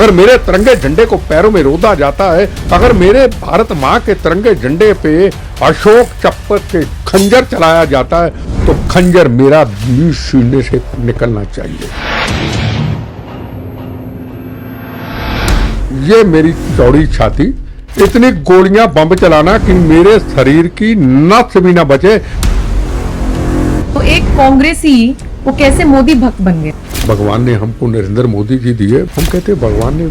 अगर मेरे तिरंगे झंडे को पैरों में रोदा जाता है, अगर मेरे भारत माँ के तिरंगे झंडे पे अशोक चक्र के खंजर चलाया जाता है, तो खंजर मेरा भी सीने से निकलना चाहिए। ये मेरी चौड़ी छाती, इतनी गोलियां बम चलाना कि मेरे शरीर की नस भी ना बचे। तो एक कांग्रेसी वो कैसे मोदी भक्त बन गए? भगवान ने हमको नरेंद्र मोदी जी दिए। हम कहते हैं भगवान ने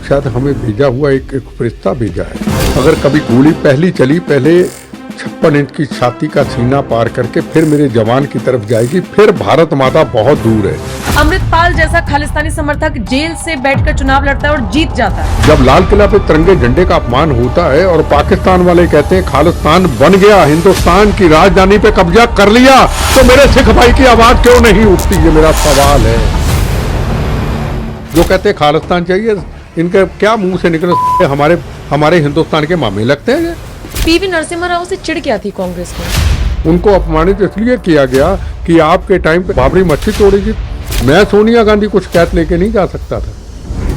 शायद हमें भेजा हुआ एक फरिश्ता भेजा है। अगर कभी गोली पहली चली, पहले 56 इंच की छाती का सीना पार करके फिर मेरे जवान की तरफ जाएगी, फिर भारत माता बहुत दूर है। अमृतपाल जैसा खालिस्तानी समर्थक जेल से बैठकर चुनाव लड़ता है और जीत जाता है। जब लाल किला पे तिरंगे झंडे का अपमान होता है और पाकिस्तान वाले कहते हैं खालिस्तान बन गया, हिंदुस्तान की राजधानी पे कब्जा कर लिया, तो मेरे सिख भाई की आवाज क्यों नहीं उठती? ये मेरा सवाल है। जो कहते हैं खालिस्तान चाहिए, इनके क्या मुंह से निकले? हमारे हिंदुस्तान के मामे लगते हैं। पीवी नरसिम्हा राव से चिढ़ क्या थी कांग्रेस को? उनको अपमानित इसलिए किया गया कि आपके टाइम पे बाबरी मस्जिद तोड़ी थी। मैं सोनिया गांधी को शिकायत लेके नहीं जा सकता था,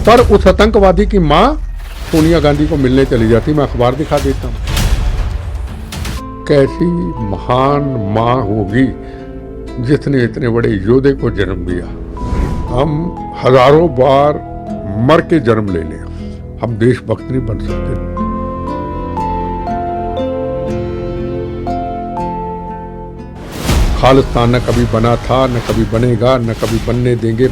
पर उस आतंकवादी की माँ सोनिया गांधी को मिलने चली जाती। मैं अखबार दिखा देता हूँ। कैसी महान माँ होगी जिसने इतने बड़े योद्धे को जन्म दिया। हम हजारों बार मर के जन्म ले लें, हम देशभक्त नहीं बन सकते। खालिस्तान न कभी बना था, न कभी बनेगा, न कभी बनने देंगे।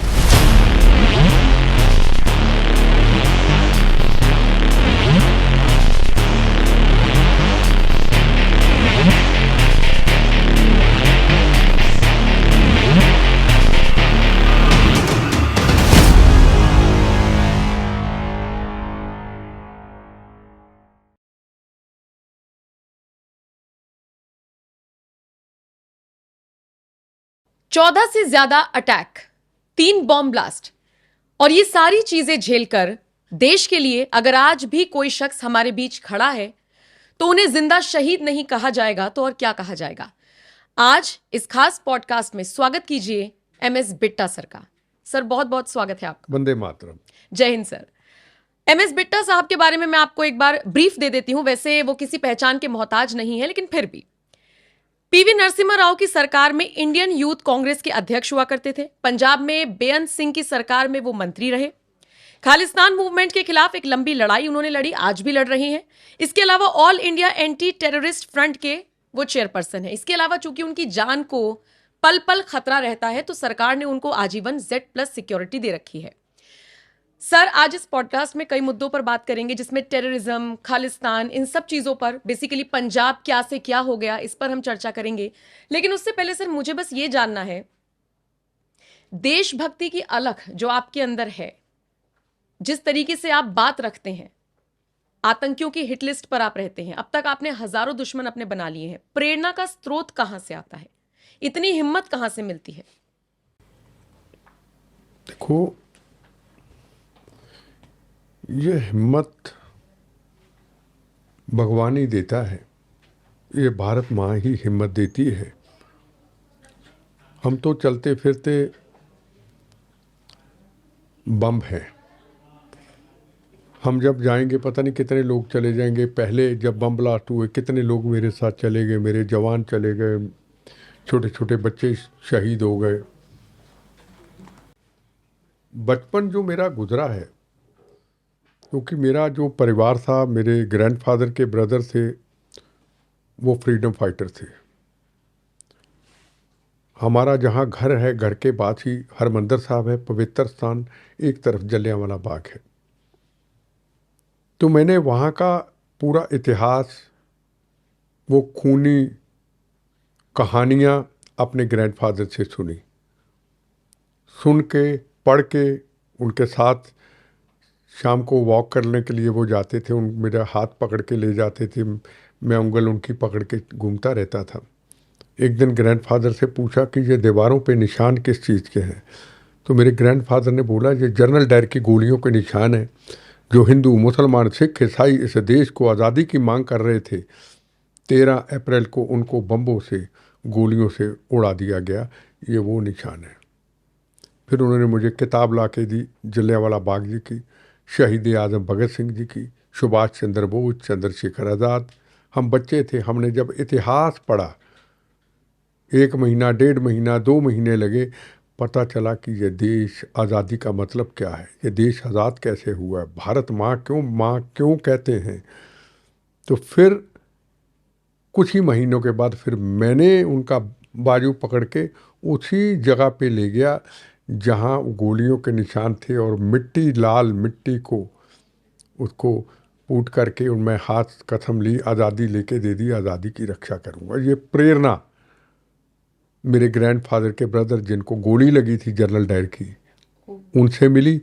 चौदह से ज्यादा अटैक, 3 बॉम्ब ब्लास्ट और ये सारी चीजें झेलकर देश के लिए अगर आज भी कोई शख्स हमारे बीच खड़ा है तो उन्हें जिंदा शहीद नहीं कहा जाएगा तो और क्या कहा जाएगा। आज इस खास पॉडकास्ट में स्वागत कीजिए एमएस बिट्टा सर का। सर बहुत बहुत स्वागत है आपका। वंदे मातरम। जय हिंद सर। एमएस बिट्टा साहब के बारे में मैं आपको एक बार ब्रीफ दे देती हूं। वैसे वो किसी पहचान के मोहताज नहीं है, लेकिन फिर भी पीवी नरसिम्हा राव की सरकार में इंडियन यूथ कांग्रेस के अध्यक्ष हुआ करते थे। पंजाब में बेअंत सिंह की सरकार में वो मंत्री रहे। खालिस्तान मूवमेंट के खिलाफ एक लंबी लड़ाई उन्होंने लड़ी, आज भी लड़ रहे हैं। इसके अलावा all India anti terrorist front के वो चेयरपर्सन है। इसके अलावा चूंकि उनकी जान को पल पल खतरा रहता है तो सरकार ने उनको आजीवन Z+ सिक्योरिटी दे रखी है। सर आज इस पॉडकास्ट में कई मुद्दों पर बात करेंगे, जिसमें टेररिज्म, खालिस्तान, इन सब चीजों पर, बेसिकली पंजाब क्या से क्या हो गया, इस पर हम चर्चा करेंगे। लेकिन उससे पहले सर मुझे बस ये जानना है, देशभक्ति की अलख जो आपके अंदर है, जिस तरीके से आप बात रखते हैं, आतंकियों की हिट लिस्ट पर आप रहते हैं, अब तक आपने हजारों दुश्मन अपने बना लिए हैं, प्रेरणा का स्रोत कहां से आता है? इतनी हिम्मत कहां से मिलती है? देखो, ये हिम्मत भगवान ही देता है। ये भारत माँ ही हिम्मत देती है। हम तो चलते फिरते बम हैं। हम जब जाएंगे पता नहीं कितने लोग चले जाएंगे। पहले जब बम ब्लास्ट हुए कितने लोग मेरे साथ चले गए, मेरे जवान चले गए, छोटे छोटे बच्चे शहीद हो गए। बचपन जो मेरा गुजरा है, क्योंकि मेरा जो परिवार था, मेरे ग्रैंडफादर के ब्रदर थे, वो फ्रीडम फाइटर थे। हमारा जहाँ घर है, घर के पास ही हरमंदिर साहब है, पवित्र स्थान, एक तरफ जलियांवाला बाग है। तो मैंने वहाँ का पूरा इतिहास, वो खूनी कहानियाँ अपने ग्रैंडफादर से सुन के, पढ़ के, उनके साथ शाम को वॉक करने के लिए वो जाते थे। मेरा हाथ पकड़ के ले जाते थे, मैं उंगल उनकी पकड़ के घूमता रहता था। एक दिन ग्रैंडफादर से पूछा कि ये दीवारों पे निशान किस चीज़ के हैं? तो मेरे ग्रैंडफादर ने बोला ये जनरल डायर की गोलियों के निशान हैं, जो हिंदू, मुसलमान, सिख, ईसाई इस देश को आज़ादी की मांग कर रहे थे। 13 अप्रैल को उनको बम्बों से, गोलियों से उड़ा दिया गया। ये वो निशान है। फिर उन्होंने मुझे किताब ला के दी जलियांवाला बाग जी की, शहीद आज़म भगत सिंह जी की, सुभाष चंद्र बोस, चंद्रशेखर आज़ाद। हम बच्चे थे, हमने जब इतिहास पढ़ा, 1 महीना, 1.5 महीना, 2 महीने लगे, पता चला कि ये देश, आज़ादी का मतलब क्या है, ये देश आज़ाद कैसे हुआ है, भारत माँ क्यों कहते हैं। तो फिर कुछ ही महीनों के बाद फिर मैंने उनका बाजू पकड़ के उसी जगह पे ले गया जहाँ गोलियों के निशान थे, और मिट्टी, लाल मिट्टी को, उसको कूट करके उनमें हाथ कसम ली, आज़ादी लेके दे दी, आज़ादी की रक्षा करूँगा। ये प्रेरणा मेरे ग्रैंडफादर के ब्रदर जिनको गोली लगी थी जनरल डायर की, उनसे मिली,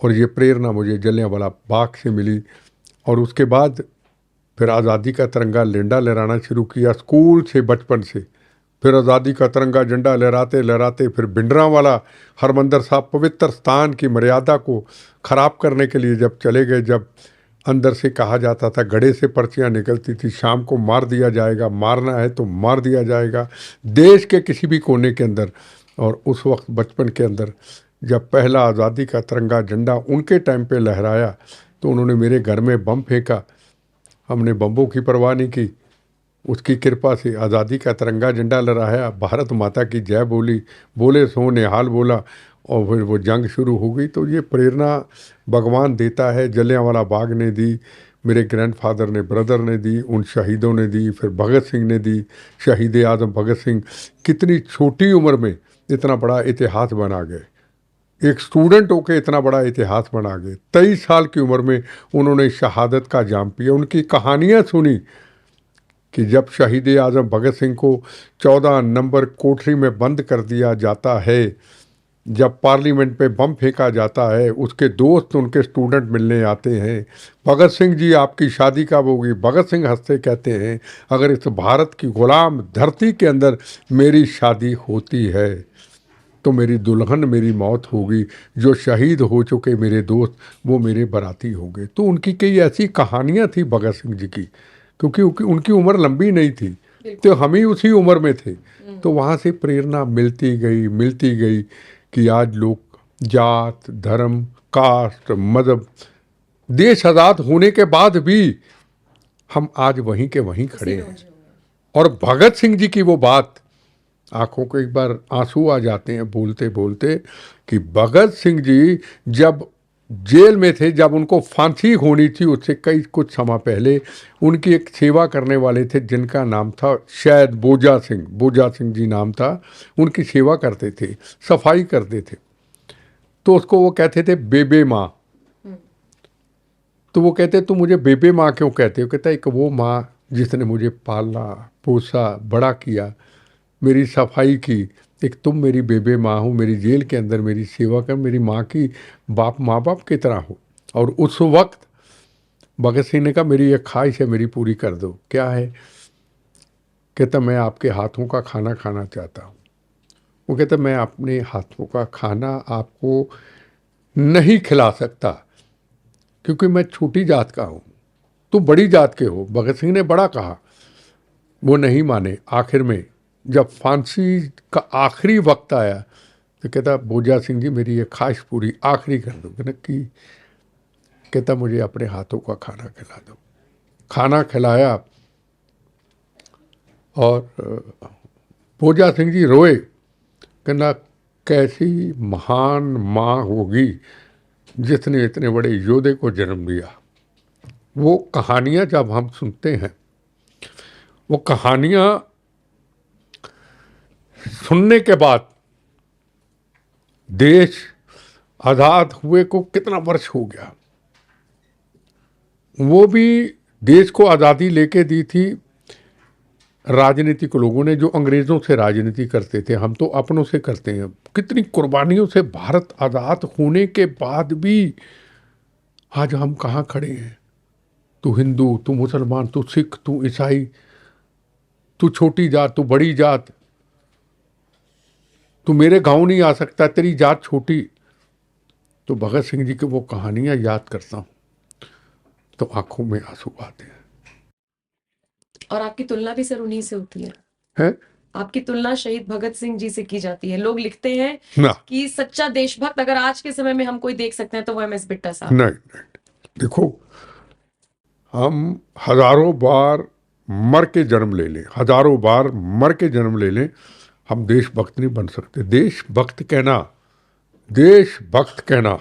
और ये प्रेरणा मुझे जलियांवाला बाग से मिली। और उसके बाद फिर आज़ादी का तिरंगा झंडा लहराना शुरू किया स्कूल से, बचपन से। फिर आज़ादी का तिरंगा झंडा लहराते लहराते फिर भिंडरांवाला हरमंदिर साहब, पवित्र स्थान की मर्यादा को ख़राब करने के लिए जब चले गए, जब अंदर से कहा जाता था, गड़े से पर्चियाँ निकलती थी, शाम को मार दिया जाएगा, मारना है तो मार दिया जाएगा, देश के किसी भी कोने के अंदर। और उस वक्त बचपन के अंदर जब पहला आज़ादी का तिरंगा झंडा उनके टाइम पे लहराया, तो उन्होंने मेरे घर में बम फेंका, हमने बम्बों की परवाह नहीं की, उसकी कृपा से आज़ादी का तिरंगा झंडा लहराया, भारत माता की जय बोली, बोले सो निहाल बोला, और फिर वो जंग शुरू हो गई। तो ये प्रेरणा भगवान देता है, जलियांवाला बाग ने दी, मेरे ग्रैंडफादर ने, ब्रदर ने दी, उन शहीदों ने दी, फिर भगत सिंह ने दी, शहीद आज़म भगत सिंह कितनी छोटी उम्र में इतना बड़ा इतिहास बना गए, एक स्टूडेंट होकर इतना बड़ा इतिहास बना गए। 23 साल की उम्र में उन्होंने शहादत का जाम पिया। उनकी कहानियाँ सुनी कि जब शहीद आज़म भगत सिंह को 14 नंबर कोठरी में बंद कर दिया जाता है, जब पार्लियामेंट पे बम फेंका जाता है, उसके दोस्त उनके स्टूडेंट मिलने आते हैं, भगत सिंह जी आपकी शादी कब होगी, भगत सिंह हंसते कहते हैं, अगर इस भारत की गुलाम धरती के अंदर मेरी शादी होती है तो मेरी दुल्हन मेरी मौत होगी, जो शहीद हो चुके मेरे दोस्त वो मेरे बराती होंगे। तो उनकी कई ऐसी कहानियाँ थी भगत सिंह जी की, क्योंकि उनकी उम्र लंबी नहीं थी, तो हम ही उसी उम्र में थे। तो वहाँ से प्रेरणा मिलती गई कि आज लोग जात, धर्म, कास्ट, मज़हब, देश आज़ाद होने के बाद भी हम आज वहीं के वहीं खड़े हैं। और भगत सिंह जी की वो बात, आंखों को एक बार आंसू आ जाते हैं बोलते बोलते, कि भगत सिंह जी जब जेल में थे, जब उनको फांसी होनी थी, उससे कुछ समय पहले उनकी एक सेवा करने वाले थे जिनका नाम था शायद बोजा सिंह जी नाम था, उनकी सेवा करते थे, सफाई करते थे। तो उसको वो कहते थे बेबे माँ। तो वो कहते तुम मुझे बेबे माँ क्यों कहते हो? कहता एक वो माँ जिसने मुझे पाला, पोसा, बड़ा किया, मेरी सफाई की, एक तुम मेरी बेबे माँ हो, मेरी जेल के अंदर मेरी सेवा कर, मेरी माँ की माँ बाप की तरह हो। और उस वक्त भगत सिंह ने कहा मेरी एक ख्वाहिश है, मेरी पूरी कर दो। क्या है? कहता मैं आपके हाथों का खाना खाना चाहता हूँ। वो कहता मैं अपने हाथों का खाना आपको नहीं खिला सकता क्योंकि मैं छोटी जात का हूँ, तुम बड़ी जात के हो। भगत सिंह ने बड़ा कहा, वो नहीं माने। आखिर में जब फांसी का आखिरी वक्त आया तो कहता बोजा सिंह जी मेरी ये ख्वाहिश पूरी आखिरी कर दो। कि कहता मुझे अपने हाथों का खाना खिला दो। खाना खिलाया और बोजा सिंह जी रोए, कहना कैसी महान माँ होगी जिसने इतने बड़े योद्धे को जन्म दिया। वो कहानियाँ जब हम सुनते हैं, वो कहानियाँ सुनने के बाद देश आज़ाद हुए को कितना वर्ष हो गया। वो भी देश को आज़ादी लेके दी थी राजनीतिक लोगों ने, जो अंग्रेज़ों से राजनीति करते थे। हम तो अपनों से करते हैं। कितनी कुर्बानियों से भारत आज़ाद होने के बाद भी आज हम कहाँ खड़े हैं। तू हिंदू, तू मुसलमान, तू सिख, तू ईसाई, तू छोटी जात, तू बड़ी जात, तू मेरे गांव नहीं आ सकता, तेरी जात छोटी। तो भगत सिंह जी की वो कहानियां याद करता हूँ तो आंखों में आंसू आते हैं। और आपकी तुलना भी सर उन्हीं से होती है। हैं? आपकी तुलना शहीद भगत सिंह जी से की जाती है। लोग लिखते हैं ना, कि सच्चा देशभक्त अगर आज के समय में हम कोई देख सकते हैं तो वो एमएस बिट्टा साहब। नहीं नहीं, देखो, हम हजारों बार मर के जन्म ले लें, हजारों बार मर के जन्म ले लें, हम देशभक्त नहीं बन सकते। देशभक्त कहना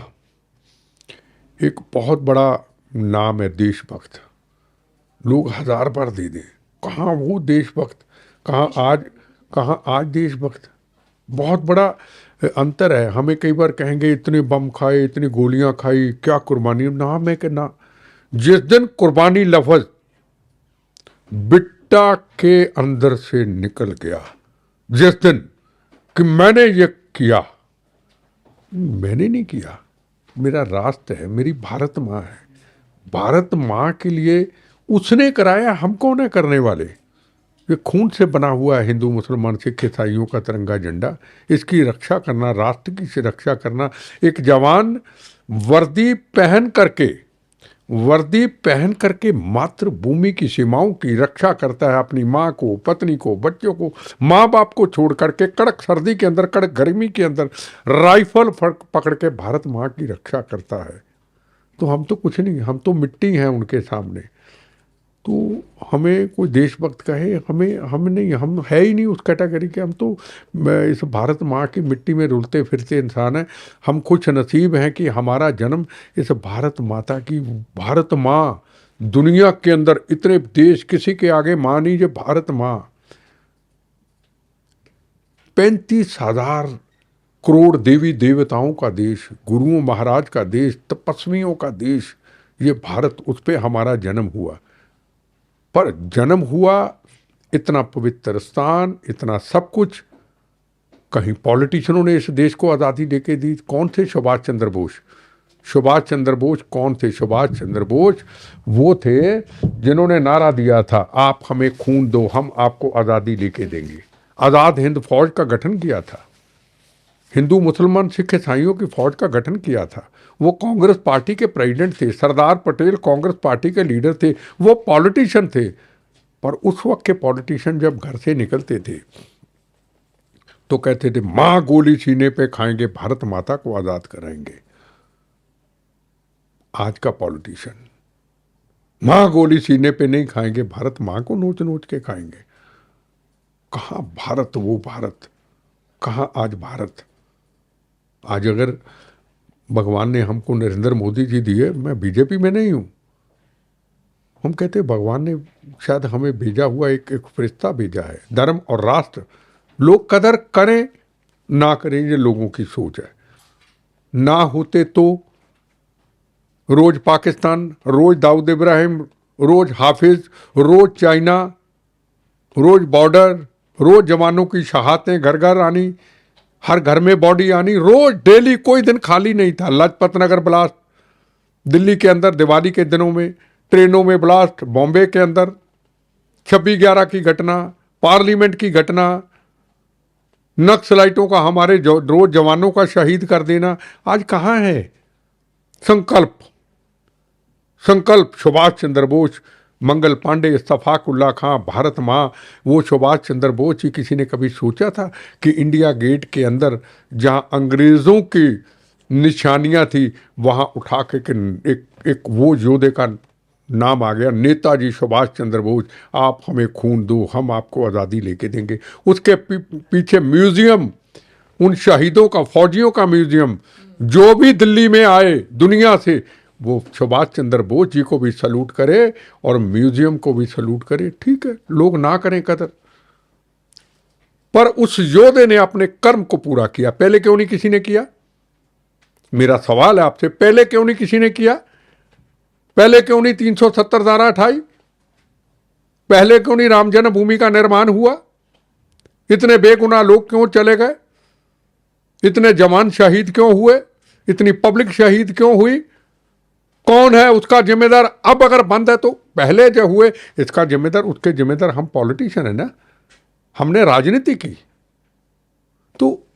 एक बहुत बड़ा नाम है, देशभक्त। लोग हजार बार दे दें, कहाँ वो देशभक्त, कहाँ आज देशभक्त। बहुत बड़ा अंतर है। हमें कई बार कहेंगे इतने बम खाए, इतनी गोलियां खाई, क्या कुर्बानी। ना, मैं कहना, जिस दिन कुर्बानी लफ्ज बिट्टा के अंदर से निकल गया, जिस दिन कि मैंने ये किया, मैंने नहीं किया, मेरा राष्ट्र है, मेरी भारत माँ है। भारत माँ के लिए उसने कराया, हम कौन है करने वाले। ये खून से बना हुआ है हिंदू मुसलमान सिख ईसाइयों का तिरंगा झंडा। इसकी रक्षा करना, राष्ट्र की रक्षा करना, एक जवान वर्दी पहन करके मातृभूमि की सीमाओं की रक्षा करता है, अपनी माँ को, पत्नी को, बच्चों को, माँ बाप को छोड़ करके कड़क सर्दी के अंदर, कड़क गर्मी के अंदर राइफल पकड़ के भारत माँ की रक्षा करता है। तो हम तो कुछ नहीं, हम तो मिट्टी हैं उनके सामने। तो हमें कोई देशभक्त कहे, हम नहीं, हम है ही नहीं उस कैटेगरी के। हम तो इस भारत माँ की मिट्टी में रुलते फिरते इंसान हैं। हम खुश नसीब हैं कि हमारा जन्म इस भारत माता की, भारत माँ दुनिया के अंदर इतने देश किसी के आगे माँ नहीं, जो भारत माँ 35,000 करोड़ देवी देवताओं का देश, गुरुओं महाराज का देश, तपस्वियों का देश, ये भारत, उस पे हमारा जन्म हुआ। पर जन्म हुआ, इतना पवित्र स्थान, इतना सब कुछ, कहीं पॉलिटिशियनों ने इस देश को आज़ादी देके दी। कौन थे? सुभाष चंद्र बोस। सुभाष चंद्र बोस कौन थे? सुभाष चंद्र बोस वो थे जिन्होंने नारा दिया था, आप हमें खून दो, हम आपको आज़ादी लेके देंगे। आज़ाद हिंद फौज का गठन किया था, हिंदू मुसलमान सिख ईसाइयों की फौज का गठन किया था। वो कांग्रेस पार्टी के प्रेसिडेंट थे, सरदार पटेल कांग्रेस पार्टी के लीडर थे, वो पॉलिटिशियन थे। पर उस वक्त के पॉलिटिशियन जब घर से निकलते थे तो कहते थे, मां गोली सीने पे खाएंगे, भारत माता को आजाद कराएंगे। आज का पॉलिटिशियन मां गोली सीने पे नहीं खाएंगे, भारत मां को नोच नोच के खाएंगे। कहाँ भारत, वो भारत कहाँ आज भारत। आज अगर भगवान ने हमको नरेंद्र मोदी जी दिए, मैं बीजेपी में नहीं हूं, हम कहते हैं भगवान ने शायद हमें भेजा हुआ एक फरिश्ता भेजा है। धर्म और राष्ट्र, लोग कदर करें ना करें, ये लोगों की सोच है। ना होते तो रोज पाकिस्तान, रोज दाऊद इब्राहिम, रोज हाफिज, रोज चाइना, रोज बॉर्डर, रोज जवानों की शहादतें घर घर आनी, हर घर में बॉडी आनी, रोज डेली, कोई दिन खाली नहीं था। लाजपत नगर ब्लास्ट, दिल्ली के अंदर दिवाली के दिनों में ट्रेनों में ब्लास्ट, बॉम्बे के अंदर 26/11 की घटना, पार्लियामेंट की घटना, नक्सलाइटों का हमारे रोज जवानों का शहीद कर देना। आज कहाँ है संकल्प? सुभाष चंद्र बोस, मंगल पांडे, इस्तफाकुल्ला खां, भारत माँ, वो सुभाष चंद्र बोस जी। किसी ने कभी सोचा था कि इंडिया गेट के अंदर जहाँ अंग्रेज़ों की निशानियाँ थी, वहाँ उठा के एक वो योद्धे का नाम आ गया, नेताजी सुभाष चंद्र बोस, आप हमें खून दो, हम आपको आज़ादी लेके देंगे। उसके पीछे म्यूजियम, उन शहीदों का, फौजियों का म्यूजियम, जो भी दिल्ली में आए दुनिया से, वो सुभाष चंद्र बोस जी को भी सल्यूट करे और म्यूजियम को भी सल्यूट करे। ठीक है, लोग ना करें कदर, पर उस योद्धे ने अपने कर्म को पूरा किया। पहले क्यों नहीं किसी ने किया? मेरा सवाल है आपसे, पहले क्यों नहीं किसी ने किया? पहले क्यों नहीं 370 धारा हटाई? पहले क्यों नहीं राम जन्मभूमि का निर्माण हुआ? इतने बेगुनाह लोग क्यों चले गए? इतने जवान शहीद क्यों हुए? इतनी पब्लिक शहीद क्यों हुई? कौन है उसका जिम्मेदार? अब अगर बंद है तो पहले जो हुए, इसका जिम्मेदार, उसके जिम्मेदार हम पॉलिटिशियन है ना, हमने राजनीति की। तो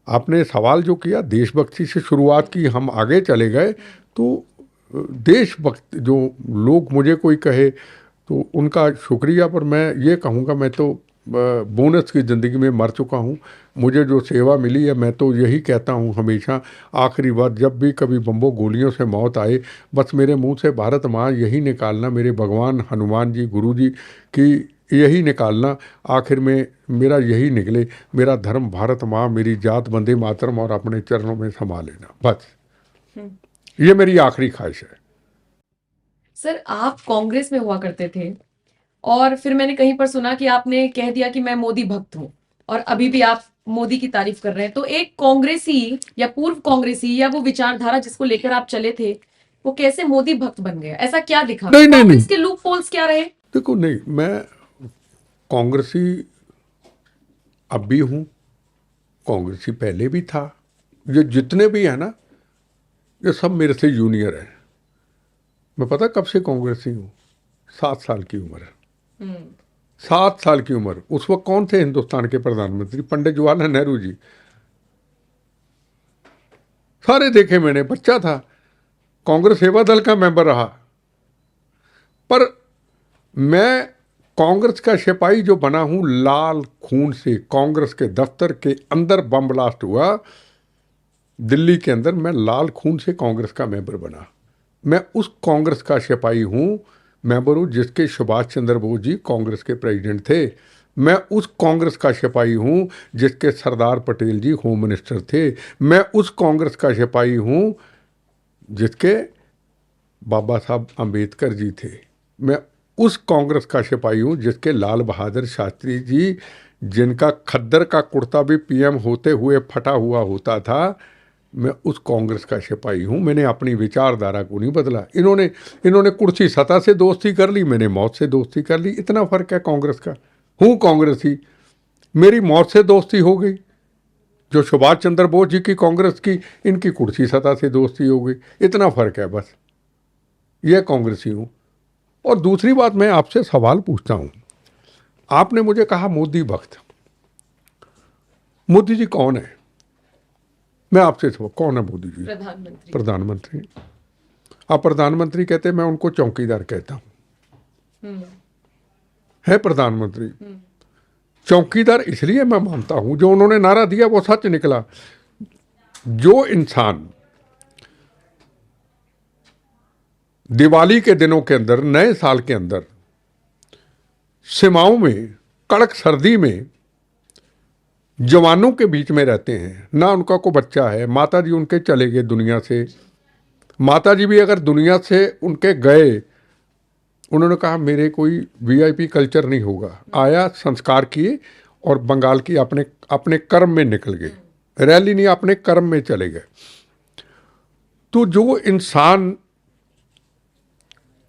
आपने सवाल जो किया, देशभक्ति से शुरुआत की, हम आगे चले गए। तो देशभक्त जो लोग मुझे कोई कहे तो उनका शुक्रिया, पर मैं ये कहूँगा, मैं तो बोनस की ज़िंदगी में मर चुका हूँ। मुझे जो सेवा मिली है, मैं तो यही कहता हूँ हमेशा, आखिरी बार जब भी कभी बम्बों गोलियों से मौत आए, बस मेरे मुंह से भारत माँ यही निकालना, मेरे भगवान हनुमान जी, गुरु जी की यही निकालना, आखिर में मेरा यही निकले, मेरा धर्म भारत माँ, मेरी जात वंदे मातरम, और अपने चरणों में समा लेना, बस ये मेरी आखिरी ख्वाहिश है। सर, आप कांग्रेस में हुआ करते थे और फिर मैंने कहीं पर सुना कि आपने कह दिया कि मैं मोदी भक्त हूं, और अभी भी आप मोदी की तारीफ कर रहे हैं। तो एक कांग्रेसी या पूर्व कांग्रेसी या वो विचारधारा जिसको लेकर आप चले थे, वो कैसे मोदी भक्त बन गया? ऐसा क्या दिखा? नहीं नहीं नहीं, कांग्रेस के लूप होल्स क्या रहे? देखो, नहीं, मैं कांग्रेसी अब भी हूँ, कांग्रेसी पहले भी था। ये जितने भी है ना, ये सब मेरे से जूनियर है। मैं पता कब से कांग्रेसी हूँ? 7 साल की उम्र। 7 साल की उम्र। उस वक्त कौन थे हिंदुस्तान के प्रधानमंत्री? पंडित जवाहरलाल नेहरू जी। सारे देखे मैंने, बच्चा था, कांग्रेस सेवा दल का मेंबर रहा। पर मैं कांग्रेस का सिपाही जो बना हूं, लाल खून से। कांग्रेस के दफ्तर के अंदर बम ब्लास्ट हुआ दिल्ली के अंदर, मैं लाल खून से कांग्रेस का मेंबर बना। मैं उस कांग्रेस का सिपाही हूं, मेंबर हूं, जिसके सुभाष चंद्र बोस जी कांग्रेस के प्रेसिडेंट थे। मैं उस कांग्रेस का सिपाही हूं जिसके सरदार पटेल जी होम मिनिस्टर थे। मैं उस कांग्रेस का सिपाही हूं जिसके बाबा साहब अंबेडकर जी थे। मैं उस कांग्रेस का सिपाही हूं जिसके लाल बहादुर शास्त्री जी, जिनका खद्दर का कुर्ता भी पीएम होते हुए फटा हुआ होता था, मैं उस कांग्रेस का सिपाही हूं। मैंने अपनी विचारधारा को नहीं बदला। इन्होंने कुर्सी सत्ता से दोस्ती कर ली, मैंने मौत से दोस्ती कर ली। इतना फर्क है कांग्रेस का। हूं कांग्रेसी, मेरी मौत से दोस्ती हो गई। जो सुभाष चंद्र बोस जी की कांग्रेस की, इनकी कुर्सी सत्ता से दोस्ती हो गई। इतना फर्क है बस। यह कांग्रेसी हूं। और दूसरी बात, मैं आपसे सवाल पूछता हूं। आपने मुझे कहा मोदी भक्त। मोदी जी कौन है? मैं आपसे सवाल, कौन है मोदी जी? प्रधानमंत्री। प्रधानमंत्री। आप प्रधानमंत्री कहते, मैं उनको चौकीदार कहता हूं। है प्रधानमंत्री। चौकीदार इसलिए मैं मानता हूं, जो उन्होंने नारा दिया वो सच निकला। जो इंसान दिवाली के दिनों के अंदर, नए साल के अंदर, सीमाओं में कड़क सर्दी में जवानों के बीच में रहते हैं, ना उनका कोई बच्चा है, माता जी उनके चले गए दुनिया से, माता जी भी अगर दुनिया से उनके गए, उन्होंने कहा मेरे कोई वीआईपी कल्चर नहीं होगा, आया, संस्कार किए और बंगाल की अपने अपने कर्म में निकल गए। रैली नहीं, अपने कर्म में चले गए। तो जो इंसान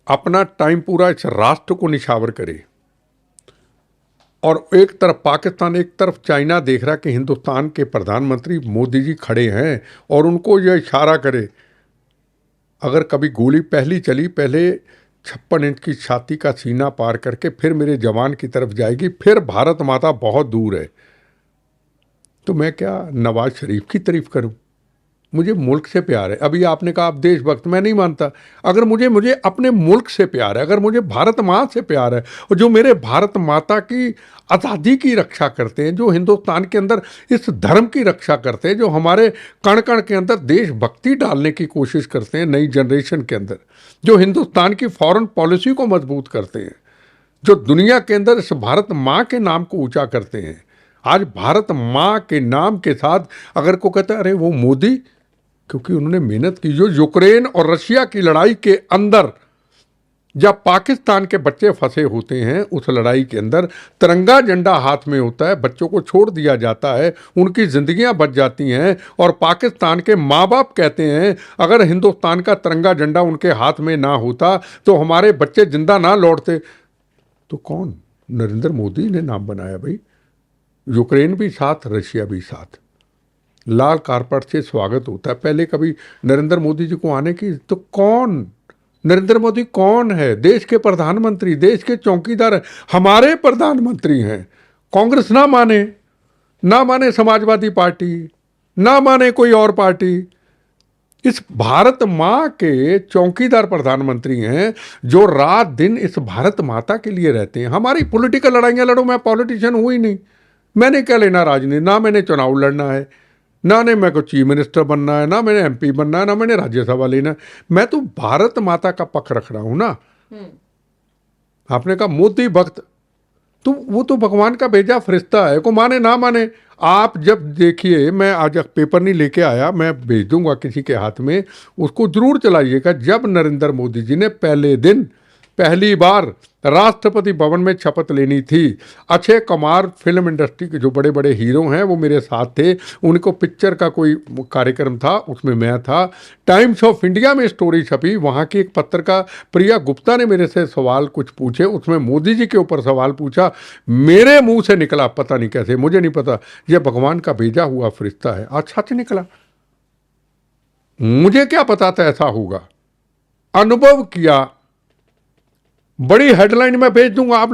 अपना टाइम पूरा इस राष्ट्र को निछावर करे, और एक तरफ पाकिस्तान, एक तरफ चाइना देख रहा कि हिंदुस्तान के प्रधानमंत्री मोदी जी खड़े हैं, और उनको यह इशारा करे, अगर कभी गोली पहली चली, पहले 56 इंच की छाती का सीना पार करके फिर मेरे जवान की तरफ जाएगी, फिर भारत माता बहुत दूर है। तो मैं क्या नवाज शरीफ की तारीफ करूं? मुझे मुल्क से प्यार है। अभी आपने कहा आप देशभक्त, मैं नहीं मानता। अगर मुझे अपने मुल्क से प्यार है, अगर मुझे भारत माँ से प्यार है, और जो मेरे भारत माता की आज़ादी की रक्षा करते हैं, जो हिंदुस्तान के अंदर इस धर्म की रक्षा करते हैं, जो हमारे कण कण के अंदर देशभक्ति डालने की कोशिश करते हैं नई जनरेशन के अंदर, जो हिंदुस्तान की फॉरेन पॉलिसी को मजबूत करते हैं, जो दुनिया के अंदर इस भारत माँ के नाम को ऊंचा करते हैं। आज भारत माँ के नाम के साथ अगर को कहता है अरे वो मोदी, क्योंकि उन्होंने मेहनत की। जो यूक्रेन और रशिया की लड़ाई के अंदर जब पाकिस्तान के बच्चे फंसे होते हैं, उस लड़ाई के अंदर तिरंगा झंडा हाथ में होता है, बच्चों को छोड़ दिया जाता है, उनकी जिंदगियां बच जाती हैं, और पाकिस्तान के माँ बाप कहते हैं अगर हिंदुस्तान का तिरंगा झंडा उनके हाथ में ना होता तो हमारे बच्चे जिंदा ना लौटते। तो कौन? नरेंद्र मोदी ने नाम बनाया भाई। यूक्रेन भी साथ, रशिया भी साथ। लाल कारपेट से स्वागत होता है। पहले कभी नरेंद्र मोदी जी को आने की, तो कौन नरेंद्र मोदी कौन है? देश के प्रधानमंत्री, देश के चौकीदार हैं, हमारे प्रधानमंत्री हैं। कांग्रेस ना माने समाजवादी पार्टी, ना माने कोई और पार्टी, इस भारत माँ के चौकीदार प्रधानमंत्री हैं जो रात दिन इस भारत माता के लिए रहते हैं। हमारी पॉलिटिकल लड़ाइयाँ लड़ो, मैं पॉलिटिशियन हूँ ही नहीं, मैंने क्या लेना राजनीति, ना मैंने चुनाव लड़ना है, ना ने मेरे को चीफ मिनिस्टर बनना है, ना मैंने एमपी बनना है, ना मैंने राज्यसभा लेना है, मैं तो भारत माता का पक्ष रख रहा हूँ ना। आपने कहा मोदी भक्त, तो वो तो भगवान का भेजा फरिश्ता है, को माने ना माने। आप जब देखिए, मैं आज पेपर नहीं लेके आया, मैं भेज दूंगा किसी के हाथ में, उसको जरूर चलाइएगा। जब नरेंद्र मोदी जी ने पहले दिन पहली बार राष्ट्रपति भवन में शपथ लेनी थी, अक्षय कुमार फिल्म इंडस्ट्री के जो बड़े बड़े हीरो हैं वो मेरे साथ थे, उनको पिक्चर का कोई कार्यक्रम था, उसमें मैं था। टाइम्स ऑफ इंडिया में स्टोरी छपी, वहाँ की एक पत्रकार प्रिया गुप्ता ने मेरे से सवाल कुछ पूछे, उसमें मोदी जी के ऊपर सवाल पूछा, मेरे मुंह से निकला, पता नहीं कैसे, मुझे नहीं पता, यह भगवान का भेजा हुआ फरिश्ता है। आज सच निकला, मुझे क्या पता था ऐसा होगा, अनुभव किया। बड़ी हेडलाइन में भेज दूंगा, आप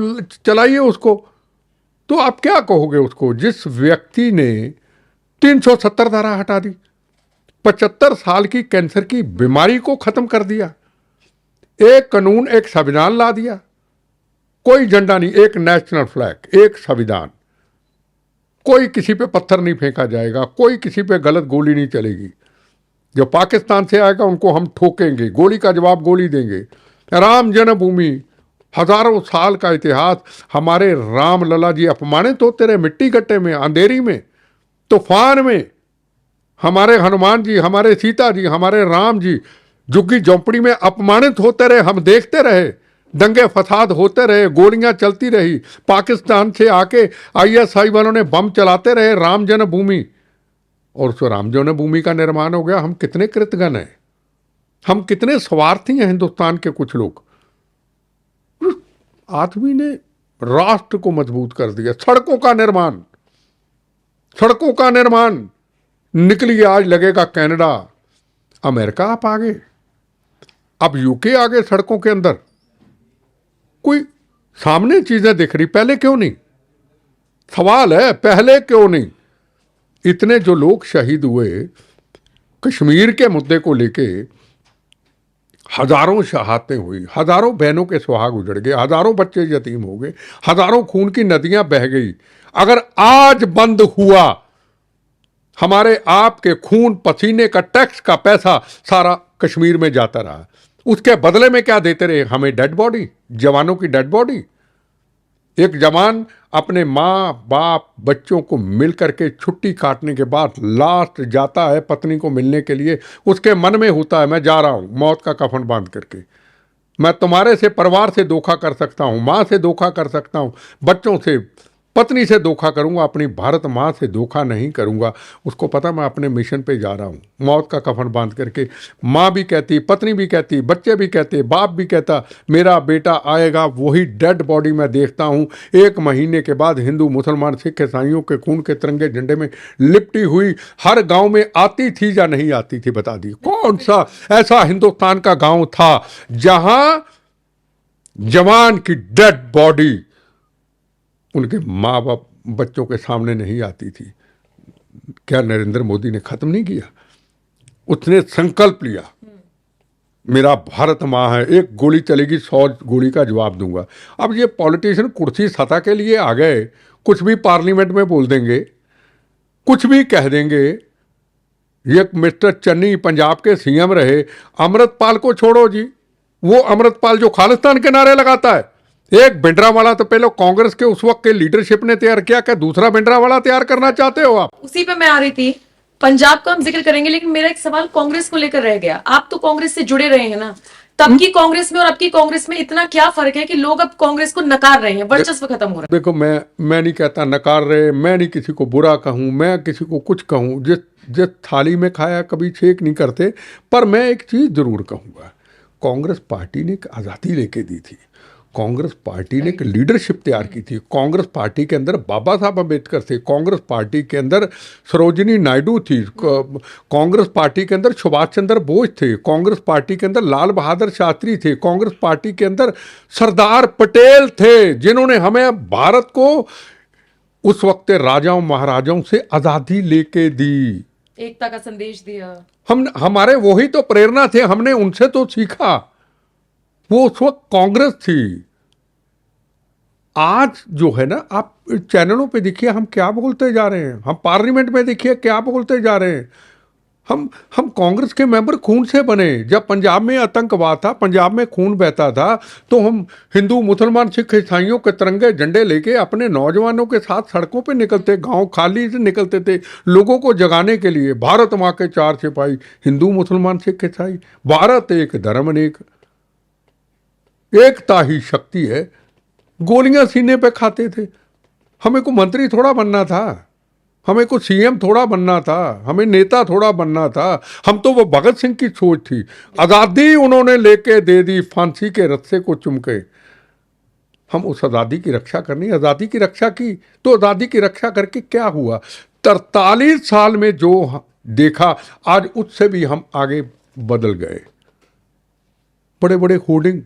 चलाइए उसको, तो आप क्या कहोगे उसको, जिस व्यक्ति ने 370 धारा हटा दी, 75 साल की कैंसर की बीमारी को खत्म कर दिया, एक कानून, एक संविधान ला दिया, कोई झंडा नहीं, एक नेशनल फ्लैग, एक संविधान, कोई किसी पे पत्थर नहीं फेंका जाएगा, कोई किसी पे गलत गोली नहीं चलेगी, जो पाकिस्तान से आएगा उनको हम ठोकेंगे, गोली का जवाब गोली देंगे। राम जन्मभूमि, हजारों साल का इतिहास, हमारे राम लला जी अपमानित होते रहे मिट्टी गट्टे में, अंधेरी में, तूफान में, हमारे हनुमान जी, हमारे सीता जी, हमारे राम जी झुग्गी झोंपड़ी में अपमानित होते रहे, हम देखते रहे, दंगे फसाद होते रहे, गोलियां चलती रही, पाकिस्तान से आके आईएसआई वालों ने बम चलाते रहे, राम जन्मभूमि, और उस राम जन्मभूमि का निर्माण हो गया। हम कितने कृतघ्न हैं, हम कितने स्वार्थी हैं हिंदुस्तान के कुछ लोग। आदमी ने राष्ट्र को मजबूत कर दिया, सड़कों का निर्माण, सड़कों का निर्माण, निकलिए आज लगेगा कनाडा, अमेरिका आप आगे, अब यूके आगे सड़कों के अंदर, कोई सामने चीजें दिख रही, पहले क्यों नहीं? सवाल है, पहले क्यों नहीं? इतने जो लोग शहीद हुए कश्मीर के मुद्दे को लेके, हजारों शहादतें हुई, हजारों बहनों के सुहाग उजड़ गए, हजारों बच्चे यतीम हो गए, हजारों खून की नदियां बह गई। अगर आज बंद हुआ, हमारे आपके खून पसीने का टैक्स का पैसा सारा कश्मीर में जाता रहा, उसके बदले में क्या देते रहे? हमें डेड बॉडी, जवानों की डेड बॉडी। एक जवान अपने माँ बाप बच्चों को मिल करके छुट्टी काटने के बाद लास्ट जाता है पत्नी को मिलने के लिए, उसके मन में होता है मैं जा रहा हूँ मौत का कफन बांध करके, मैं तुम्हारे से परिवार से धोखा कर सकता हूँ, माँ से धोखा कर सकता हूँ, बच्चों से, पत्नी से धोखा करूंगा, अपनी भारत माँ से धोखा नहीं करूंगा। उसको पता मैं अपने मिशन पे जा रहा हूँ मौत का कफन बांध करके। माँ भी कहती, पत्नी भी कहती, बच्चे भी कहते, बाप भी कहता मेरा बेटा आएगा, वही डेड बॉडी मैं देखता हूँ 1 महीने के बाद हिंदू मुसलमान सिख ईसाइयों के खून के तिरंगे झंडे में लिपटी हुई हर गाँव में आती थी या नहीं आती थी? बता दी कौन सा ऐसा हिंदुस्तान का गाँव था जहां जवान की डेड बॉडी उनके माँ बाप बच्चों के सामने नहीं आती थी? क्या नरेंद्र मोदी ने खत्म नहीं किया? उसने संकल्प लिया, मेरा भारत माँ है, एक गोली चलेगी 100 गोली का जवाब दूंगा। अब ये पॉलिटिशियन कुर्सी सत्ता के लिए आ गए, कुछ भी पार्लियामेंट में बोल देंगे, कुछ भी कह देंगे। ये मिस्टर चन्नी पंजाब के सीएम रहे, अमृतपाल को छोड़ो जी, वो अमृतपाल जो खालिस्तान के नारे लगाता है, एक भिंडरावाला तो पहले कांग्रेस के उस वक्त के लीडरशिप ने तैयार किया, क्या दूसरा भिंडरावाला तैयार करना चाहते हो आप? उसी पे मैं आ रही थी, पंजाब का हम जिक्र करेंगे, लेकिन मेरा एक सवाल कांग्रेस को लेकर रह गया। आप तो कांग्रेस से जुड़े रहे हैं ना, तब की कांग्रेस में और अब की कांग्रेस में इतना क्या फर्क है कि लोग अब कांग्रेस को नकार रहे हैं, वर्चस्व खत्म हो रहा है? देखो, मैं नहीं कहता नकार रहे, मैं नहीं किसी को बुरा कहूं, मैं किसी को कुछ कहूं, जिस थाली में खाया कभी छेक नहीं करते। पर मैं एक चीज जरूर कहूंगा, कांग्रेस पार्टी ने एक आजादी लेके दी थी, कांग्रेस पार्टी ने एक लीडरशिप तैयार की थी। कांग्रेस पार्टी के अंदर बाबा साहब अम्बेडकर थे, कांग्रेस पार्टी के अंदर सरोजिनी नायडू थी, कांग्रेस पार्टी के अंदर सुभाष चंद्र बोस थे, कांग्रेस पार्टी के अंदर लाल बहादुर शास्त्री थे, कांग्रेस पार्टी के अंदर सरदार पटेल थे, जिन्होंने हमें भारत को उस वक्त राजाओं महाराजाओं से आज़ादी लेके दी। एकता का संदेश दिया। हमारे वही तो प्रेरणा थे, हमने उनसे तो सीखा। वो उस वक्त कांग्रेस थी। आज जो है ना, आप चैनलों पे देखिए हम क्या बोलते जा रहे हैं, हम पार्लियामेंट में देखिए क्या बोलते जा रहे हैं। हम कांग्रेस के मेंबर खून से बने। जब पंजाब में आतंकवाद था, पंजाब में खून बहता था, तो हम हिंदू मुसलमान सिख ईसाइयों के तिरंगे झंडे लेके अपने नौजवानों के साथ सड़कों पे निकलते, गांव खाली से निकलते थे लोगों को जगाने के लिए। भारत माँ के चार सिपाही, हिंदू मुसलमान सिख ईसाई, भारत एक धर्म अनेक, एकता ही शक्ति है। गोलियां सीने पे खाते थे। हमें को मंत्री थोड़ा बनना था, हमें को सीएम थोड़ा बनना था, हमें नेता थोड़ा बनना था। हम तो वो भगत सिंह की सोच थी। आज़ादी उन्होंने लेके दे दी फांसी के रस्से को चुम के। हम उस आज़ादी की रक्षा करनी, आज़ादी की रक्षा की। तो आज़ादी की रक्षा करके क्या हुआ? 43 साल में जो देखा, आज उससे भी हम आगे बदल गए। बड़े बड़े होर्डिंग,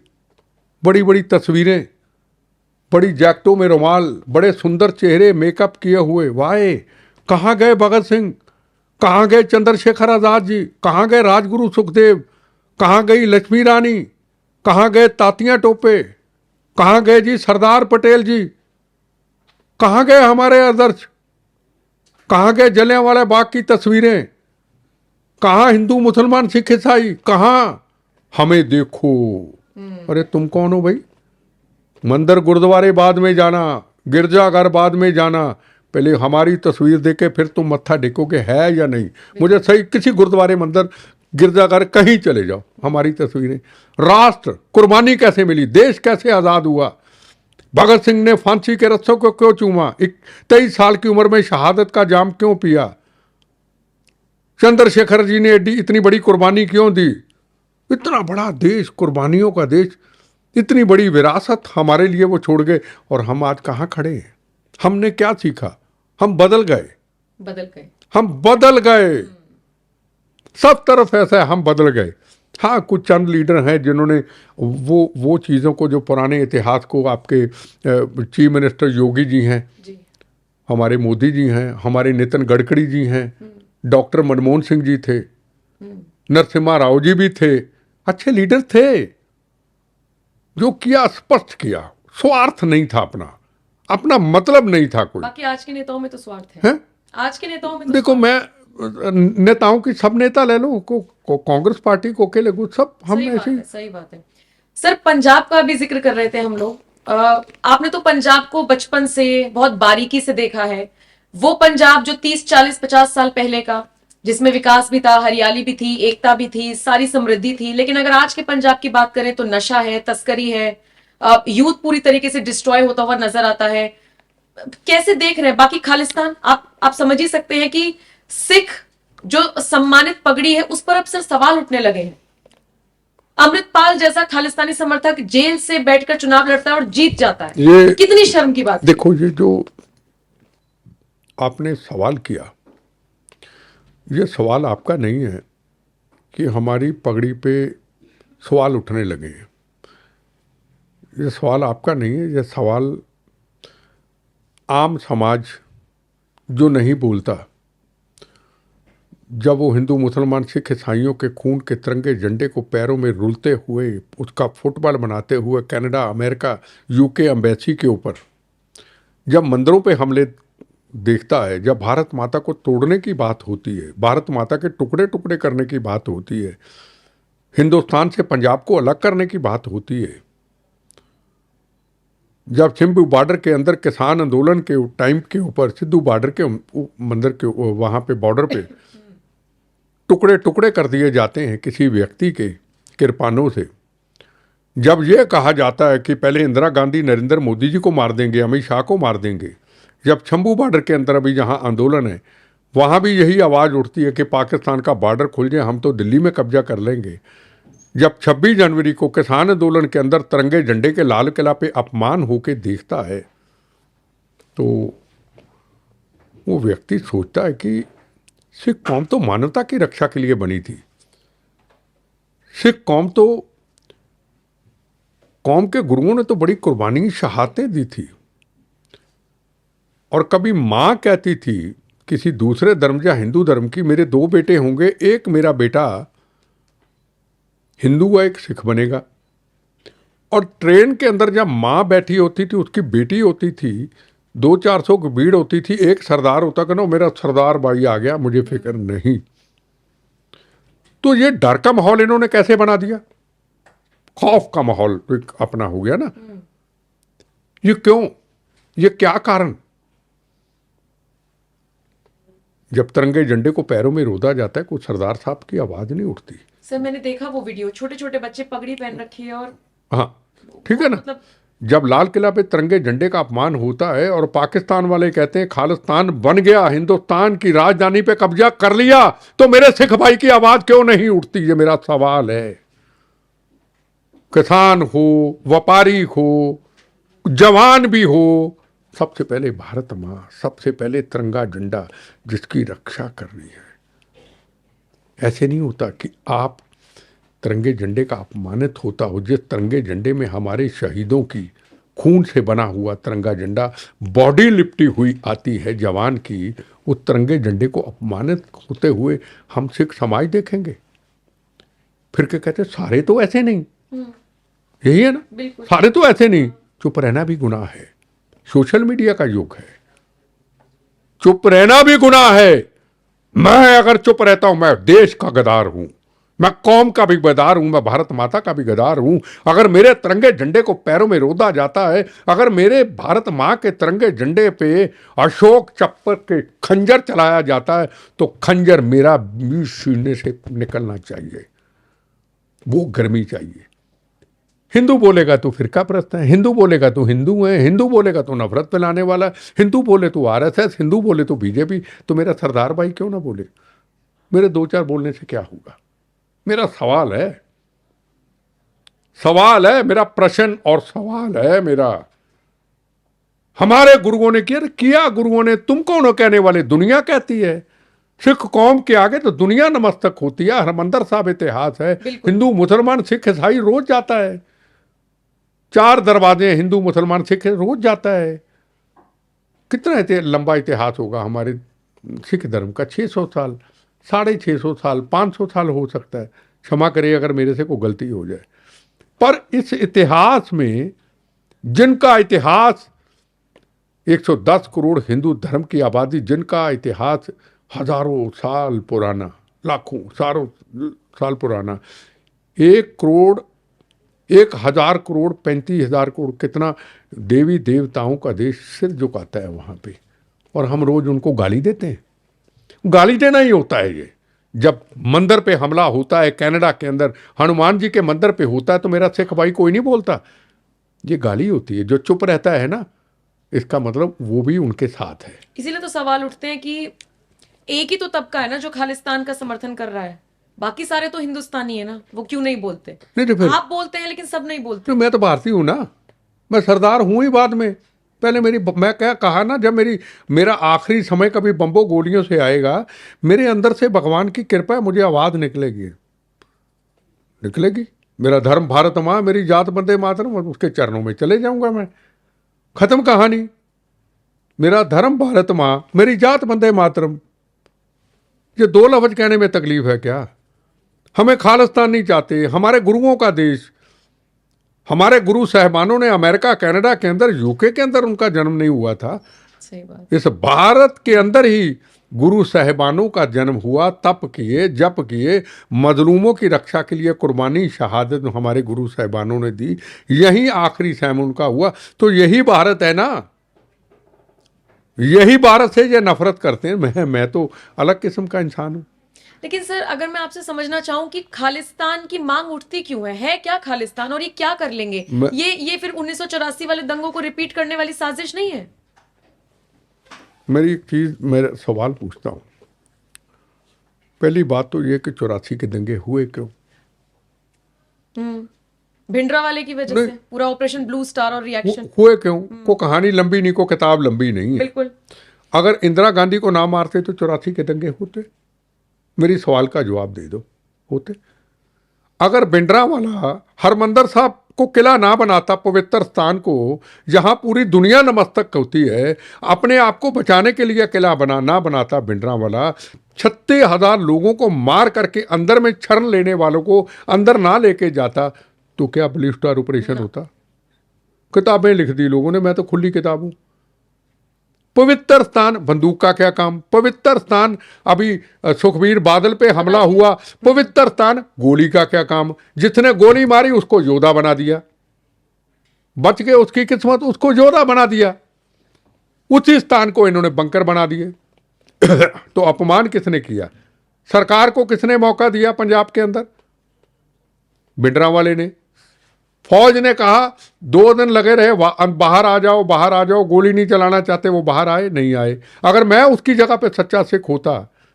बड़ी बड़ी तस्वीरें, बड़ी जैकेटों में रुमाल, बड़े सुंदर चेहरे मेकअप किए हुए। वाहे, कहाँ गए भगत सिंह? कहाँ गए चंद्रशेखर आजाद जी? कहाँ गए राजगुरु सुखदेव? कहाँ गई लक्ष्मी रानी? कहाँ गए तातियां टोपे? कहाँ गए जी सरदार पटेल जी? कहाँ गए हमारे आदर्श? कहाँ गए जलियांवाला बाग की तस्वीरें? कहाँ हिंदू मुसलमान सिख ईसाई? कहाँ? हमें देखो। अरे तुम कौन हो भाई? मंदिर गुरुद्वारे बाद में जाना, गिरजाघर बाद में जाना, पहले हमारी तस्वीर देके फिर तुम मत्था टेकोगे है या नहीं। मुझे सही किसी गुरुद्वारे, मंदिर, गिरजाघर कहीं चले जाओ, हमारी तस्वीरें। राष्ट्र कुर्बानी कैसे मिली, देश कैसे आज़ाद हुआ? भगत सिंह ने फांसी के रस्सों को क्यों चूमा? 23 साल की उम्र में शहादत का जाम क्यों पिया? चंद्रशेखर जी ने इतनी बड़ी कुर्बानी क्यों दी? इतना बड़ा देश, कुर्बानियों का देश, इतनी बड़ी विरासत हमारे लिए वो छोड़ गए। और हम आज कहाँ खड़े हैं? हमने क्या सीखा? हम बदल गए, हम बदल गए। सब तरफ ऐसा है, हम बदल गए। हाँ, कुछ चंद लीडर हैं जिन्होंने वो चीज़ों को, जो पुराने इतिहास को, आपके चीफ मिनिस्टर योगी जी हैं जी, हमारे मोदी जी हैं, हमारे नितिन गडकरी जी हैं, डॉक्टर मनमोहन सिंह जी थे, नरसिम्हा राव जी भी थे। अच्छे लीडर थे। जो किया स्पष्ट किया, स्वार्थ नहीं था, अपना मतलब नहीं था कोई। बाकी आज के नेताओं में तो स्वार्थ है। आज के नेताओं में तो देखो, मैं नेताओं की, सब नेता ले लो, कांग्रेस पार्टी को के लगो, सब हम ऐसे ही। सही बात है। सर, पंजाब का भी जिक्र कर रहे थे हम लोग। आपने तो पंजाब को बचपन से बहुत बारीकी से देखा है। वो पंजाब जो 30, 40, 50 साल पहले का, जिसमें विकास भी था, हरियाली भी थी, एकता भी थी, सारी समृद्धि थी। लेकिन अगर आज के पंजाब की बात करें तो नशा है, तस्करी है, यूथ पूरी तरीके से डिस्ट्रॉय होता हुआ नजर आता है। कैसे देख रहे हैं? बाकी खालिस्तान, आप समझ ही सकते हैं कि सिख जो सम्मानित पगड़ी है उस पर अब सर सवाल उठने लगे हैं। अमृतपाल जैसा खालिस्तानी समर्थक जेल से बैठकर चुनाव लड़ता है और जीत जाता है। ये कितनी शर्म की बात। देखो, ये जो आपने सवाल किया, ये सवाल आपका नहीं है कि हमारी पगड़ी पे सवाल उठने लगे हैं। ये सवाल आपका नहीं है। ये सवाल आम समाज जो नहीं बोलता, जब वो हिंदू मुसलमान सिख ईसाइयों के खून के तिरंगे झंडे को पैरों में रुलते हुए, उसका फुटबॉल बनाते हुए कनाडा, अमेरिका, यूके एम्बेसी के ऊपर जब मंदिरों पे हमले देखता है, जब भारत माता को तोड़ने की बात होती है, भारत माता के टुकड़े टुकड़े करने की बात होती है, हिंदुस्तान से पंजाब को अलग करने की बात होती है, जब सिंधु बॉर्डर के अंदर किसान आंदोलन के टाइम के ऊपर, सिद्धू बॉर्डर के मंदिर के वहाँ पे बॉर्डर पे टुकड़े टुकड़े कर दिए जाते हैं किसी व्यक्ति के कृपानों से, जब यह कहा जाता है कि पहले इंदिरा गांधी नरेंद्र मोदी जी को मार देंगे, अमित शाह को मार देंगे, जब शंभू बॉर्डर के अंदर अभी जहाँ आंदोलन है वहाँ भी यही आवाज़ उठती है कि पाकिस्तान का बॉर्डर खुल जाए, हम तो दिल्ली में कब्जा कर लेंगे, जब 26 जनवरी को किसान आंदोलन के अंदर तिरंगे झंडे के लाल किला पे अपमान होके देखता है, तो वो व्यक्ति सोचता है कि सिख कौम तो मानवता की रक्षा के लिए बनी थी। सिख कौम तो, कौम के गुरुओं ने तो बड़ी कुर्बानी, शहादतें दी थी। और कभी माँ कहती थी किसी दूसरे धर्म या हिंदू धर्म की, मेरे 2 बेटे होंगे, एक मेरा बेटा हिंदू व एक सिख बनेगा। और ट्रेन के अंदर जब माँ बैठी होती थी, उसकी बेटी होती थी, 200-400 की भीड़ होती थी, एक सरदार होता कि ना मेरा सरदार भाई आ गया, मुझे फिक्र नहीं। तो ये डर का माहौल इन्होंने कैसे बना दिया? खौफ का माहौल एक अपना हो गया ना। ये क्यों? ये क्या कारण? जब तिरंगे झंडे को पैरों में रोदा जाता है, कोई सरदार साहब की आवाज नहीं उठती। सर मैंने देखा वो वीडियो, छोटे छोटे बच्चे पगड़ी पहन रखी है और हाँ, ठीक है ना। मतलब जब लाल किला पे तिरंगे झंडे का अपमान होता है और पाकिस्तान वाले कहते हैं खालिस्तान बन गया, हिंदुस्तान की राजधानी पे कब्जा कर लिया, तो मेरे सिख भाई की आवाज क्यों नहीं उठती? ये मेरा सवाल है। किसान हो, व्यापारी हो, जवान भी हो, सबसे पहले भारत माँ, सबसे पहले तिरंगा झंडा जिसकी रक्षा कर रही है। ऐसे नहीं होता कि आप तिरंगे झंडे का अपमानित होता हो। जिस तिरंगे झंडे में हमारे शहीदों की खून से बना हुआ तिरंगा झंडा, बॉडी लिपटी हुई आती है जवान की, उस तिरंगे झंडे को अपमानित होते हुए हम सिख समाज देखेंगे? फिर क्या कहते, सारे तो ऐसे नहीं। यही है ना, सारे तो ऐसे नहीं। चुप रहना भी गुनाह है। सोशल मीडिया का युग है, चुप रहना भी गुनाह है। मैं अगर चुप रहता हूं, मैं देश का गद्दार हूं, मैं कौम का भी गद्दार हूं, मैं भारत माता का भी गद्दार हूं। अगर मेरे तिरंगे झंडे को पैरों में रोदा जाता है, अगर मेरे भारत मां के तिरंगे झंडे पे अशोक चक्र के खंजर चलाया जाता है, तो खंजर मेरा भी सीने से निकलना चाहिए। वो गर्मी चाहिए। हिंदू बोलेगा तो फिरका परस्त है, हिंदू बोलेगा तो हिंदू है, हिंदू बोलेगा तो नफरत फैलाने वाला, हिंदू बोले तो आरएसएस, हिंदू बोले तो बीजेपी। तो मेरा सरदार भाई क्यों ना बोले? मेरे 2-4 बोलने से क्या होगा? मेरा सवाल है, सवाल है मेरा, प्रश्न और सवाल है मेरा। हमारे गुरुओं ने किया गुरुओं ने, तुम कौन हो कहने वाले? दुनिया कहती है। सिख कौम के आगे तो दुनिया नमस्तक होती है। हरमंदर साहब इतिहास है। हिंदू मुसलमान सिख ईसाई रोज जाता है, 4 दरवाजे हिंदू मुसलमान सिख रोज जाता है। कितना लंबा इतिहास होगा हमारे सिख धर्म का? 600 साल, 650 साल, 500 साल हो सकता है। क्षमा करिए अगर मेरे से कोई गलती हो जाए। पर इस इतिहास में, जिनका इतिहास 110 करोड़ हिंदू धर्म की आबादी, जिनका इतिहास हजारों साल पुराना, लाखों सारों साल पुराना, 1 करोड़, 1000 करोड़, 35,000 करोड़, कितना देवी देवताओं का देश सिर झुकाता है वहां पे, और हम रोज उनको गाली देते हैं। गाली देना ही होता है ये। जब मंदिर पे हमला होता है कनाडा के अंदर, हनुमान जी के मंदिर पे होता है, तो मेरा सिख भाई कोई नहीं बोलता, ये गाली होती है। जो चुप रहता है ना, इसका मतलब वो भी उनके साथ है। इसीलिए तो सवाल उठते हैं कि एक ही तो तबका है ना जो खालिस्तान का समर्थन कर रहा है, बाकी सारे तो हिंदुस्तानी है ना, वो क्यों नहीं बोलते? नहीं तो फिर आप बोलते हैं लेकिन सब नहीं बोलते। तो मैं तो भारतीय हूं ना, मैं सरदार हूं ही बाद में। पहले मैं क्या कहा ना, जब मेरा आखिरी समय कभी बम्बो गोलियों से आएगा, मेरे अंदर से भगवान की कृपा है, मुझे आवाज निकलेगी। मेरा धर्म भारत माँ, मेरी जात वंदे मातरम, उसके चरणों में चले जाऊंगा मैं। खत्म कहानी। मेरा धर्म भारत माँ, मेरी जात वंदे मातरम। ये 2 लफ्ज कहने में तकलीफ है क्या? हमें खालिस्तान नहीं चाहते। हमारे गुरुओं का देश, हमारे गुरु साहबानों ने अमेरिका, कनाडा के अंदर, यूके के अंदर उनका जन्म नहीं हुआ था। सही बात। इस भारत के अंदर ही गुरु साहबानों का जन्म हुआ, तप किए, जप किए, मजलूमों की रक्षा के लिए कुर्बानी, शहादत हमारे गुरु साहबानों ने दी। यही आखिरी समय उनका हुआ। तो यही भारत है ना, यही भारत से ये नफरत करते हैं। मैं तो अलग किस्म का इंसान हूं। लेकिन सर अगर मैं आपसे समझना चाहूं कि खालिस्तान की मांग उठती क्यों है क्या खालिस्तान, और ये क्या कर लेंगे? ये फिर 1984 वाले दंगों को रिपीट करने वाली साजिश नहीं है? मेरी एक चीज, मेरा सवाल पूछता हूं। पहली बात तो ये कि 84 के दंगे हुए क्यों? भिंडरा वाले की वजह से, पूरा ऑपरेशन ब्लू स्टार और रिएक्शन हुए क्यों? को कहानी लंबी नहीं, को किताब लंबी नहीं है। बिल्कुल। अगर इंदिरा गांधी को ना मारते तो 84 के दंगे होते? मेरी सवाल का जवाब दे दो, होते? अगर भिंडरांवाला हरमंदिर साहब को किला ना बनाता, पवित्र स्थान को जहां पूरी दुनिया नमस्तक होती है, अपने आप को बचाने के लिए किला ना बनाता भिंडरांवाला, 36,000 लोगों को मार करके अंदर में शरण लेने वालों को अंदर ना लेके जाता, तो क्या ब्लू स्टार ऑपरेशन होता? किताबें लिख दी लोगों ने, मैं तो खुली किताब हूं। पवित्र स्थान, बंदूक का क्या काम? पवित्र स्थान, अभी सुखबीर बादल पे हमला हुआ, पवित्र स्थान, गोली का क्या काम? जिसने गोली मारी उसको योद्धा बना दिया, बच गए उसकी किस्मत, उसको योद्धा बना दिया। उसी स्थान को इन्होंने बंकर बना दिए। तो अपमान किसने किया? सरकार को किसने मौका दिया पंजाब के अंदर? भिंडरांवाले ने। फौज ने कहा 2 दिन लगे रहे, बाहर आ जाओ, बाहर आ जाओ, गोली नहीं चलाना चाहते, वो बाहर आए नहीं आए। अगर मैं उसकी जगह पे सच्चा सिख होता,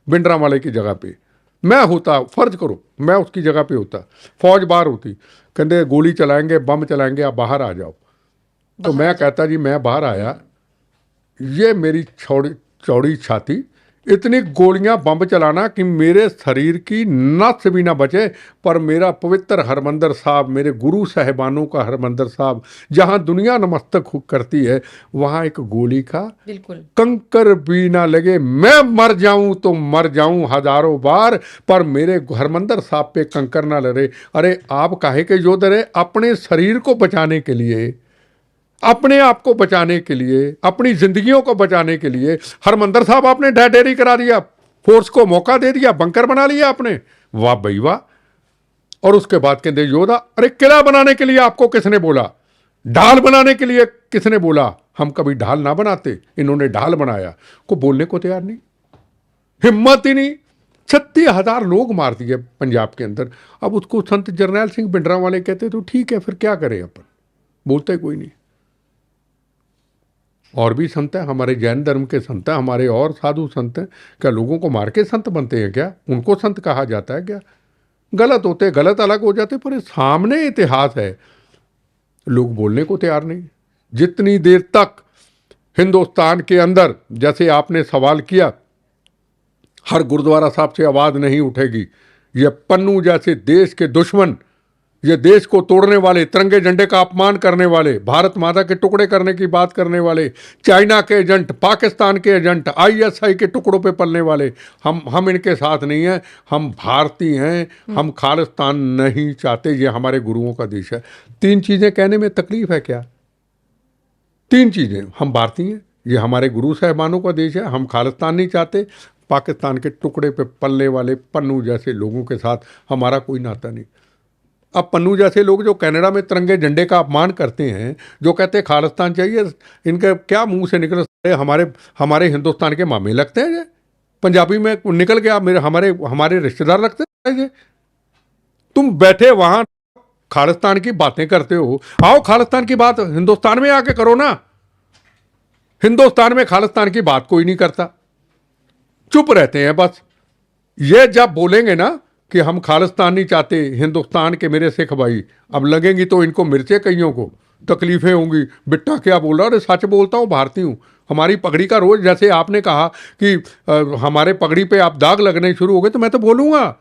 भिंडरांवाले की जगह पे मैं होता, फर्ज करो मैं उसकी जगह पे होता, फौज बाहर होती, कहते गोली चलाएंगे, बम चलाएंगे, आप बाहर आ जाओ, तो मैं कहता जी मैं बाहर आया, ये मेरी चौड़ी छाती, इतनी गोलियां बम चलाना कि मेरे शरीर की नस भी ना बचे, पर मेरा पवित्र हरमंदिर साहब, मेरे गुरु साहिबानों का हरमंदिर साहब, जहां दुनिया नमस्तक करती है, वहां एक गोली का बिल्कुल कंकर भी ना लगे। मैं मर जाऊं तो मर जाऊं हजारों बार, पर मेरे हरमंदिर साहब पे कंकर ना लगे। अरे आप काहे के योद्धा रहे? अपने शरीर को बचाने के लिए, अपने आप को बचाने के लिए, अपनी जिंदगियों को बचाने के लिए हरमंदिर साहब आपने ढह ढेरी करा दिया, फोर्स को मौका दे दिया, बंकर बना लिया आपने। वाह भाई वाह। और उसके बाद कहते योद्धा, अरे किला बनाने के लिए आपको किसने बोला? ढाल बनाने के लिए किसने बोला? हम कभी ढाल ना बनाते, इन्होंने ढाल बनाया। को बोलने को तैयार नहीं, हिम्मत ही नहीं। 36,000 लोग मार दिए पंजाब के अंदर। अब उसको संत जरनैल सिंह भिंडरांवाले कहते तो ठीक है, फिर क्या करें अपन? बोलते कोई नहीं। और भी संत हैं, हमारे जैन धर्म के संत हैं, हमारे और साधु संत हैं। क्या लोगों को मार के संत बनते हैं क्या? उनको संत कहा जाता है क्या? गलत होते, गलत अलग हो जाते, पर सामने इतिहास है, लोग बोलने को तैयार नहीं। जितनी देर तक हिंदुस्तान के अंदर, जैसे आपने सवाल किया, हर गुरुद्वारा साहब से आवाज़ नहीं उठेगी, ये पन्नू जैसे देश के दुश्मन, ये देश को तोड़ने वाले, तिरंगे झंडे का अपमान करने वाले, भारत माता के टुकड़े करने की बात करने वाले, चाइना के एजेंट, पाकिस्तान के एजेंट, आईएसआई के टुकड़ों पे पलने वाले, हम इनके साथ नहीं हैं। हम भारतीय हैं, हम खालिस्तान नहीं चाहते, ये हमारे गुरुओं का देश है। 3 चीज़ें कहने में तकलीफ है क्या? 3 चीज़ें, हम भारतीय हैं, ये हमारे गुरु साहिबानों का देश है, हम खालिस्तान नहीं चाहते, पाकिस्तान के टुकड़े पे पलने वाले पन्नू जैसे लोगों के साथ हमारा कोई नाता नहीं। अब पन्नू जैसे लोग जो कनाडा में तिरंगे झंडे का अपमान करते हैं, जो कहते हैं खालिस्तान चाहिए, इनके क्या मुंह से निकल, हमारे हिंदुस्तान के मामे लगते हैं? पंजाबी में निकल के आप हमारे रिश्तेदार लगते हैं? तुम बैठे वहां खालिस्तान की बातें करते हो, आओ खालिस्तान की बात हिंदुस्तान में आके करो ना। हिंदुस्तान में खालिस्तान की बात कोई नहीं करता, चुप रहते हैं बस। ये जब बोलेंगे ना कि हम खालिस्तान नहीं चाहते, हिंदुस्तान के मेरे सिख भाई, अब लगेंगी तो इनको मिर्चें, कईयों को तकलीफें होंगी। बिट्टा क्या बोल रहा? अरे सच बोलता हूँ, भारतीय हूँ। हमारी पगड़ी का रोज, जैसे आपने कहा कि हमारे पगड़ी पे आप दाग लगने शुरू हो गए, तो मैं तो बोलूँगा,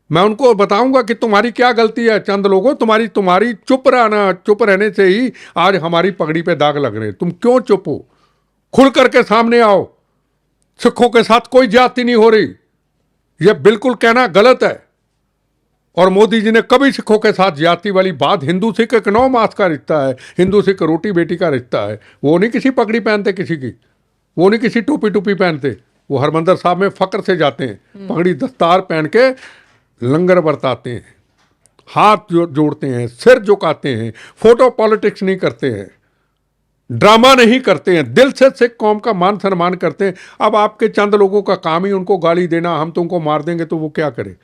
मैं उनको बताऊंगा कि तुम्हारी क्या गलती है। चंद लोगों, तुम्हारी चुप रहने से ही आज हमारी पगड़ी पे दाग लग रहे हैं। तुम क्यों चुप हो? खुल करके सामने आओ। सिखों के साथ कोई ज्यादती नहीं हो रही, यह बिल्कुल कहना गलत है। और मोदी जी ने कभी सिखों के साथ ज्यादती वाली बात, हिंदू सिख एक 9 मास का रिश्ता है, हिंदू सिख रोटी बेटी का रिश्ता है। वो नहीं किसी पगड़ी पहनते किसी की, वो नहीं किसी टोपी पहनते, वो हरमंदिर साहब में फक्र से जाते हैं, पगड़ी दस्तार पहन के लंगर बरताते हैं, हाथ जोड़ते हैं, सिर झुकाते हैं, फोटो पॉलिटिक्स नहीं करते हैं, ड्रामा नहीं करते हैं, दिल से सिख कौम का मान सम्मान करते हैं। अब आपके चंद लोगों का काम ही उनको गाली देना, हम तुमको मार देंगे, तो वो क्या करे?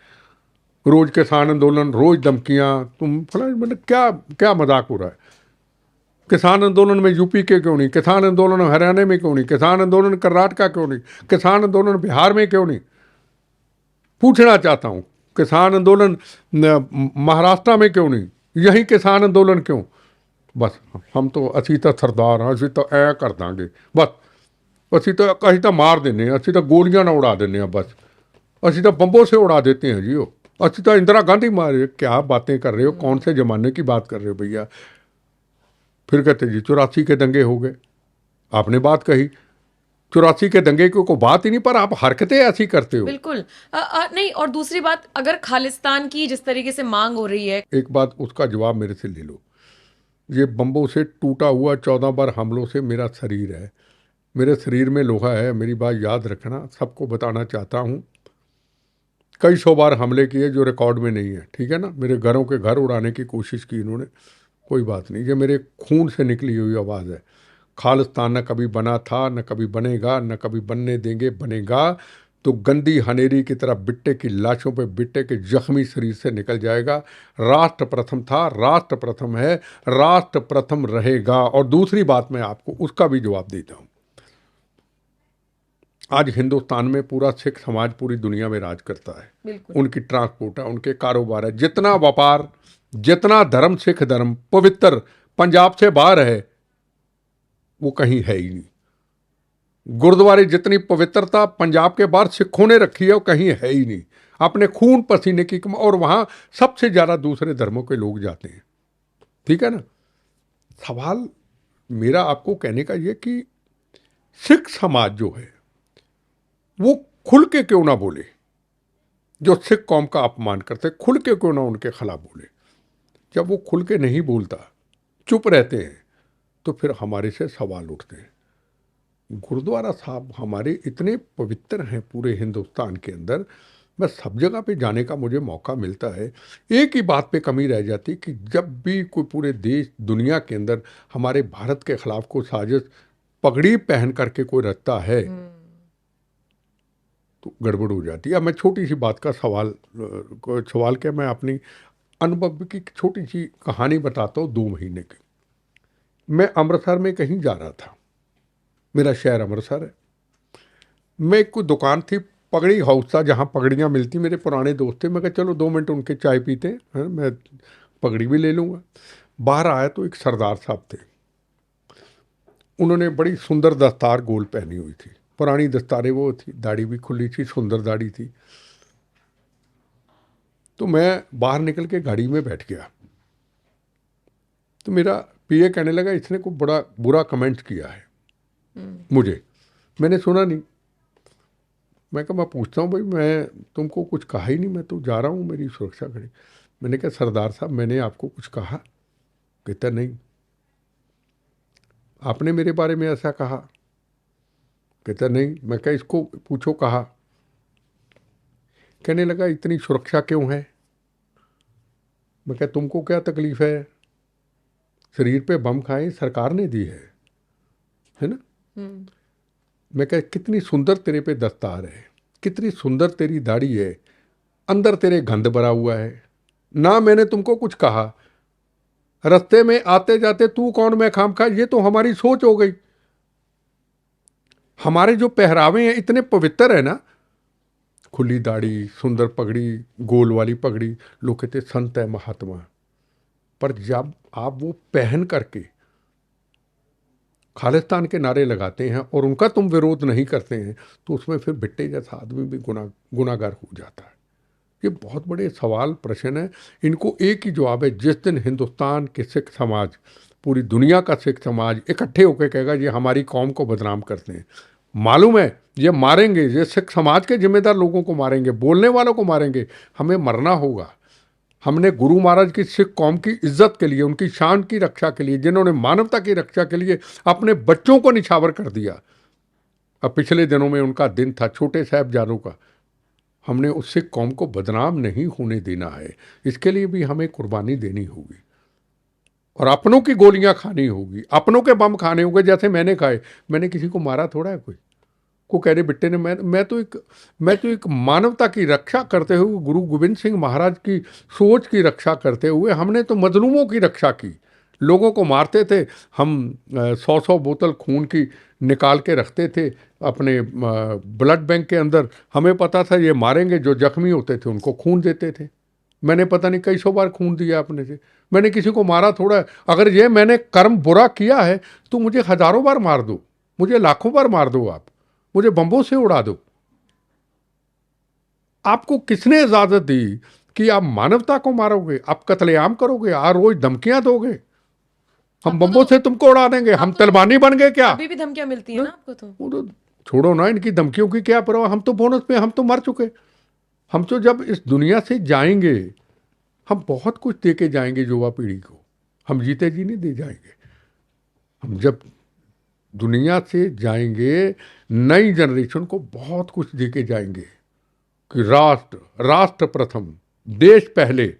रोज किसान आंदोलन, रोज धमकियां, तुम फला, मतलब क्या क्या मजाक हो रहा है? किसान आंदोलन में यूपी के क्यों नहीं, किसान आंदोलन हरियाणा में क्यों नहीं, किसान आंदोलन कर्नाटका क्यों नहीं, किसान आंदोलन बिहार में क्यों नहीं? पूछना चाहता हूँ, किसान आंदोलन महाराष्ट्र में क्यों नहीं? यही किसान आंदोलन क्यों? बस हम तो असी तो सरदार हाँ, असी तो ऐ कर देंगे, बस असी तो मार देने, असी तो गोलियां ना उड़ा देने, बस असी तो बंबों से उड़ा देते हैं जी। अच्छा तो इंदिरा गांधी मारे, क्या बातें कर रहे हो, कौन से जमाने की बात कर रहे हो भैया। फिर कहते जी 84 के दंगे हो गए, आपने बात कही 84 के दंगे की कोई बात ही नहीं, पर आप हरकतें ऐसी करते हो। बिल्कुल। नहीं, और दूसरी बात, अगर खालिस्तान की जिस तरीके से मांग हो रही है, एक बात उसका जवाब मेरे से ले लो, ये बम्बों से टूटा हुआ 14 बार हमलों से मेरा शरीर है, मेरे शरीर में लोहा है। मेरी बात याद रखना, सबको बताना चाहता हूँ, कई 100 बार हमले किए जो रिकॉर्ड में नहीं है, ठीक है ना। मेरे घरों के घर उड़ाने की कोशिश की इन्होंने, कोई बात नहीं, ये मेरे खून से निकली हुई आवाज़ है। खालिस्तान न कभी बना था, न कभी बनेगा, न कभी बनने देंगे। बनेगा तो गंदी हनेरी की तरह बिट्टे की लाशों पे बिट्टे के जख्मी शरीर से निकल जाएगा। राष्ट्र प्रथम था, राष्ट्र प्रथम है, राष्ट्र प्रथम रहेगा। और दूसरी बात मैं आपको उसका भी जवाब देता हूँ, आज हिंदुस्तान में पूरा सिख समाज पूरी दुनिया में राज करता है। बिल्कुल। उनकी ट्रांसपोर्ट है, उनके कारोबार है, जितना व्यापार, जितना धर्म, सिख धर्म पवित्र पंजाब से बाहर है वो कहीं है ही नहीं। गुरुद्वारे जितनी पवित्रता पंजाब के बाहर सिखों ने रखी है वो कहीं है ही नहीं। अपने खून पसीने की और वहां सबसे ज्यादा दूसरे धर्मों के लोग जाते हैं, ठीक है ना। सवाल मेरा आपको कहने का ये कि सिख समाज जो है वो खुल के क्यों ना बोले, जो सिख कौम का अपमान करते खुल के क्यों ना उनके खिलाफ बोले। जब वो खुल के नहीं बोलता, चुप रहते हैं, तो फिर हमारे से सवाल उठते हैं। गुरुद्वारा साहब हमारे इतने पवित्र हैं पूरे हिंदुस्तान के अंदर, बस सब जगह पे जाने का मुझे मौका मिलता है। एक ही बात पे कमी रह जाती कि जब भी कोई पूरे देश दुनिया के अंदर हमारे भारत के खिलाफ कोई साजिश पगड़ी पहन करके कोई रचता है तो गड़बड़ हो जाती है। अब मैं छोटी सी बात का सवाल क्या, मैं अपनी अनुभव की छोटी सी कहानी बताता हूँ। 2 महीने की मैं अमृतसर में कहीं जा रहा था, मेरा शहर अमृतसर है। मैं एक कोई दुकान थी, पगड़ी हाउस था जहाँ पगड़ियाँ मिलती, मेरे पुराने दोस्त थे, मैं कहा चलो 2 मिनट उनके चाय पीते हैं, मैं पगड़ी भी ले लूँगा। बाहर आया तो एक सरदार साहब थे, उन्होंने बड़ी सुंदर दस्तार गोल पहनी हुई थी, पुरानी दस्तारें वो थी, दाढ़ी भी खुली थी, सुंदर दाढ़ी थी। तो मैं बाहर निकल के गाड़ी में बैठ गया, तो मेरा पीए कहने लगा इसने को बड़ा बुरा कमेंट किया है मुझे, मैंने सुना नहीं। मैं कहा मैं पूछता हूँ भाई, मैं तुमको कुछ कहा ही नहीं, मैं तो जा रहा हूँ, मेरी सुरक्षा खड़ी। मैंने कहा सरदार साहब मैंने आपको कुछ कहा? कहता नहीं। आपने मेरे बारे में ऐसा कहा? कहता नहीं। मैं कहा इसको पूछो कहा। कहने लगा इतनी सुरक्षा क्यों है? मैं कहा तुमको क्या तकलीफ है, शरीर पे बम खाए सरकार ने दी है ना। मैं कहा कितनी सुंदर तेरे पे दस्तार है, कितनी सुंदर तेरी दाढ़ी है, अंदर तेरे गंद भरा हुआ है, ना मैंने तुमको कुछ कहा। रास्ते में आते जाते तू कौन मैं खाम खा, ये तो हमारी सोच हो गई। हमारे जो पहरावे हैं इतने पवित्र है ना, खुली दाढ़ी, सुंदर पगड़ी, गोल वाली पगड़ी, लोग कहते संत है महात्मा, पर जब आप वो पहन करके खालिस्तान के नारे लगाते हैं और उनका तुम विरोध नहीं करते हैं तो उसमें फिर बिट्टे जैसा आदमी भी गुनाहगार हो जाता है। ये बहुत बड़े सवाल प्रश्न है, इनको एक ही जवाब है। जिस दिन हिंदुस्तान के सिख समाज, पूरी दुनिया का सिख समाज इकट्ठे होकर कहेगा ये हमारी कौम को बदनाम करते हैं, मालूम है ये मारेंगे, ये सिख समाज के जिम्मेदार लोगों को मारेंगे, बोलने वालों को मारेंगे, हमें मरना होगा। हमने गुरु महाराज की सिख कौम की इज्जत के लिए, उनकी शान की रक्षा के लिए, जिन्होंने मानवता की रक्षा के लिए अपने बच्चों को निछावर कर दिया। अब पिछले दिनों में उनका दिन था छोटे साहिबजादों का, हमने उस सिख कौम को बदनाम नहीं होने देना है। इसके लिए भी हमें कुर्बानी देनी होगी और अपनों की गोलियां खानी होगी, अपनों के बम खाने होंगे जैसे मैंने खाए। मैंने किसी को मारा थोड़ा है, कोई को कह रहे बिट्टे ने, मैं तो एक मानवता की रक्षा करते हुए, गुरु गोविंद सिंह महाराज की सोच की रक्षा करते हुए हमने तो मजलूमों की रक्षा की। लोगों को मारते थे हम, 100 बोतल खून की निकाल के रखते थे अपने ब्लड बैंक के अंदर। हमें पता था ये मारेंगे, जो जख्मी होते थे उनको खून देते थे। मैंने पता नहीं कई 100 बार खून दिया अपने से, मैंने किसी को मारा थोड़ा है। अगर ये मैंने कर्म बुरा किया है तो मुझे हजारों बार मार दो, मुझे लाखों बार मार दो, आप मुझे बम्बों से उड़ा दो। आपको किसने इजाजत दी कि आप मानवता को मारोगे, आप कत्लेआम करोगे, आप रोज धमकियां दोगे, हम बम्बों से तुमको उड़ा देंगे, हम तलवानी बन गए क्या? अभी भी धमकियां मिलती है ना आपको? तो वो तो छोड़ो ना, इनकी धमकियों की क्या परवाह, हम तो बोनस पे, हम तो मर चुके। हम तो जब इस दुनिया से जाएंगे हम बहुत कुछ दे के जाएंगे युवा पीढ़ी को, हम जीते जी नहीं दे जाएंगे। हम जब दुनिया से जाएंगे नई जनरेशन को बहुत कुछ दे के जाएंगे कि राष्ट्र राष्ट्र प्रथम, देश पहले।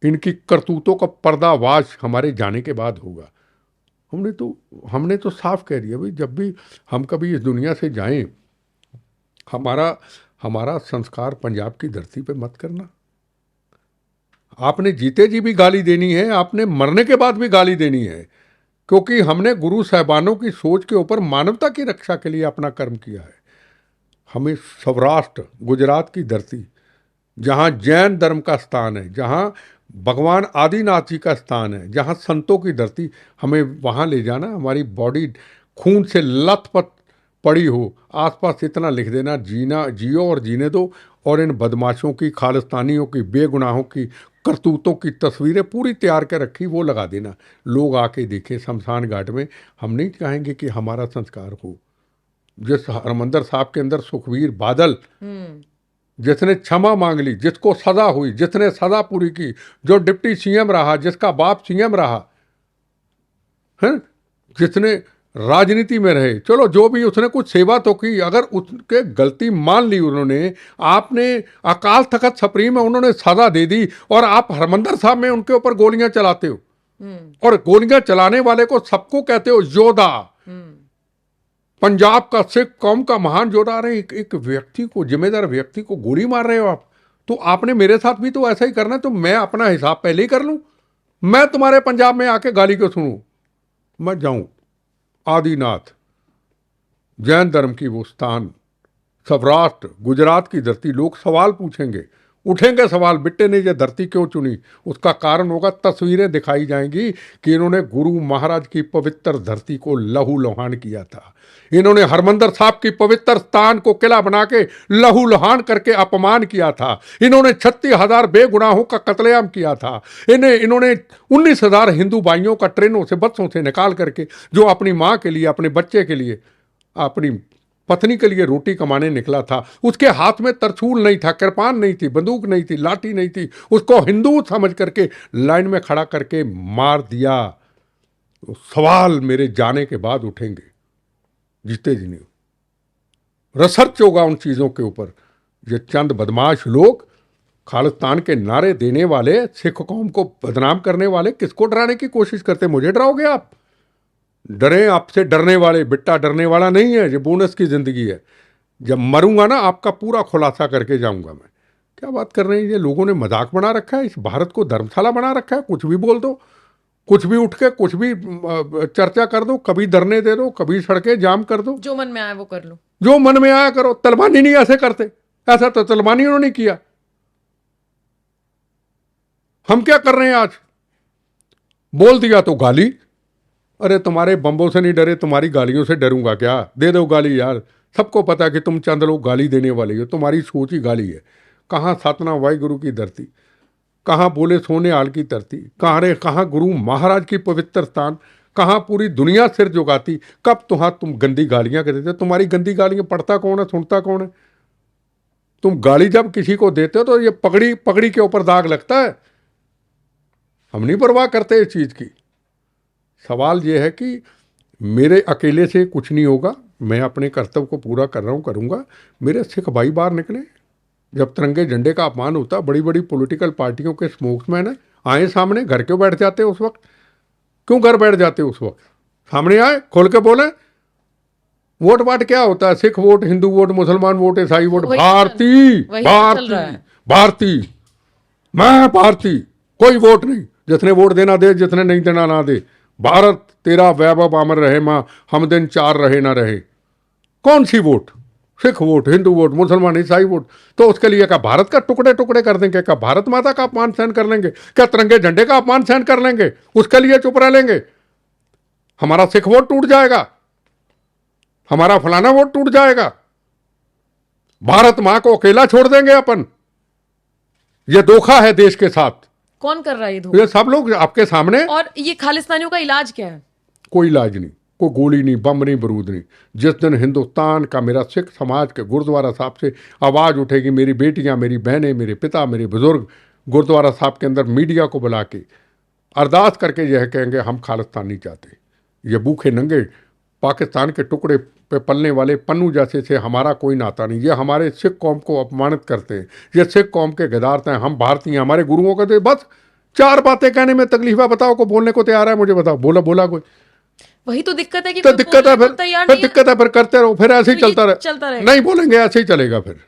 इनकी करतूतों का पर्दावाश हमारे जाने के बाद होगा। हमने तो साफ कह दिया भाई, जब भी हम कभी इस दुनिया से जाएं, हमारा हमारा संस्कार पंजाब की धरती पे मत करना। आपने जीते जी भी गाली देनी है, आपने मरने के बाद भी गाली देनी है, क्योंकि हमने गुरु साहबानों की सोच के ऊपर मानवता की रक्षा के लिए अपना कर्म किया है। हमें सौराष्ट्र, गुजरात की धरती, जहाँ जैन धर्म का स्थान है, जहाँ भगवान आदिनाथ जी का स्थान है, जहाँ संतों की धरती, हमें वहाँ ले जाना। हमारी बॉडी खून से लथपथ पड़ी हो, आसपास इतना लिख देना, जीना जियो और जीने दो, और इन बदमाशों की, खालिस्तानियों की, बेगुनाहों की करतूतों की तस्वीरें पूरी तैयार कर रखी, वो लगा देना। लोग आके देखें शमशान घाट में। हम नहीं चाहेंगे कि हमारा संस्कार हो। जिस हरमंदर साहब के अंदर सुखबीर बादल, जिसने क्षमा मांग ली, जिसको सजा हुई, जिसने सजा पूरी की, जो डिप्टी सीएम रहा, जिसका बाप सीएम रहा है, जिसने राजनीति में रहे, चलो जो भी उसने कुछ सेवा तो की, अगर उसके गलती मान ली उन्होंने, आपने अकाल तख्त सुप्रीम में उन्होंने सजा दे दी, और आप हरमंदर साहब में उनके ऊपर गोलियां चलाते हो, और गोलियां चलाने वाले को सबको कहते हो योद्धा। पंजाब का, सिख कौम का महान योद्धा रहे, एक व्यक्ति को, जिम्मेदार व्यक्ति को गोली मार रहे हो आप। तो आपने मेरे साथ भी तो ऐसा ही करना है। तो मैं अपना हिसाब पहले ही कर लूं? मैं तुम्हारे पंजाब में आके गाली क्यों सुनूं? मैं जाऊं आदिनाथ, जैन धर्म की वो स्थान, सौराष्ट्र, गुजरात की धरती। लोग सवाल पूछेंगे, उठेंगे सवाल, बिट्टे ने ये धरती क्यों चुनी? उसका कारण होगा, तस्वीरें दिखाई जाएंगी कि इन्होंने गुरु महाराज की पवित्र धरती को लहू लुहान किया था। इन्होंने हरमंदर साहब की पवित्र स्थान को किला बना के लहू लुहान करके अपमान किया था। इन्होंने 36,000 बेगुनाहों का कत्लेआम किया था। इन्होंने 19,000 हिंदू भाइयों का ट्रेनों से, बसों से निकाल करके, जो अपनी माँ के लिए, अपने बच्चे के लिए, अपनी पत्नी के लिए रोटी कमाने निकला था, उसके हाथ में तरछूल नहीं था, कृपान नहीं थी, बंदूक नहीं थी, लाठी नहीं थी, उसको हिंदू समझ करके लाइन में खड़ा करके मार दिया। तो सवाल मेरे जाने के बाद उठेंगे, जीते जी नहीं। रिसर्च होगा उन चीज़ों के ऊपर। ये चंद बदमाश लोग, खालिस्तान के नारे देने वाले, सिख कौम को बदनाम करने वाले, किसको डराने की कोशिश करते? मुझे डराओगे आप? डरे आपसे डरने वाले। बिट्टा डरने वाला नहीं है, ये बोनस की जिंदगी है। जब मरूंगा ना, आपका पूरा खुलासा करके जाऊंगा मैं। क्या बात कर रहे हैं? ये लोगों ने मजाक बना रखा है, इस भारत को धर्मशाला बना रखा है। कुछ भी बोल दो, कुछ भी उठ के कुछ भी चर्चा कर दो, कभी धरने दे दो, कभी सड़कें जाम कर दो, जो मन में आए वो कर लो, जो मन में आया करो। तलवानी नहीं ऐसे करते, ऐसा तो तलवानी उन्होंने किया। हम क्या कर रहे हैं आज? बोल दिया तो गाली। अरे तुम्हारे बम्बों से नहीं डरे, तुम्हारी गालियों से डरूंगा क्या? दे दो गाली यार। सबको पता है कि तुम चंद लोग गाली देने वाले हो, तुम्हारी सोच ही गाली है। कहाँ सतना वाहिगुरु की धरती, कहाँ बोले सोने हाल की धरती, कहाँ गुरु महाराज की पवित्र स्थान, कहाँ पूरी दुनिया सिर झुकाती। कब तुम गंदी गालियां कहते थे? तुम्हारी गंदी गालियां पढ़ता कौन है, सुनता कौन है? तुम गाली जब किसी को देते हो तो ये पगड़ी के ऊपर दाग लगता है। हम नहीं परवाह करते इस चीज़ की। सवाल ये है कि मेरे अकेले से कुछ नहीं होगा, मैं अपने कर्तव्य को पूरा कर रहा हूँ, करूँगा। मेरे सिख भाई बाहर निकले। जब तिरंगे झंडे का अपमान होता, बड़ी बड़ी पॉलिटिकल पार्टियों के स्पोक्समैन है, आए सामने, घर क्यों बैठ जाते उस वक्त? क्यों घर बैठ जाते उस वक्त? सामने आए, खोल के बोले। वोट वाट क्या होता है? सिख वोट, हिंदू वोट, मुसलमान वोट, ईसाई वोट। भारतीय, भारतीय, भारतीय, मैं भारतीय, कोई वोट नहीं। जिसने वोट देना दे, जिसने नहीं देना ना दे। भारत तेरा वैभव अमर रहे, माँ हम दिन चार रहे ना रहे। कौन सी vote? Sikh vote, Hindu vote, मुसलमान, ईसाई वोट। तो उसके लिए क्या भारत का टुकड़े टुकड़े कर देंगे? क्या भारत माता का अपमान सहन कर लेंगे? क्या तिरंगे झंडे का अपमान सहन कर लेंगे? उसके लिए चुप रह लेंगे? हमारा सिख वोट टूट जाएगा, हमारा फलाना वोट टूट जाएगा, भारत मां को अकेला छोड़ देंगे अपन? ये धोखा है देश के साथ। कौन कर रहा है ये धोखा? ये सब लोग आपके सामने। और ये खालिस्तानियों का इलाज क्या है? कोई इलाज नहीं, कोई गोली नहीं, बम नहीं, बारूद नहीं। जिस दिन हिंदुस्तान का, मेरा सिख समाज के गुरुद्वारा साहब से आवाज़ उठेगी, मेरी बेटियां, मेरी बहनें, मेरे पिता, मेरे बुजुर्ग गुरुद्वारा साहब के अंदर मीडिया को बुला के अरदास करके यह कहेंगे हम खालिस्तान नहीं चाहते। ये भूखे नंगे पाकिस्तान के टुकड़े पे पलने वाले पन्नू जैसे से हमारा कोई नाता नहीं। ये हमारे सिख कौम को अपमानित करते हैं, ये सिख कौम के गदारते हैं। हम भारतीय, हमारे गुरुओं का तो बस 4 बातें कहने में तकलीफ है। बताओ को बोलने को तैयार है? मुझे बताओ, बोला कोई? वही तो दिक्कत है कि तो कोई दिक्कत है, बोलने को तैयार फिर नहीं है। दिक्कत है, फिर करते रहो, फिर ऐसे ही तो ये चलता चलता रहे। रहेगा। नहीं बोलेंगे ऐसे ही चलेगा। फिर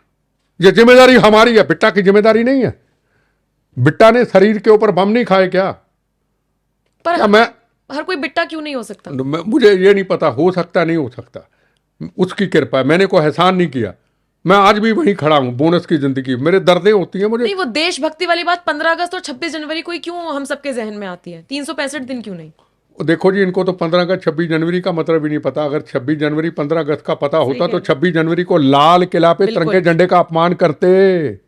ये जिम्मेदारी हमारी है, बिट्टा की जिम्मेदारी नहीं है। बिट्टा ने शरीर के ऊपर बम नहीं खाए क्या? पर क्या मैं हर कोई बिट्टा क्यों नहीं हो सकता? मुझे ये नहीं पता, हो सकता नहीं हो सकता, उसकी कृपा है। मैंने कोई एहसान नहीं किया, मैं आज भी वहीं खड़ा हूं। बोनस की जिंदगी, मेरे दर्दें होती हैं मुझे। नहीं, वो देशभक्ति वाली बात 15 अगस्त और 26 जनवरी को ही क्यों हम सबके जहन में आती है? 365 दिन क्यों नहीं? देखो जी, इनको तो 15 अगस्त 26 जनवरी का मतलब ही नहीं पता। अगर 26 जनवरी 15 अगस्त का पता होता तो 26 जनवरी को लाल किला पे तिरंगे झंडे का अपमान करते।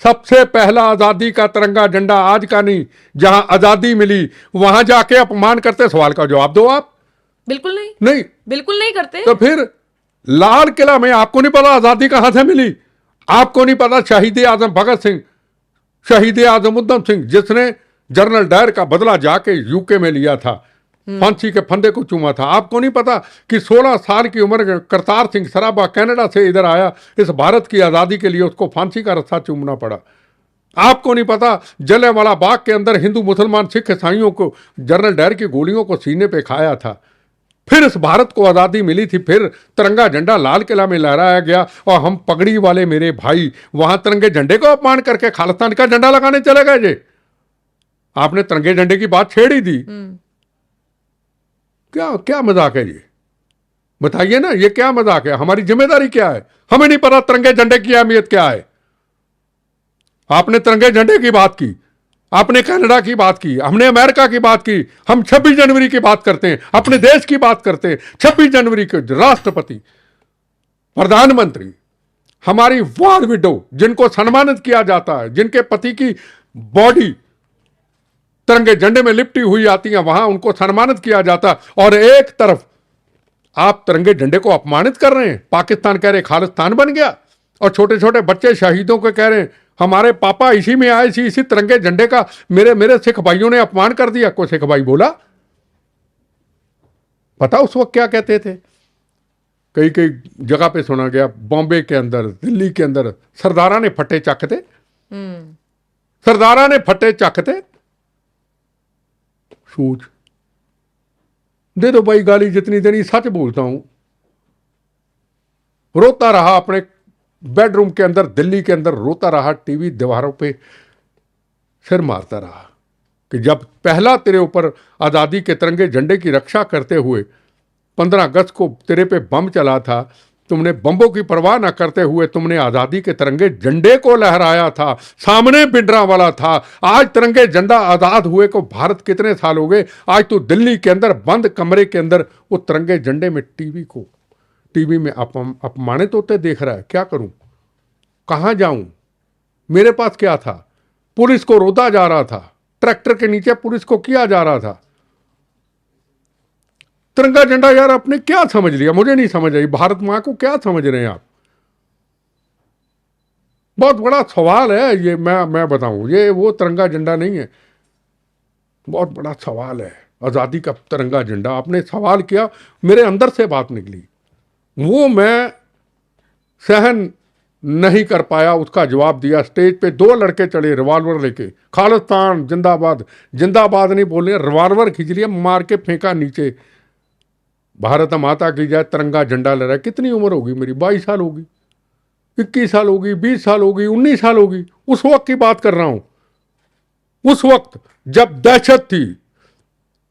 सबसे पहला आजादी का तिरंगा झंडा, आज का नहीं, जहां आजादी मिली वहां जाके अपमान करते। सवाल का जवाब दो आप। बिल्कुल नहीं, नहीं, बिल्कुल नहीं करते। तो फिर लाल किला में आपको नहीं पता आजादी कहां से मिली? आपको नहीं पता शहीद आजम भगत सिंह, शहीद आजम उधम सिंह, जिसने जनरल डायर का बदला जाके यूके में लिया था, फांसी के फंदे को चूमा था। आपको नहीं पता कि 16 साल की उम्र में करतार सिंह सराबा कनाडा से इधर आया, इस भारत की आज़ादी के लिए उसको फांसी का रस्सा चूमना पड़ा। आपको नहीं पता जलियांवाला बाग के अंदर हिंदू मुसलमान सिख ईसाइयों को जनरल डायर की गोलियों को सीने पे खाया था। फिर इस भारत को आज़ादी मिली थी, फिर तिरंगा झंडा लाल किला में लहराया गया, और हम पगड़ी वाले मेरे भाई वहां तिरंगे झंडे को अपमान करके खालिस्तान का झंडा लगाने चले गए। जे आपने तिरंगे झंडे की बात छेड़ ही दी। क्या मजाक है ये? बताइए ना, ये क्या मजाक है? हमारी जिम्मेदारी क्या है? हमें नहीं पता तिरंगे झंडे की अहमियत क्या है। आपने तिरंगे झंडे की बात की, आपने कनाडा की बात की, हमने अमेरिका की बात की। हम 26 जनवरी की बात करते हैं, अपने देश की बात करते हैं। 26 जनवरी के राष्ट्रपति, प्रधानमंत्री, हमारी वॉर विडो जिनको सम्मानित किया जाता है, जिनके पति की बॉडी तिरंगे झंडे में लिपटी हुई आती है, वहां उनको सम्मानित किया जाता। और एक तरफ आप तिरंगे झंडे को अपमानित कर रहे हैं। पाकिस्तान कह रहे खालिस्तान बन गया, और छोटे छोटे बच्चे शहीदों को कह रहे हैं हमारे पापा इसी में आए थे, इसी तिरंगे झंडे का मेरे सिख भाइयों ने अपमान कर दिया। कोई सिख भाई बोला? पता उस वक्त क्या कहते थे? कई कई जगह पे सुना गया, बॉम्बे के अंदर, दिल्ली के अंदर सरदारा ने फट्टे चखते, सरदारा ने फट्टे चखते। सोच दे दो भाई गाली जितनी देनी। सच बोलता हूं, रोता रहा अपने बेडरूम के अंदर, दिल्ली के अंदर रोता रहा, टीवी दीवारों पे सिर मारता रहा कि जब पहला तेरे ऊपर आज़ादी के तिरंगे झंडे की रक्षा करते हुए 15 अगस्त को तेरे पे बम चला था, तुमने बम्बों की परवाह न करते हुए तुमने आज़ादी के तिरंगे झंडे को लहराया था। सामने भिंडरांवाला था। आज तिरंगे झंडा आज़ाद हुए को भारत कितने साल हो गए? आज तो दिल्ली के अंदर बंद कमरे के अंदर वो तिरंगे झंडे में टीवी में अपमानित होते देख रहा है। क्या करूं? कहां जाऊं? मेरे पास क्या था? पुलिस को रोदा जा रहा था, ट्रैक्टर के नीचे पुलिस को किया जा रहा था। तिरंगा झंडा यार आपने क्या समझ लिया? मुझे नहीं समझ आई। भारत मां को क्या समझ रहे हैं आप? बहुत बड़ा सवाल है ये। मैं बताऊं, ये वो तिरंगा झंडा नहीं है, बहुत बड़ा सवाल है। आज़ादी का तिरंगा झंडा, आपने सवाल किया, मेरे अंदर से बात निकली, वो मैं सहन नहीं कर पाया, उसका जवाब दिया। स्टेज पे 2 लड़के चढ़े रिवाल्वर लेके, खालिस्तान जिंदाबाद जिंदाबाद नहीं बोले, रिवाल्वर खींच लिया, मार के फेंका नीचे। भारत माता की जय, तिरंगा झंडा लहराया। कितनी उम्र होगी मेरी? 22 साल होगी, 21 साल होगी, 20 साल होगी, 19 साल होगी। उस वक्त की बात कर रहा हूं, उस वक्त जब दहशत थी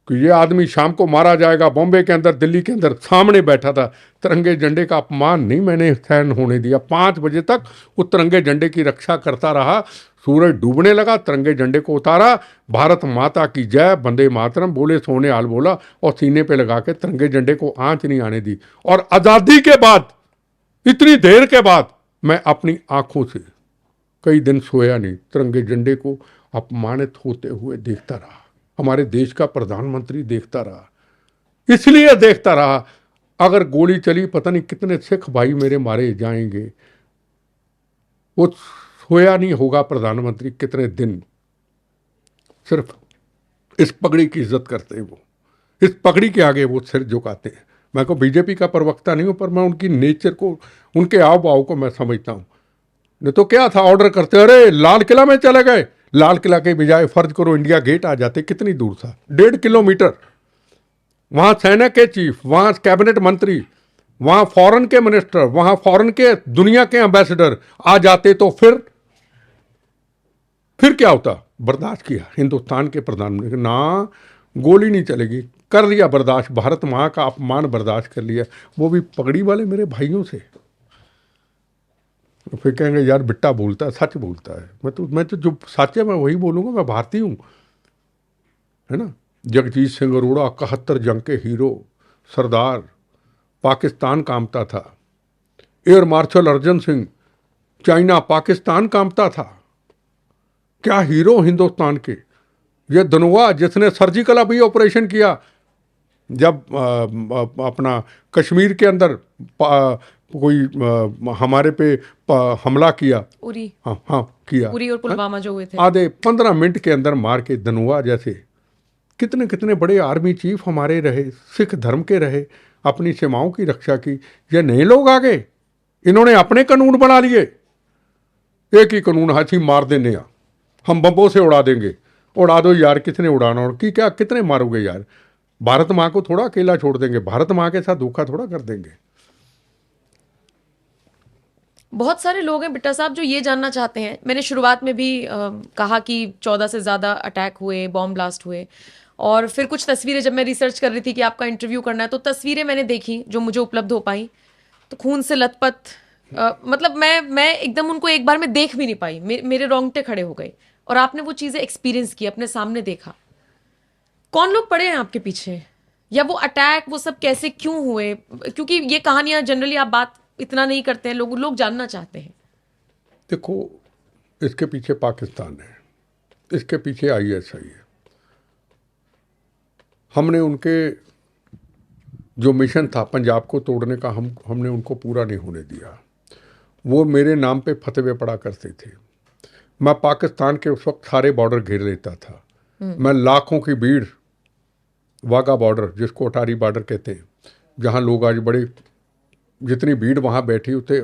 कि ये आदमी शाम को मारा जाएगा। बॉम्बे के अंदर, दिल्ली के अंदर सामने बैठा था। तिरंगे झंडे का अपमान नहीं मैंने सहन होने दिया। 5 बजे तक उस तिरंगे झंडे की रक्षा करता रहा। सूरज डूबने लगा, तिरंगे झंडे को उतारा, भारत माता की जय, वंदे मातरम बोले, सोने हाल बोला, और सीने पे लगा के तिरंगे झंडे को आंच नहीं आने दी। और आज़ादी के बाद, इतनी देर के बाद, मैं अपनी आंखों से कई दिन सोया नहीं, तिरंगे झंडे को अपमानित होते हुए देखता रहा, हमारे देश का प्रधानमंत्री देखता रहा, इसलिए देखता रहा। अगर गोली चली पता नहीं कितने सिख भाई मेरे मारे जाएंगे, वो सोया नहीं होगा प्रधानमंत्री कितने दिन। सिर्फ इस पगड़ी की इज्जत करते हैं वो, इस पगड़ी के आगे वो सिर झुकाते हैं। मैं को बीजेपी का प्रवक्ता नहीं हूं, पर मैं उनकी नेचर को, उनके आव भाव को मैं समझता हूं। नहीं तो क्या था, ऑर्डर करते अरे लाल किला में चले गए, लाल किला के बजाय फर्ज करो इंडिया गेट आ जाते। कितनी दूर था, 1.5 किलोमीटर। वहां सेना के चीफ, वहां कैबिनेट मंत्री, वहां फॉरेन के मिनिस्टर, वहां फॉरेन के दुनिया के एम्बेसडर आ जाते तो फिर क्या होता। बर्दाश्त किया हिंदुस्तान के प्रधानमंत्री, ना गोली नहीं चलेगी, कर लिया बर्दाश्त, भारत मां का अपमान बर्दाश्त कर लिया, वो भी पगड़ी वाले मेरे भाइयों से। फिर कहेंगे यार बिट्टा बोलता है, सच बोलता है। मैं तो जो सच है मैं वही बोलूंगा, मैं भारतीय हूं, है ना। जगजीत सिंह अरोड़ा 71 जंग के हीरो, सरदार, पाकिस्तान कामता था। Air marshal Arjan Singh, China Pakistan Kamta था। क्या हीरो हिंदुस्तान के। ये धनुआ जिसने सर्जिकल अभी ऑपरेशन किया, जब अपना कश्मीर के अंदर कोई हमारे पे हमला किया, उरी, हाँ किया, उरी और पुलवामा जो हुए थे, आधे 15 मिनट के अंदर मार के। धनुआ जैसे कितने कितने बड़े आर्मी चीफ हमारे रहे, सिख धर्म के रहे, अपनी सीमाओं की रक्षा की। ये नए लोग आ गए, इन्होंने अपने कानून बना लिए। एक ही कानून, हाथी मार देने आ, हम बम्बों से उड़ा देंगे। उड़ा दो यार, कितने उड़ाना, और की क्या कितने मारोगे यार। भारत माँ को थोड़ा अकेला छोड़ देंगे, भारत माँ के साथ धोखा थोड़ा कर देंगे। बहुत सारे लोग हैं बिट्टा साहब जो ये जानना चाहते हैं, मैंने शुरुआत में भी कहा कि 14 से ज़्यादा अटैक हुए, बॉम्ब ब्लास्ट हुए, और फिर कुछ तस्वीरें जब मैं रिसर्च कर रही थी कि आपका इंटरव्यू करना है, तो तस्वीरें मैंने देखी जो मुझे उपलब्ध हो पाई, तो खून से लथपथ, मतलब मैं एकदम उनको एक बार में देख भी नहीं पाई, मेरे रोंगटे खड़े हो गए। और आपने वो चीज़ें एक्सपीरियंस की, अपने सामने देखा। कौन लोग पड़े हैं आपके पीछे, या वो अटैक वो सब कैसे क्यों हुए? क्योंकि ये कहानियां जनरली आप बात इतना नहीं करते हैं, लोग जानना चाहते हैं। देखो, इसके पीछे पाकिस्तान है, इसके पीछे ISI है। हमने उनके जो मिशन था पंजाब को तोड़ने का, हमने उनको पूरा नहीं होने दिया। वो मेरे नाम पे फतवे पड़ा करते थे। मैं पाकिस्तान के उस वक्त सारे बॉर्डर घेर लेता था। मैं लाखों की भीड़, वाघा बॉर्डर जिसको अटारी बॉर्डर कहते हैं, जहाँ लोग आज बड़े, जितनी भीड़ वहाँ बैठी होते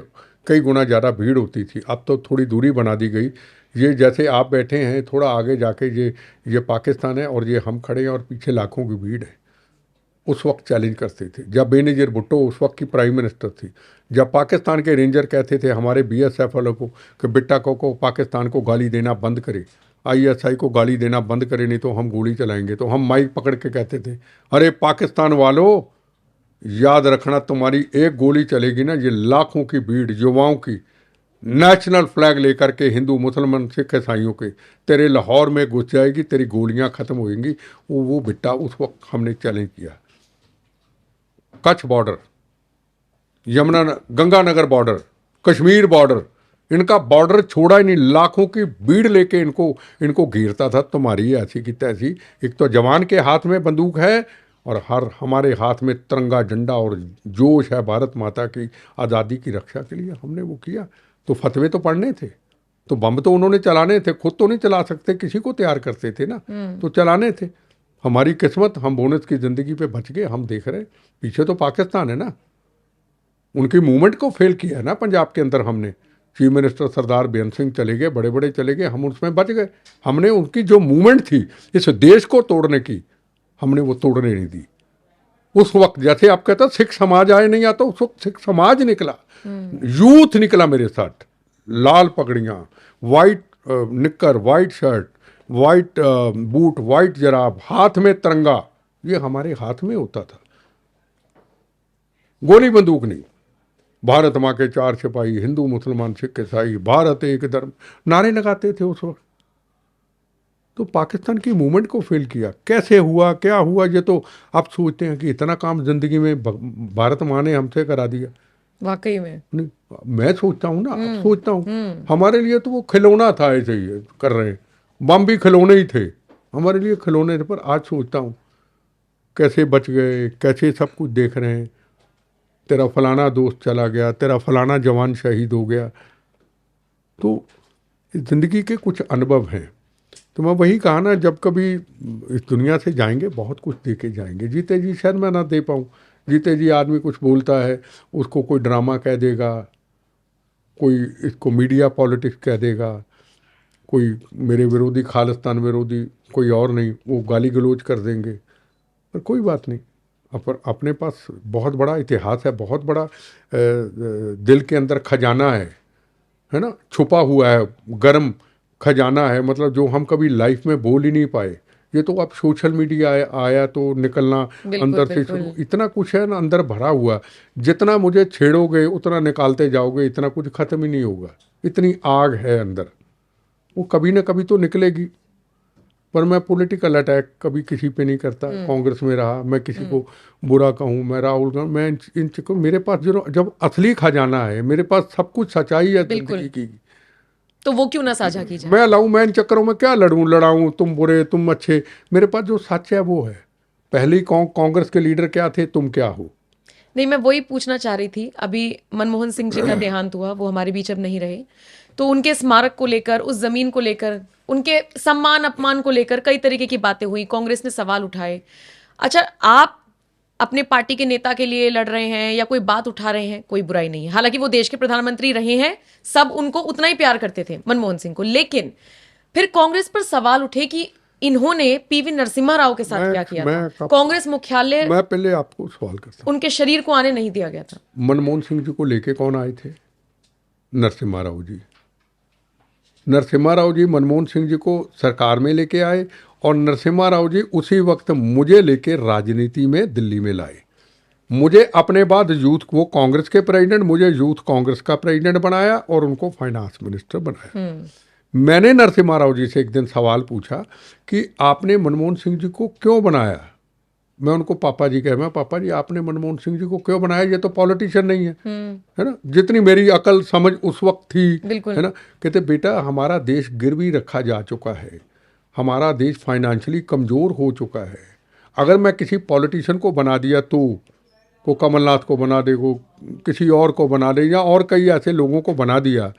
कई गुना ज़्यादा भीड़ होती थी। अब तो थोड़ी दूरी बना दी गई। ये जैसे आप बैठे हैं, थोड़ा आगे जाके ये पाकिस्तान है और ये हम खड़े हैं और पीछे लाखों की भीड़ है। उस वक्त चैलेंज करते थे। जब बेनज़ीर भुट्टो उस वक्त की प्राइम मिनिस्टर थी, जब पाकिस्तान के रेंजर कहते थे हमारे BSF वालों को कि बिट्टा को पाकिस्तान को गाली देना बंद करे, ISI को गाली देना बंद करे, नहीं तो हम गोली चलाएंगे, तो हम माइक पकड़ के कहते थे अरे पाकिस्तान वालों, याद रखना तुम्हारी एक गोली चलेगी ना, ये लाखों की भीड़ युवाओं की नेशनल फ्लैग लेकर के, हिंदू मुसलमान सिख ईसाइयों के, तेरे लाहौर में घुस जाएगी, तेरी गोलियां खत्म होएंगी। वो बिट्टा उस वक्त हमने चैलेंज किया। Kutch border, Yamuna Ganganagar border, Kashmir border, इनका बॉर्डर छोड़ा ही नहीं। लाखों की भीड़ लेके इनको घेरता था। तुम्हारी ऐसी की तैसी, एक तो जवान के हाथ में बंदूक है और हमारे हाथ में तिरंगा झंडा और जोश है भारत माता की आज़ादी की रक्षा के लिए। हमने वो किया। तो फतवे तो पढ़ने थे, तो बम तो उन्होंने चलाने थे, खुद तो नहीं चला सकते, किसी को तैयार करते थे ना, तो चलाने थे। हमारी किस्मत, हम बोनस की ज़िंदगी पे बच गए। हम देख रहे पीछे तो पाकिस्तान है ना, उनकी मूवमेंट को फेल किया है ना पंजाब के अंदर। हमने चीफ मिनिस्टर सरदार बेअंत सिंह चले गए, बड़े बड़े चले गए, हम उसमें बच गए। हमने उनकी जो मूवमेंट थी इस देश को तोड़ने की, हमने वो तोड़ने नहीं दी। उस वक्त जैसे आप कहते सिख समाज आए नहीं आता, उस वक्त सिख समाज निकला, यूथ निकला मेरे साथ, लाल पगड़ियाँ, वाइट निक्कर, white shirt, white boot, white जराब, हाथ में तिरंगा, ये हमारे हाथ में होता था, गोली बंदूक नहीं। भारत माँ के 4 सिपाही, हिंदू मुसलमान सिख ईसाई, भारत एक धर्म, नारे लगाते थे उस वक्त। तो पाकिस्तान की मूवमेंट को फेल किया। कैसे हुआ, क्या हुआ, ये तो आप सोचते हैं कि इतना काम जिंदगी में भारत माँ ने हमसे करा दिया। वाकई में नहीं, मैं सोचता हूँ ना, अब सोचता हूँ हमारे लिए तो वो खिलौना था, ऐसे ही कर रहे हैं, बम भी खिलौने ही थे, हमारे लिए खिलौने थे। पर आज सोचता हूँ कैसे बच गए, कैसे सब कुछ देख रहे हैं, तेरा फलाना दोस्त चला गया, तेरा फलाना जवान शहीद हो गया। तो ज़िंदगी के कुछ अनुभव हैं। तो मैं वही कहा ना, जब कभी इस दुनिया से जाएंगे बहुत कुछ दे के जाएंगे। जीते जी शायद मैं ना दे पाऊँ, जीते जी आदमी कुछ बोलता है, उसको कोई ड्रामा कह देगा, कोई इसको मीडिया पॉलिटिक्स कह देगा, कोई मेरे विरोधी, खालिस्तान विरोधी, कोई और नहीं, वो गाली गलौज कर देंगे। पर कोई बात नहीं, पर अपने पास बहुत बड़ा इतिहास है, बहुत बड़ा दिल के अंदर खजाना है ना, छुपा हुआ है, गर्म खजाना है, मतलब जो हम कभी लाइफ में बोल ही नहीं पाए। ये तो अब सोशल मीडिया आया तो निकलना बिल्कुल अंदर से बिल्कुल। शुरू, इतना कुछ है ना अंदर भरा हुआ, जितना मुझे छेड़ोगे उतना निकालते जाओगे, इतना कुछ ख़त्म ही नहीं होगा, इतनी आग है अंदर, वो कभी ना कभी तो निकलेगी। पर मैं पॉलिटिकल अटैक कभी किसी पे नहीं करता, कांग्रेस में रहा, मैं किसी को बुरा कहूँ, मैं राहुल गांधी, मैं इन चीज़ों, मेरे पास जो जब असली खजाना है, मेरे पास सब कुछ सच्चाई है जिंदगी की, तो वो क्यों ना साझा की जाए। मैं लाऊं, मैं इन चक्करों में क्या लड़ाऊं, तुम बुरे तुम अच्छे, मेरे पास जो सच है वो है। पहले कांग्रेस के लीडर क्या थे, तुम क्या हो। नहीं, मैं वही पूछना चाह रही थी, अभी मनमोहन सिंह जी का देहांत हुआ, वो हमारे बीच अब नहीं रहे, तो उनके स्मारक को लेकर, उस जमीन को लेकर, उनके सम्मान अपमान को लेकर कई तरीके की बातें हुई, कांग्रेस ने सवाल उठाए। अच्छा, आप अपने पार्टी के नेता के लिए लड़ रहे हैं या कोई बात उठा रहे हैं, कोई बुराई नहीं है, हालांकि वो देश के प्रधानमंत्री रहे हैं, सब उनको उतना ही प्यार करते थे मनमोहन सिंह को, लेकिन फिर कांग्रेस पर सवाल उठे कि इन्होंने पीवी नरसिम्हा राव के साथ क्या किया था। कांग्रेस मुख्यालय, मैं पहले आपको सवाल करता हूं, उनके शरीर को आने नहीं दिया गया था। मनमोहन सिंह जी को लेके कौन आए थे? नरसिम्हा राव जी। नरसिम्हा राव जी मनमोहन सिंह जी को सरकार में लेके आए, और नरसिम्हा राव जी उसी वक्त मुझे लेके राजनीति में दिल्ली में लाए। मुझे अपने बाद यूथ, वो कांग्रेस के प्रेसिडेंट, मुझे यूथ कांग्रेस का प्रेसिडेंट बनाया और उनको फाइनेंस मिनिस्टर बनाया। मैंने नरसिम्हा राव जी से एक दिन सवाल पूछा कि आपने मनमोहन सिंह जी को क्यों बनाया। मैं उनको पापा जी कह, मैं पापा जी आपने मनमोहन सिंह जी को क्यों बनाया, ये तो पॉलिटिशियन नहीं है ना, जितनी मेरी अकल समझ उस वक्त थी, है ना। कहते बेटा हमारा देश गिरवी रखा जा चुका है, हमारा देश फाइनेंशियली कमज़ोर हो चुका है, अगर मैं किसी पॉलिटिशियन को बना दिया तो को कमलनाथ को बना दे, को किसी और को बना दे, या और कई ऐसे लोगों को बना दिया,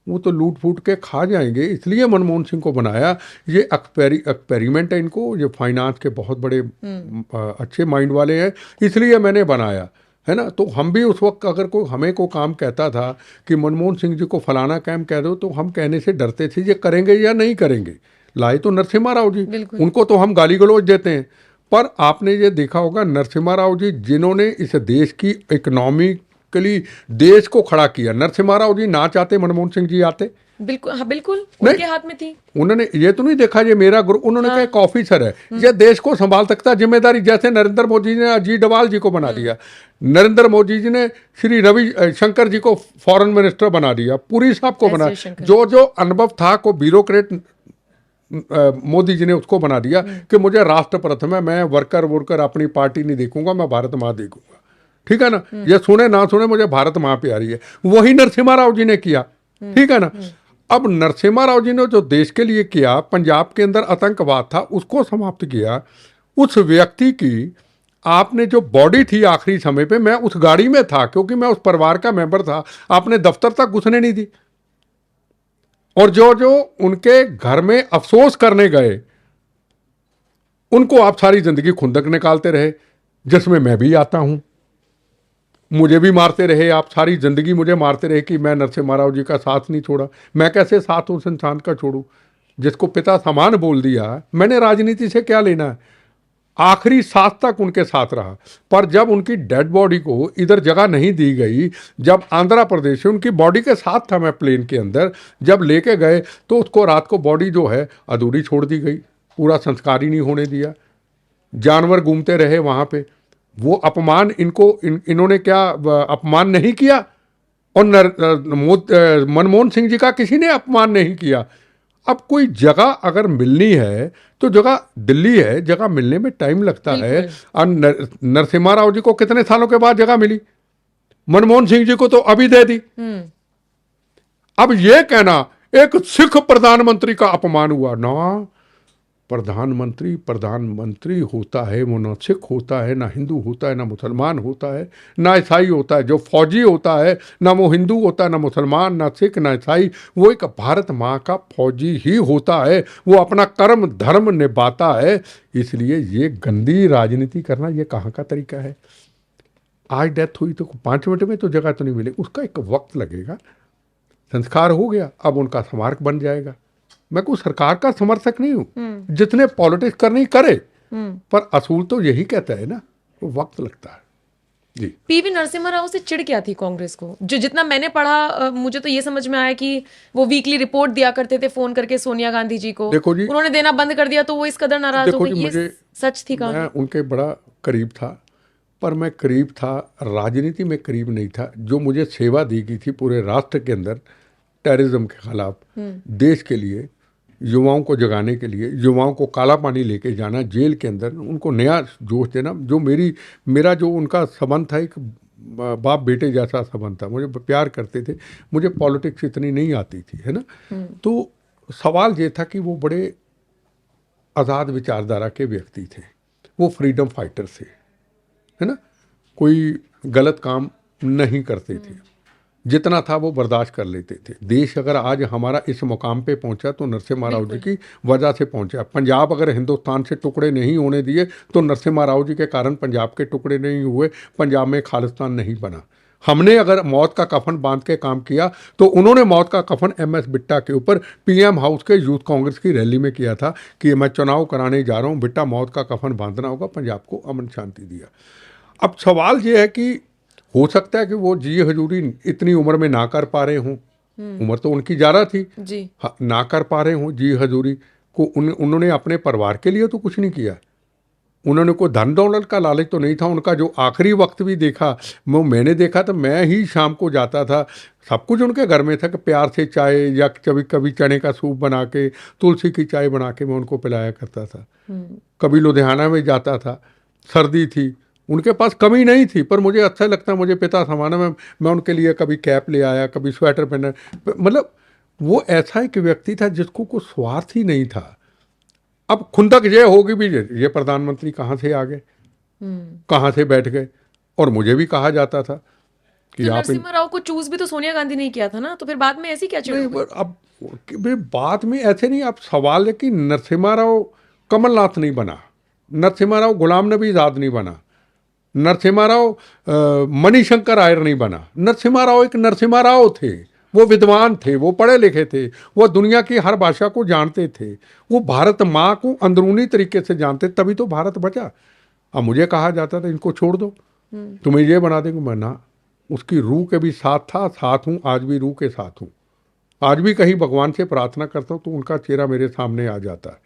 वो तो लूट फूट के खा जाएंगे। इसलिए मनमोहन सिंह को बनाया। ये एक्सपेरिमेंट है इनको, ये फाइनेंस के बहुत बड़े अच्छे माइंड वाले हैं, इसलिए मैंने बनाया, है ना। तो हम भी उस वक्त अगर कोई हमें को काम कहता था कि मनमोहन सिंह जी को फलाना काम कह दो, तो हम कहने से डरते थे ये करेंगे या नहीं करेंगे। लाए तो नरसिम्हा राव जी, उनको तो हम गाली गलौज देते हैं। पर आपने ये देखा होगा नरसिम्हा राव जी जिन्होंने इस देश की इकोनॉमिकली देश को खड़ा किया, नरसिम्हा राव जी ना चाहते मनमोहन सिंह जी आते। बिल्कुल, हाँ बिल्कुल, उनके हाथ में थी। उन्होंने ये तो नहीं देखा ये मेरा गुरु, उन्होंने कहा एक ऑफिसर है, ये देश को संभाल सकता, जिम्मेदारी, जैसे नरेंद्र मोदी जी ने अजीत डोभाल जी को बना दिया, नरेंद्र मोदी जी ने श्री रवि शंकर जी को फॉरेन मिनिस्टर बना दिया, पुरी साहब को बना, जो जो अनुभव था को ब्यूरोक्रेट मोदी जी ने उसको बना दिया कि मुझे राष्ट्र प्रथम है, मैं वर्कर अपनी पार्टी नहीं देखूंगा, मैं भारत माँ देखूंगा। ठीक है ना, ये सुने ना सुने मुझे भारत माँ प्यारी है। वही नरसिम्हा राव जी ने किया, ठीक है ना। अब नरसिम्हा राव जी ने जो देश के लिए किया, पंजाब के अंदर आतंकवाद था उसको समाप्त किया। उस व्यक्ति की आपने जो बॉडी थी आखिरी समय पे, मैं उस गाड़ी में था क्योंकि मैं उस परिवार का मेंबर था, आपने दफ्तर तक घुसने नहीं दी। और जो जो उनके घर में अफसोस करने गए उनको आप सारी जिंदगी खुंदक निकालते रहे, जिसमें मैं भी आता हूं। मुझे भी मारते रहे आप, सारी जिंदगी मुझे मारते रहे कि मैं नरसिम्हा राव जी का साथ नहीं छोड़ा। मैं कैसे साथ उस इंसान का छोड़ूं जिसको पिता समान बोल दिया। मैंने राजनीति से क्या लेना है, आखिरी सांस तक उनके साथ रहा। पर जब उनकी डेड बॉडी को इधर जगह नहीं दी गई, जब आंध्र प्रदेश से उनकी बॉडी के साथ था मैं प्लेन के अंदर, जब लेके गए तो उसको रात को बॉडी जो है अधूरी छोड़ दी गई, पूरा संस्कार ही नहीं होने दिया। जानवर घूमते रहे वहाँ पे। वो अपमान इनको इन्होंने क्या अपमान नहीं किया? और मनमोहन सिंह जी का किसी ने अपमान नहीं किया। अब कोई जगह अगर मिलनी है तो जगह दिल्ली है, जगह मिलने में टाइम लगता है। और नरसिम्हा राव जी को कितने सालों के बाद जगह मिली? मनमोहन सिंह जी को तो अभी दे दी। अब ये कहना एक सिख प्रधानमंत्री का अपमान हुआ ना। प्रधानमंत्री होता है वो ना सिख होता है, ना हिंदू होता है, ना मुसलमान होता है, ना ईसाई होता है। जो फौजी होता है ना वो हिंदू होता है, ना मुसलमान, ना सिख, ना ईसाई, वो एक भारत माँ का फौजी ही होता है। वो अपना कर्म धर्म निभाता है। इसलिए ये गंदी राजनीति करना ये कहाँ का तरीका है। आज डेथ हुई तो 5 मिनट में तो जगह तो नहीं मिलेगी, उसका एक वक्त लगेगा। संस्कार हो गया, अब उनका स्मारक बन जाएगा। मैं कोई सरकार का समर्थक नहीं हूं, जितने पॉलिटिक्स करनी करे, पर असूल तो यही कहता है ना, वो वक्त लगता है। जी। पीवी नरसिम्हा राव से चिढ़ क्या थी कांग्रेस को? जो जितना मैंने पढ़ा मुझे तो ये समझ में आया कि वो वीकली रिपोर्ट दिया करते थे फोन करके सोनिया गांधी जी को। देखो जी, उन्होंने देना बंद कर दिया तो वो इस कदर नाराज हो गई। ये सच थी कहानी? मैं उनके बड़ा करीब था, पर मैं करीब था, राजनीति में करीब नहीं था। जो मुझे सेवा दी गई थी पूरे राष्ट्र के अंदर टेररिज्म के खिलाफ, देश के लिए, युवाओं को जगाने के लिए, युवाओं को काला पानी लेके जाना जेल के अंदर, उनको नया जोश देना, जो मेरा जो उनका संबंध था, एक बाप बेटे जैसा संबंध था। मुझे प्यार करते थे। मुझे पॉलिटिक्स इतनी नहीं आती थी, है ना। तो सवाल ये था कि वो बड़े आज़ाद विचारधारा के व्यक्ति थे, वो फ्रीडम फाइटर थे, है ना। कोई गलत काम नहीं करते थे, जितना था वो बर्दाश्त कर लेते थे। देश अगर आज हमारा इस मुकाम पे पहुंचा तो नरसिम्हा राव जी की वजह से पहुंचा। पंजाब अगर हिंदुस्तान से टुकड़े नहीं होने दिए तो नरसिम्हा राव जी के कारण पंजाब के टुकड़े नहीं हुए, पंजाब में खालिस्तान नहीं बना। हमने अगर मौत का कफन बांध के काम किया तो उन्होंने मौत का कफन MS बिट्टा के ऊपर PM हाउस के यूथ कांग्रेस की रैली में किया था कि मैं चुनाव कराने जा रहा हूँ, बिट्टा मौत का कफन बांधना होगा। पंजाब को अमन शांति दिया। अब सवाल ये है कि हो सकता है कि वो जी हजूरी इतनी उम्र में ना कर पा रहे हों, उम्र तो उनकी ज़्यादा थी जी, ना कर पा रहे हों जी हजूरी को। उन्होंने अपने परिवार के लिए तो कुछ नहीं किया। उन्होंने कोई धन दौलत का लालच तो नहीं था। उनका जो आखिरी वक्त भी देखा, वो मैंने देखा, तो मैं ही शाम को जाता था। सब कुछ उनके घर में था कि प्यार से चाय या कभी कभी चने का सूप बना के, तुलसी की चाय बना के मैं उनको पिलाया करता था। कभी लुधियाना में जाता था, सर्दी थी, उनके पास कमी नहीं थी, पर मुझे अच्छा लगता, मुझे पिता समाना। मैं उनके लिए कभी कैप ले आया, कभी स्वेटर पहना। मतलब वो ऐसा एक व्यक्ति था जिसको कोई स्वार्थ ही नहीं था। अब खुंदक ये होगी भी, ये प्रधानमंत्री कहाँ से आ गए, कहाँ से बैठ गए। और मुझे भी कहा जाता था कि तो आप नरसिम्हा राव को चूज भी तो सोनिया गांधी ने किया था ना, तो फिर बाद में ऐसी क्या चिढ़ हो गई? अब बात में ऐसे नहीं। अब सवाल है कि नरसिम्हा राव कमलनाथ नहीं बना, नरसिम्हा राव गुलाम नबी आजाद नहीं बना, नरसिम्हा राव मणिशंकर आयर नहीं बना। नरसिम्हा राव एक नरसिम्हा राव थे। वो विद्वान थे, वो पढ़े लिखे थे, वो दुनिया की हर भाषा को जानते थे, वो भारत माँ को अंदरूनी तरीके से जानते, तभी तो भारत बचा। अब मुझे कहा जाता था इनको छोड़ दो, तुम्हें ये बना देंगे। मैं ना, उसकी रूह के भी साथ था, साथ हूँ, आज भी रूह के साथ हूँ। आज भी कहीं भगवान से प्रार्थना करता हूँ तो उनका चेहरा मेरे सामने आ जाता है,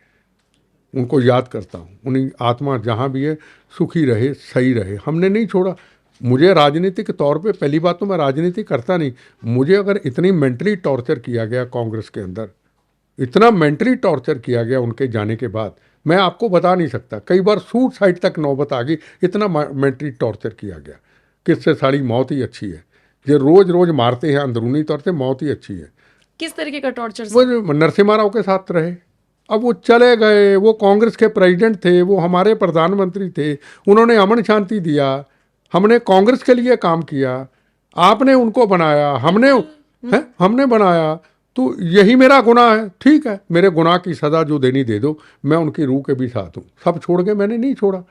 उनको याद करता हूँ। उन्हीं आत्मा जहाँ भी है सुखी रहे, सही रहे। हमने नहीं छोड़ा। मुझे राजनीतिक तौर पे, पहली बात तो मैं राजनीति करता नहीं। मुझे अगर इतनी मेंटली टॉर्चर किया गया कांग्रेस के अंदर, इतना मेंटली टॉर्चर किया गया उनके जाने के बाद, मैं आपको बता नहीं सकता। कई बार सुसाइड तक नौबत आ गई, इतना मेंटली टॉर्चर किया गया कि इससे सारी मौत ही अच्छी है। ये रोज रोज मारते हैं अंदरूनी तौर से, मौत ही अच्छी है। किस तरीके का टॉर्चर? वो नरसिम्हा राव के साथ रहे, अब वो चले गए, वो कांग्रेस के प्रेसिडेंट थे, वो हमारे प्रधानमंत्री थे, उन्होंने अमन शांति दिया, हमने कांग्रेस के लिए काम किया, आपने उनको बनाया, हमने बनाया, तो यही मेरा गुनाह है। ठीक है, मेरे गुनाह की सज़ा जो देनी दे दो, मैं उनकी रूह के भी साथ हूँ। सब छोड़ के मैंने नहीं छोड़ा।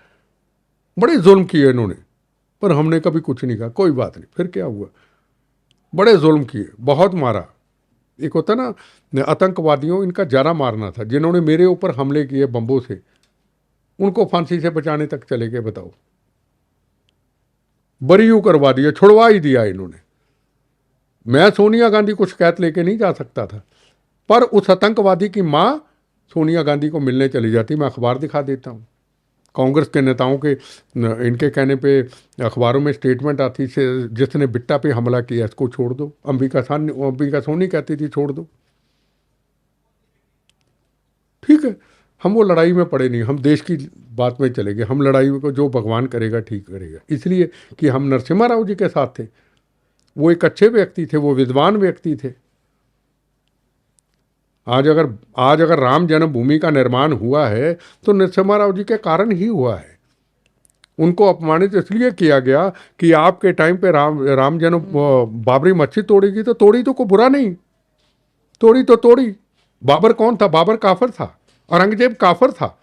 बड़े जुल्म किए इन्होंने, पर हमने कभी कुछ नहीं कहा, कोई बात नहीं। फिर क्या हुआ, बड़े जुल्म किए, बहुत मारा। एक होता ना आतंकवादियों, इनका जरा मारना था। जिन्होंने मेरे ऊपर हमले किए बम्बों से, उनको फांसी से बचाने तक चले गए। बताओ, बरी करवा दिया, छुड़वा ही दिया इन्होंने। मैं सोनिया गांधी को शिकायत लेके नहीं जा सकता था, पर उस आतंकवादी की माँ सोनिया गांधी को मिलने चली जाती। मैं अखबार दिखा देता हूँ, कांग्रेस के नेताओं के, इनके कहने पे अखबारों में स्टेटमेंट आती से, जिसने बिट्टा पे हमला किया इसको छोड़ दो। अंबिका सोनी कहती थी छोड़ दो। ठीक है, हम वो लड़ाई में पड़े नहीं, हम देश की बात में चले गए। हम लड़ाई को जो भगवान करेगा ठीक करेगा, इसलिए कि हम नरसिम्हा राव जी के साथ थे। वो एक अच्छे व्यक्ति थे, वो विद्वान व्यक्ति थे। आज अगर राम जन्मभूमि का निर्माण हुआ है तो नरसिम्हा राव जी के कारण ही हुआ है। उनको अपमानित इसलिए किया गया कि आपके टाइम पे राम जन्म बाबरी मस्जिद तोड़ेगी, तो तोड़ी तो कोई बुरा नहीं, तोड़ी तो तोड़ी। बाबर कौन था? बाबर काफिर था, औरंगजेब काफिर था,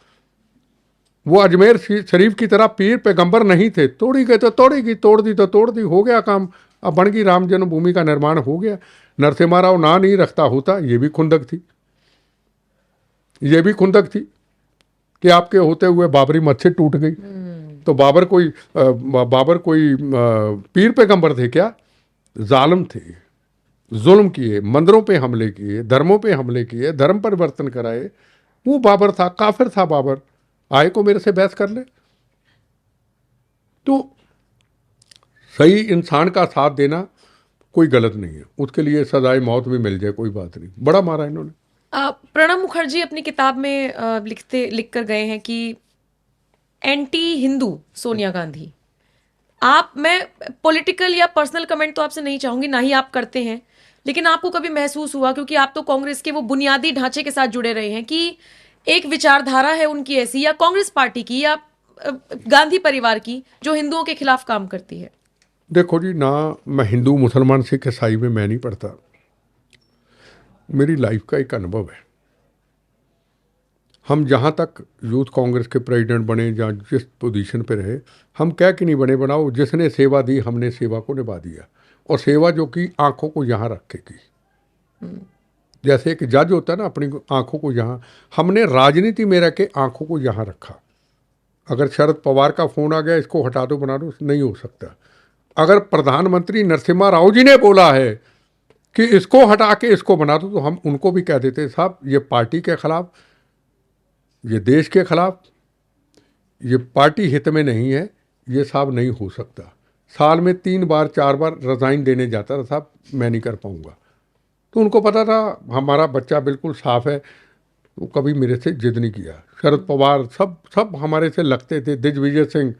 वो अजमेर शरीफ की तरह पीर पैगंबर नहीं थे। तोड़ी गए तो तोड़ेगी, तोड़ दी तो तोड़ दी, हो गया काम। अब बन गई, राम जन्मभूमि का निर्माण हो गया। नरसिम्हा राव ना नहीं रखता होता, ये भी खुंदक थी, ये भी खुंदक थी कि आपके होते हुए बाबरी मस्जिद टूट गई। तो बाबर कोई पीर पैगंबर थे क्या? जालिम थे, जुल्म किए, मंदिरों पे हमले किए, धर्मों पे हमले किए, धर्म परिवर्तन कराए। वो बाबर था, काफिर था बाबर। आए को मेरे से बहस कर ले। तो सही इंसान का साथ देना कोई गलत नहीं है, उसके लिए सजाए मौत भी मिल जाए कोई बात नहीं। बड़ा मारा इन्होंने। प्रणब मुखर्जी अपनी किताब में लिख कर गए हैं कि एंटी हिंदू सोनिया गांधी। मैं पॉलिटिकल या पर्सनल कमेंट तो आपसे नहीं चाहूंगी, ना ही आप करते हैं, लेकिन आपको कभी महसूस हुआ, क्योंकि आप तो कांग्रेस के वो बुनियादी ढांचे के साथ जुड़े रहे हैं, कि एक विचारधारा है उनकी ऐसी, या कांग्रेस पार्टी की या गांधी परिवार की, जो हिंदुओं के खिलाफ काम करती है? देखो जी, ना मैं हिंदू मुसलमान सिख ईसाई में मैं नहीं पढ़ता। मेरी लाइफ का एक अनुभव है। हम जहाँ तक यूथ कांग्रेस के प्रेसिडेंट बने, जहाँ जिस पोजीशन पे रहे, हम क्या कि नहीं बने बनाओ, जिसने सेवा दी हमने सेवा को निभा दिया। और सेवा जो की आंखों को यहाँ रख के की। जैसे एक जज होता है ना, अपनी आंखों को यहाँ, हमने राजनीति में रह के आंखों को यहाँ रखा। अगर शरद पवार का फोन आ गया, इसको हटा दो बना दो, नहीं हो सकता। अगर प्रधानमंत्री नरसिम्हा राव जी ने बोला है कि इसको हटा के इसको बना दो, तो हम उनको भी कह देते साहब ये पार्टी के खिलाफ, ये देश के खिलाफ, ये पार्टी हित में नहीं है, ये साहब नहीं हो सकता। साल में 3 बार 4 बार रिजाइन देने जाता था साहब, मैं नहीं कर पाऊंगा। तो उनको पता था हमारा बच्चा बिल्कुल साफ है, तो कभी मेरे से जिद नहीं किया। शरद पवार सब हमारे से लगते थे, दिग्विजय सिंह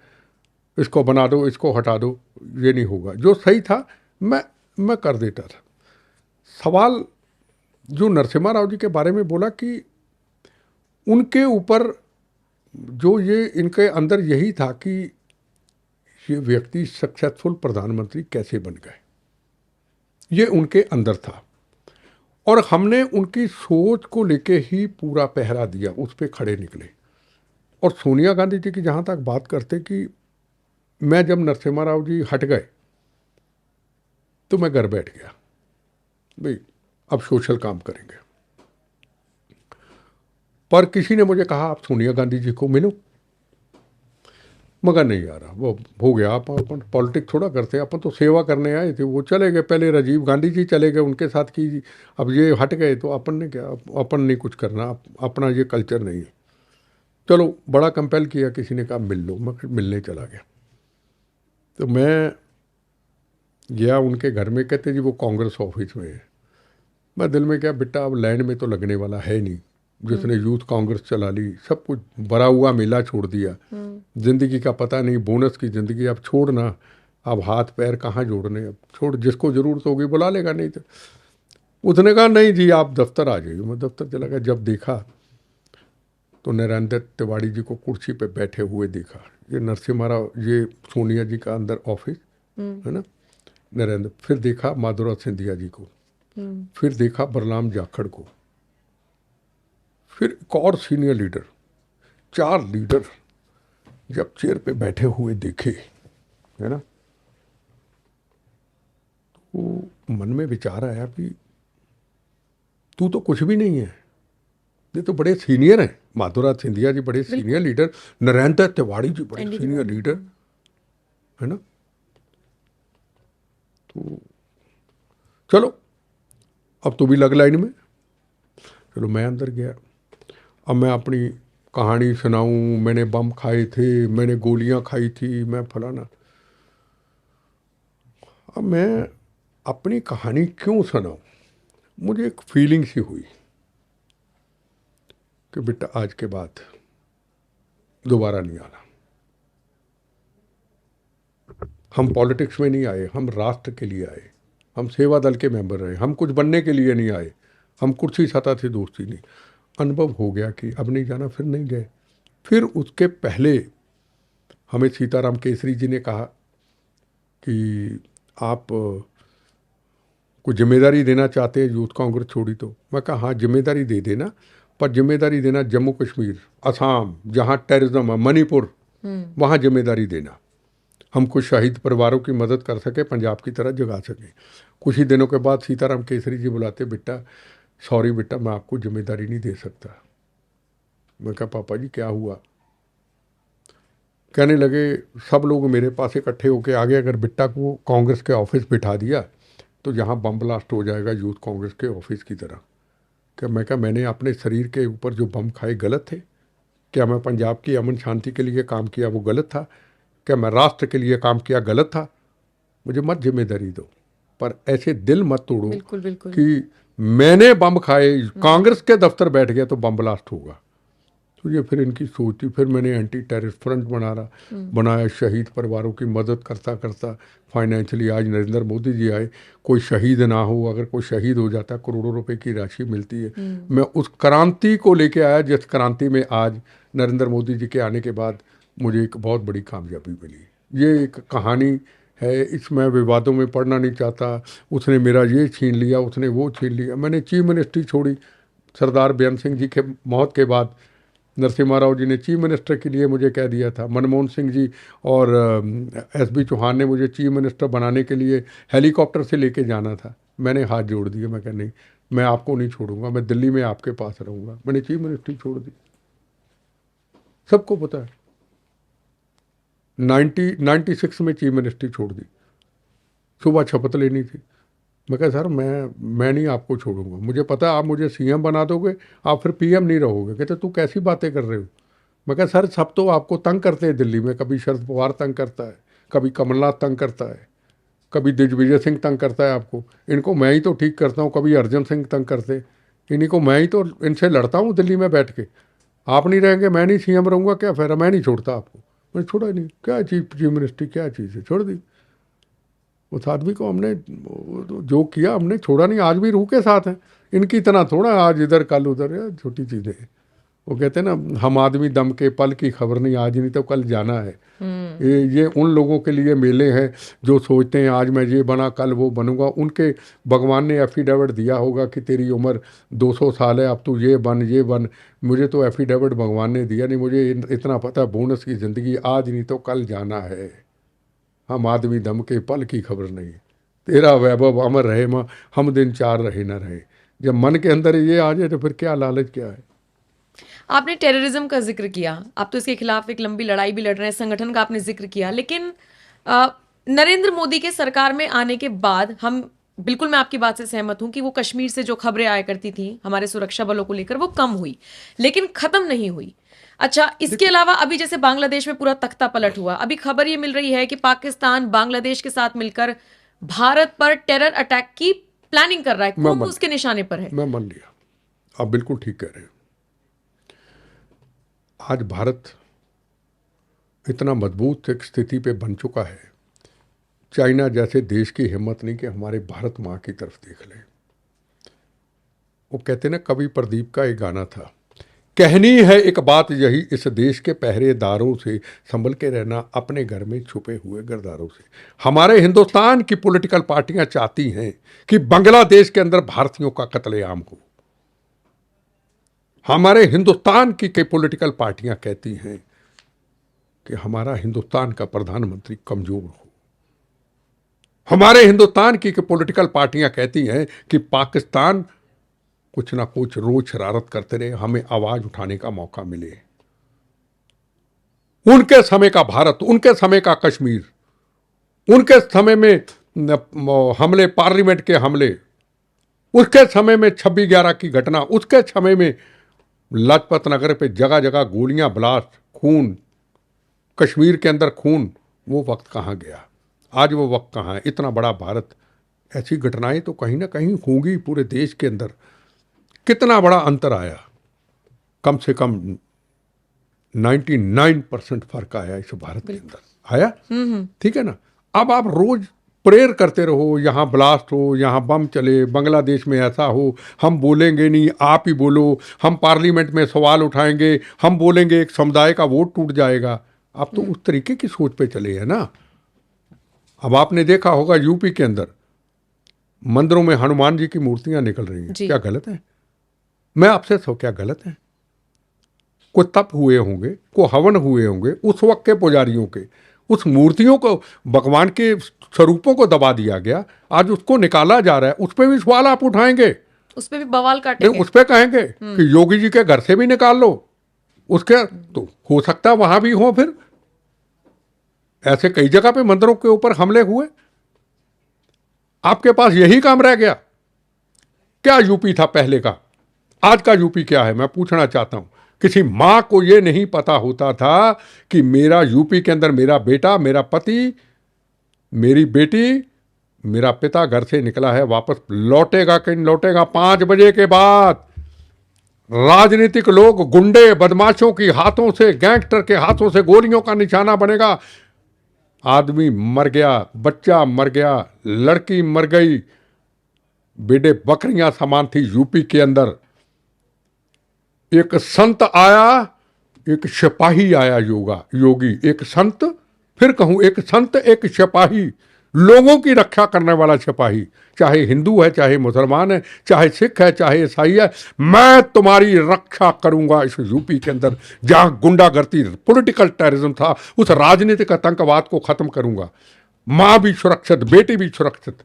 इसको बना दो, इसको हटा दो, ये नहीं होगा। जो सही था मैं कर देता था। सवाल जो नरसिम्हा राव जी के बारे में बोला कि उनके ऊपर जो ये इनके अंदर यही था कि ये व्यक्ति सक्सेसफुल प्रधानमंत्री कैसे बन गए, ये उनके अंदर था। और हमने उनकी सोच को लेके ही पूरा पहरा दिया, उस पर खड़े निकले। और सोनिया गांधी जी की जहाँ तक बात करते कि मैं जब नरसिम्हा राव जी हट गए तो मैं घर बैठ गया, भाई अब सोशल काम करेंगे। पर किसी ने मुझे कहा आप सोनिया गांधी जी को मिलो, मगर नहीं आ रहा, वो हो गया। अपन पॉलिटिक्स थोड़ा करते हैं, अपन तो सेवा करने आए थे। वो चले गए, पहले राजीव गांधी जी चले गए, उनके साथ की, अब ये हट गए तो अपन ने क्या, अपन नहीं कुछ करना, अपना ये कल्चर नहीं है। चलो बड़ा कंपेल किया, किसी ने कहा मिल लो, मैं मिलने चला गया। तो मैं गया उनके घर में, कहते जी वो कांग्रेस ऑफिस में है। मैं दिल में क्या, बेटा अब लैंड में तो लगने वाला है नहीं, जिसने यूथ कांग्रेस चला ली, सब कुछ भरा हुआ मेला छोड़ दिया, जिंदगी का पता नहीं, बोनस की जिंदगी, अब छोड़ना, अब हाथ पैर कहाँ जोड़ने, अब छोड़, जिसको जरूरत होगी बुला लेगा, नहीं तो। उसने कहा नहीं जी आप दफ्तर आ जाइए। मैं दफ्तर चला गया। जब देखा तो नरेंद्र तिवारी जी को कुर्सी पे बैठे हुए देखा। ये नरसिम्हा राव, ये सोनिया जी का अंदर ऑफिस है ना, नरेंद्र। फिर देखा माधुरा सिंधिया जी को, फिर देखा बरलाम जाखड़ को, फिर एक और सीनियर लीडर, 4 लीडर जब चेयर पे बैठे हुए देखे, है ना, तो मन में विचार आया कि तू तो कुछ भी नहीं है, ये तो बड़े सीनियर हैं। माधुरा सिंधिया जी बड़े सीनियर लीडर, नरेंद्र तिवारी जी बड़े सीनियर लीडर, है ना। तो चलो अब तो भी लग लाइन में। चलो मैं अंदर गया। अब मैं अपनी कहानी सुनाऊं, मैंने बम खाए थे, मैंने गोलियां खाई थी, मैं फलाना। अब मैं अपनी कहानी क्यों सुनाऊं, मुझे एक फीलिंग सी हुई कि बेटा आज के बाद दोबारा नहीं आना। हम पॉलिटिक्स में नहीं आए, हम राष्ट्र के लिए आए। हम सेवा दल के मेंबर रहे, हम कुछ बनने के लिए नहीं आए, हम कुर्सी सत्ता से दोस्ती नहीं। अनुभव हो गया कि अब नहीं जाना, फिर नहीं गए। फिर उसके पहले हमें सीताराम केसरी जी ने कहा कि आप कोई जिम्मेदारी देना चाहते हैं, यूथ कांग्रेस छोड़ी तो। मैं कहा हाँ जिम्मेदारी दे देना, पर जिम्मेदारी देना जम्मू कश्मीर, असम जहाँ टेररिज्म है, मणिपुर, वहाँ जिम्मेदारी देना। हम कुछ शहीद परिवारों की मदद कर सके, पंजाब की तरह जगा सके। कुछ ही दिनों के बाद सीताराम केसरी जी बुलाते, बेटा सॉरी बेटा मैं आपको जिम्मेदारी नहीं दे सकता। मैं कहा पापा जी क्या हुआ? कहने लगे सब लोग मेरे पास इकट्ठे होके आ गए, अगर बिट्टा को कांग्रेस के ऑफिस बिठा दिया तो यहाँ बम ब्लास्ट हो जाएगा यूथ कांग्रेस के ऑफिस की तरह। क्या मैं कहा मैंने अपने शरीर के ऊपर जो बम खाए गलत थे? क्या मैं पंजाब की अमन शांति के लिए काम किया वो गलत था? क्या मैं राष्ट्र के लिए काम किया गलत था? मुझे मत जिम्मेदारी दो, पर ऐसे दिल मत तोड़ो बिल्कुल बिल्कुल कि मैंने बम खाए, कांग्रेस के दफ्तर बैठ गया तो बम ब्लास्ट होगा। तो ये फिर इनकी सोच थी। फिर मैंने एंटी टेररिस्ट फ्रंट बनाया, शहीद परिवारों की मदद करता करता फाइनेंशियली आज नरेंद्र मोदी जी आए। कोई शहीद ना हो, अगर कोई शहीद हो जाता करोड़ों रुपए की राशि मिलती है। मैं उस क्रांति को लेके आया जिस क्रांति में आज नरेंद्र मोदी जी के आने के बाद मुझे एक बहुत बड़ी कामयाबी मिली। ये एक कहानी है, इसमें विवादों में पढ़ना नहीं चाहता। उसने मेरा ये छीन लिया, उसने वो छीन लिया। मैंने चीफ मिनिस्ट्री छोड़ी। सरदार बेअंत सिंह जी के मौत के बाद नरसिम्हा राव जी ने चीफ मिनिस्टर के लिए मुझे कह दिया था। मनमोहन सिंह जी और एसबी चौहान ने मुझे चीफ मिनिस्टर बनाने के लिए हेलीकॉप्टर से लेके जाना था। मैंने हाथ जोड़ दिए, मैं कहा नहीं, मैं आपको नहीं छोड़ूंगा, मैं दिल्ली में आपके पास रहूंगा। मैंने चीफ मिनिस्ट्री छोड़ दी, सबको पता है। 96 में चीफ मिनिस्ट्री छोड़ दी, सुबह शपथ लेनी थी। मैं कहा सर मैं नहीं आपको छोड़ूंगा, मुझे पता है आप मुझे सीएम बना दोगे, आप फिर पीएम नहीं रहोगे। कहते तू कैसी बातें कर रहे हो? मैं कहा सर सब तो आपको तंग करते हैं दिल्ली में, कभी शरद पवार तंग करता है, कभी कमलनाथ तंग करता है, कभी दिग्विजय सिंह तंग करता है आपको। इनको मैं ही तो ठीक करता हूँ, कभी अर्जन सिंह तंग करते, इन्हीं को मैं ही तो इनसे लड़ता हूँ दिल्ली में बैठ के। आप नहीं रहेंगे, मैं नहीं सीएम रहूँगा, क्या फिर मैं नहीं छोड़ता आपको। मैंने छोड़ा नहीं, क्या चीफ मिनिस्ट्री क्या चीज़ है, छोड़ दी। उस आदमी को हमने जो किया हमने छोड़ा नहीं, आज भी रूह के साथ है। इनकी इतना थोड़ा आज इधर कल उधर, यार छोटी चीज़ें हैं। वो कहते हैं ना हम आदमी दम के पल की खबर नहीं, आज नहीं तो कल जाना है। ये उन लोगों के लिए मेले हैं जो सोचते हैं आज मैं ये बना कल वो बनूंगा। उनके भगवान ने एफिडेविट दिया होगा कि तेरी उम्र 200 साल है, अब तू ये बन। मुझे तो एफिडेविट भगवान ने दिया नहीं, मुझे इतना पता है बोनस की ज़िंदगी आज नहीं तो कल जाना है। हम आदमी दम के पल की खबर नहीं, तेरा वैभव अमर रहे माँ, हम दिन चार रहे न रहे। जब मन के अंदर ये आ जाए तो फिर क्या लालच क्या है। आपने टेररिज्म का जिक्र किया, आप तो इसके खिलाफ एक लंबी लड़ाई भी लड़ रहे हैं, संगठन का आपने जिक्र किया, लेकिन नरेंद्र मोदी के सरकार में आने के बाद हम बिल्कुल, मैं आपकी बात से सहमत हूं कि वो कश्मीर से जो खबरें आया करती थी हमारे सुरक्षा बलों को लेकर वो कम हुई, लेकिन खत्म नहीं हुई। अच्छा, इसके अलावा अभी जैसे बांग्लादेश में पूरा तख्ता पलट हुआ, अभी खबर ये मिल रही है कि पाकिस्तान बांग्लादेश के साथ मिलकर भारत पर टेरर अटैक की प्लानिंग कर रहा है, कौन उसके निशाने पर है? मैं मान लिया, आप बिल्कुल ठीक कह रहे हैं। आज भारत इतना मजबूत एक स्थिति पे बन चुका है, चाइना जैसे देश की हिम्मत नहीं कि हमारे भारत माँ की तरफ देख ले। वो कहते ना, कवि प्रदीप का एक गाना था, कहनी है एक बात यही, इस देश के पहरेदारों से संभल के रहना, अपने घर में छुपे हुए गरदारों से। हमारे हिंदुस्तान की पॉलिटिकल पार्टियां चाहती हैं कि बांग्लादेश के अंदर भारतीयों का कत्लेआम हो। हमारे हिंदुस्तान की कई पॉलिटिकल पार्टियां कहती हैं कि हमारा हिंदुस्तान का प्रधानमंत्री कमजोर हो। हमारे हिंदुस्तान की पॉलिटिकल पार्टियां कहती हैं कि पाकिस्तान कुछ ना कुछ रोज शरारत करते रहे, हमें आवाज उठाने का मौका मिले। उनके समय का भारत, उनके समय का कश्मीर, उनके समय में हमले, पार्लियामेंट के हमले, उसके समय में 26/11 की घटना, उसके समय में लाजपत नगर पे जगह जगह गोलियां, ब्लास्ट, खून, कश्मीर के अंदर खून, वो वक्त कहाँ गया? आज वो वक्त कहाँ है? इतना बड़ा भारत, ऐसी घटनाएं तो कहीं ना कहीं होंगी पूरे देश के अंदर। कितना बड़ा अंतर आया, कम से कम 99% फर्क आया इस भारत के अंदर, आया। ठीक है ना। अब आप रोज प्रेयर करते रहो, यहाँ ब्लास्ट हो, यहाँ बम चले, बांग्लादेश में ऐसा हो, हम बोलेंगे नहीं, आप ही बोलो, हम पार्लियामेंट में सवाल उठाएंगे, हम बोलेंगे, एक समुदाय का वोट टूट जाएगा। आप तो उस तरीके की सोच पे चले हैं ना। अब आपने देखा होगा यूपी के अंदर मंदिरों में हनुमान जी की मूर्तियां निकल रही हैं, क्या गलत है? मैं आपसे सो क्या गलत है? कोई तप हुए होंगे, कोई हवन हुए होंगे, उस वक्त के पुजारियों के, उस मूर्तियों को, भगवान के स्वरूपों को दबा दिया गया, आज उसको निकाला जा रहा है। उस पर भी सवाल आप उठाएंगे, उस पर भी बवाल काटेंगे, उस पर कहेंगे कि योगी जी के घर से भी निकाल लो उसके, तो हो सकता है वहां भी हो। फिर ऐसे कई जगह पे मंदिरों के ऊपर हमले हुए। आपके पास यही काम रह गया क्या? यूपी था पहले का, आज का यूपी क्या है? मैं पूछना चाहता हूं। किसी मां को यह नहीं पता होता था कि मेरा यूपी के अंदर मेरा बेटा, मेरा पति, मेरी बेटी, मेरा पिता घर से निकला है, वापस लौटेगा कि नहीं लौटेगा? 5 बजे के बाद राजनीतिक लोग गुंडे बदमाशों के हाथों से, गैंगस्टर के हाथों से गोलियों का निशाना बनेगा। आदमी मर गया, बच्चा मर गया, लड़की मर गई, बेटे बकरियां समान थी यूपी के अंदर। एक संत आया, एक सिपाही आया, योगी, एक संत, फिर कहूं एक संत, एक सिपाही, लोगों की रक्षा करने वाला सिपाही, चाहे हिंदू है, चाहे मुसलमान है, चाहे सिख है, चाहे ईसाई है, मैं तुम्हारी रक्षा करूंगा। इस यूपी के अंदर जहां गुंडागर्दी, पॉलिटिकल टेररिज्म था, उस राजनीतिक आतंकवाद को खत्म करूंगा। मां भी सुरक्षित, बेटी भी सुरक्षित,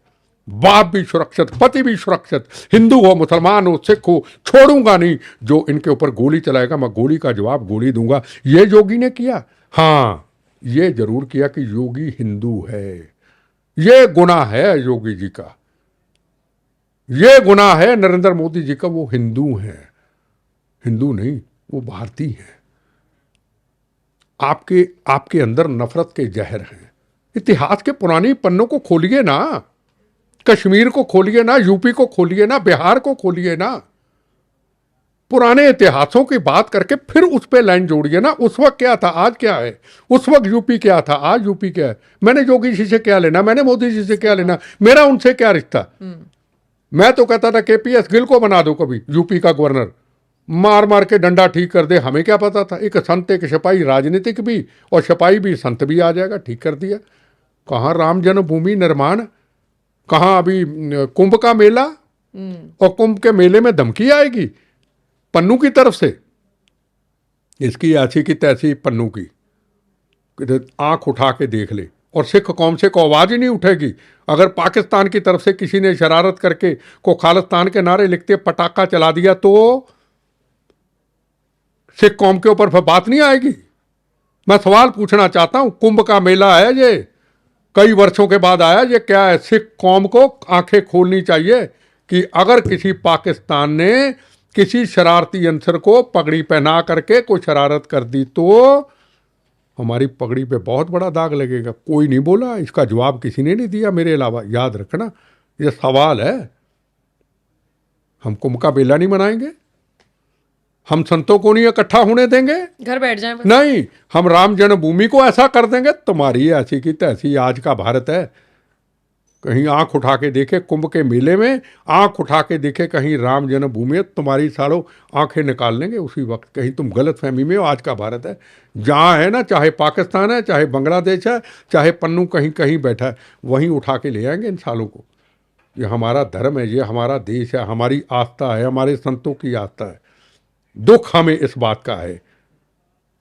बाप भी सुरक्षित, पति भी सुरक्षित, हिंदू हो, मुसलमान हो, सिख हो, छोड़ूंगा नहीं। जो इनके ऊपर गोली चलाएगा, मैं गोली का जवाब गोली दूंगा। ये योगी ने किया? हाँ, ये जरूर किया कि योगी हिंदू है। ये गुनाह है योगी जी का, ये गुनाह है नरेंद्र मोदी जी का। वो हिंदू है, हिंदू नहीं, वो भारतीय है। आपके अंदर नफरत के जहर हैं। इतिहास के पुरानी पन्नों को खोलिए ना, कश्मीर को खोलिए ना, यूपी को खोलिए ना, बिहार को खोलिए ना, पुराने इतिहासों की बात करके फिर उस पे लाइन जोड़िए ना। उस वक्त क्या था, आज क्या है? उस वक्त यूपी क्या था, आज यूपी क्या है? मैंने योगी जी से क्या लेना, मैंने मोदी जी से क्या लेना, मेरा उनसे क्या रिश्ता? मैं तो कहता था केपीएस गिल को बना दो कभी यूपी का गवर्नर, मार मार के डंडा ठीक कर दे। हमें क्या पता था? एक संत, एक सिपाही, राजनीतिक भी और सिपाही भी, संत भी आ जाएगा, ठीक कर दिया। कहाँ राम जन्मभूमि निर्माण, कहाँ अभी कुंभ का मेला, और कुंभ के मेले में धमकी आएगी पन्नू की तरफ से, इसकी ऐसी की तैसी पन्नू की, आंख उठा के देख ले। और सिख कौम से को आवाज ही नहीं उठेगी। अगर पाकिस्तान की तरफ से किसी ने शरारत करके को खालिस्तान के नारे लिखते पटाखा चला दिया तो सिख कौम के ऊपर फिर बात नहीं आएगी। मैं सवाल पूछना चाहता हूं, कुंभ का मेला है ये, कई वर्षों के बाद आया, ये क्या है? सिख कौम को आंखें खोलनी चाहिए कि अगर किसी पाकिस्तान ने किसी शरारती अंसर को पगड़ी पहना करके कोई शरारत कर दी तो हमारी पगड़ी पे बहुत बड़ा दाग लगेगा। कोई नहीं बोला, इसका जवाब किसी ने नहीं दिया मेरे अलावा। याद रखना, ये सवाल है। हम कुंभ का मेला नहीं मनाएंगे, हम संतों को नहीं इकट्ठा होने देंगे, घर बैठ जाएं बस। नहीं, हम राम जन्मभूमि को ऐसा कर देंगे। तुम्हारी ऐसी की तैसी आज का भारत है। कहीं आंख उठा के देखे कुंभ के मेले में, आंख उठा के देखे कहीं राम जन्मभूमि, तुम्हारी सालों आंखें निकाल लेंगे उसी वक्त। कहीं तुम गलत फहमी में हो। आज का भारत है, जहाँ है ना, चाहे पाकिस्तान है, चाहे बांग्लादेश है, चाहे पन्नू कहीं कहीं बैठा है, वहीं उठा के ले आएंगे इन सालों को। ये हमारा धर्म है, ये हमारा देश है, हमारी आस्था है, हमारे संतों की आस्था है। दुख हमें इस बात का है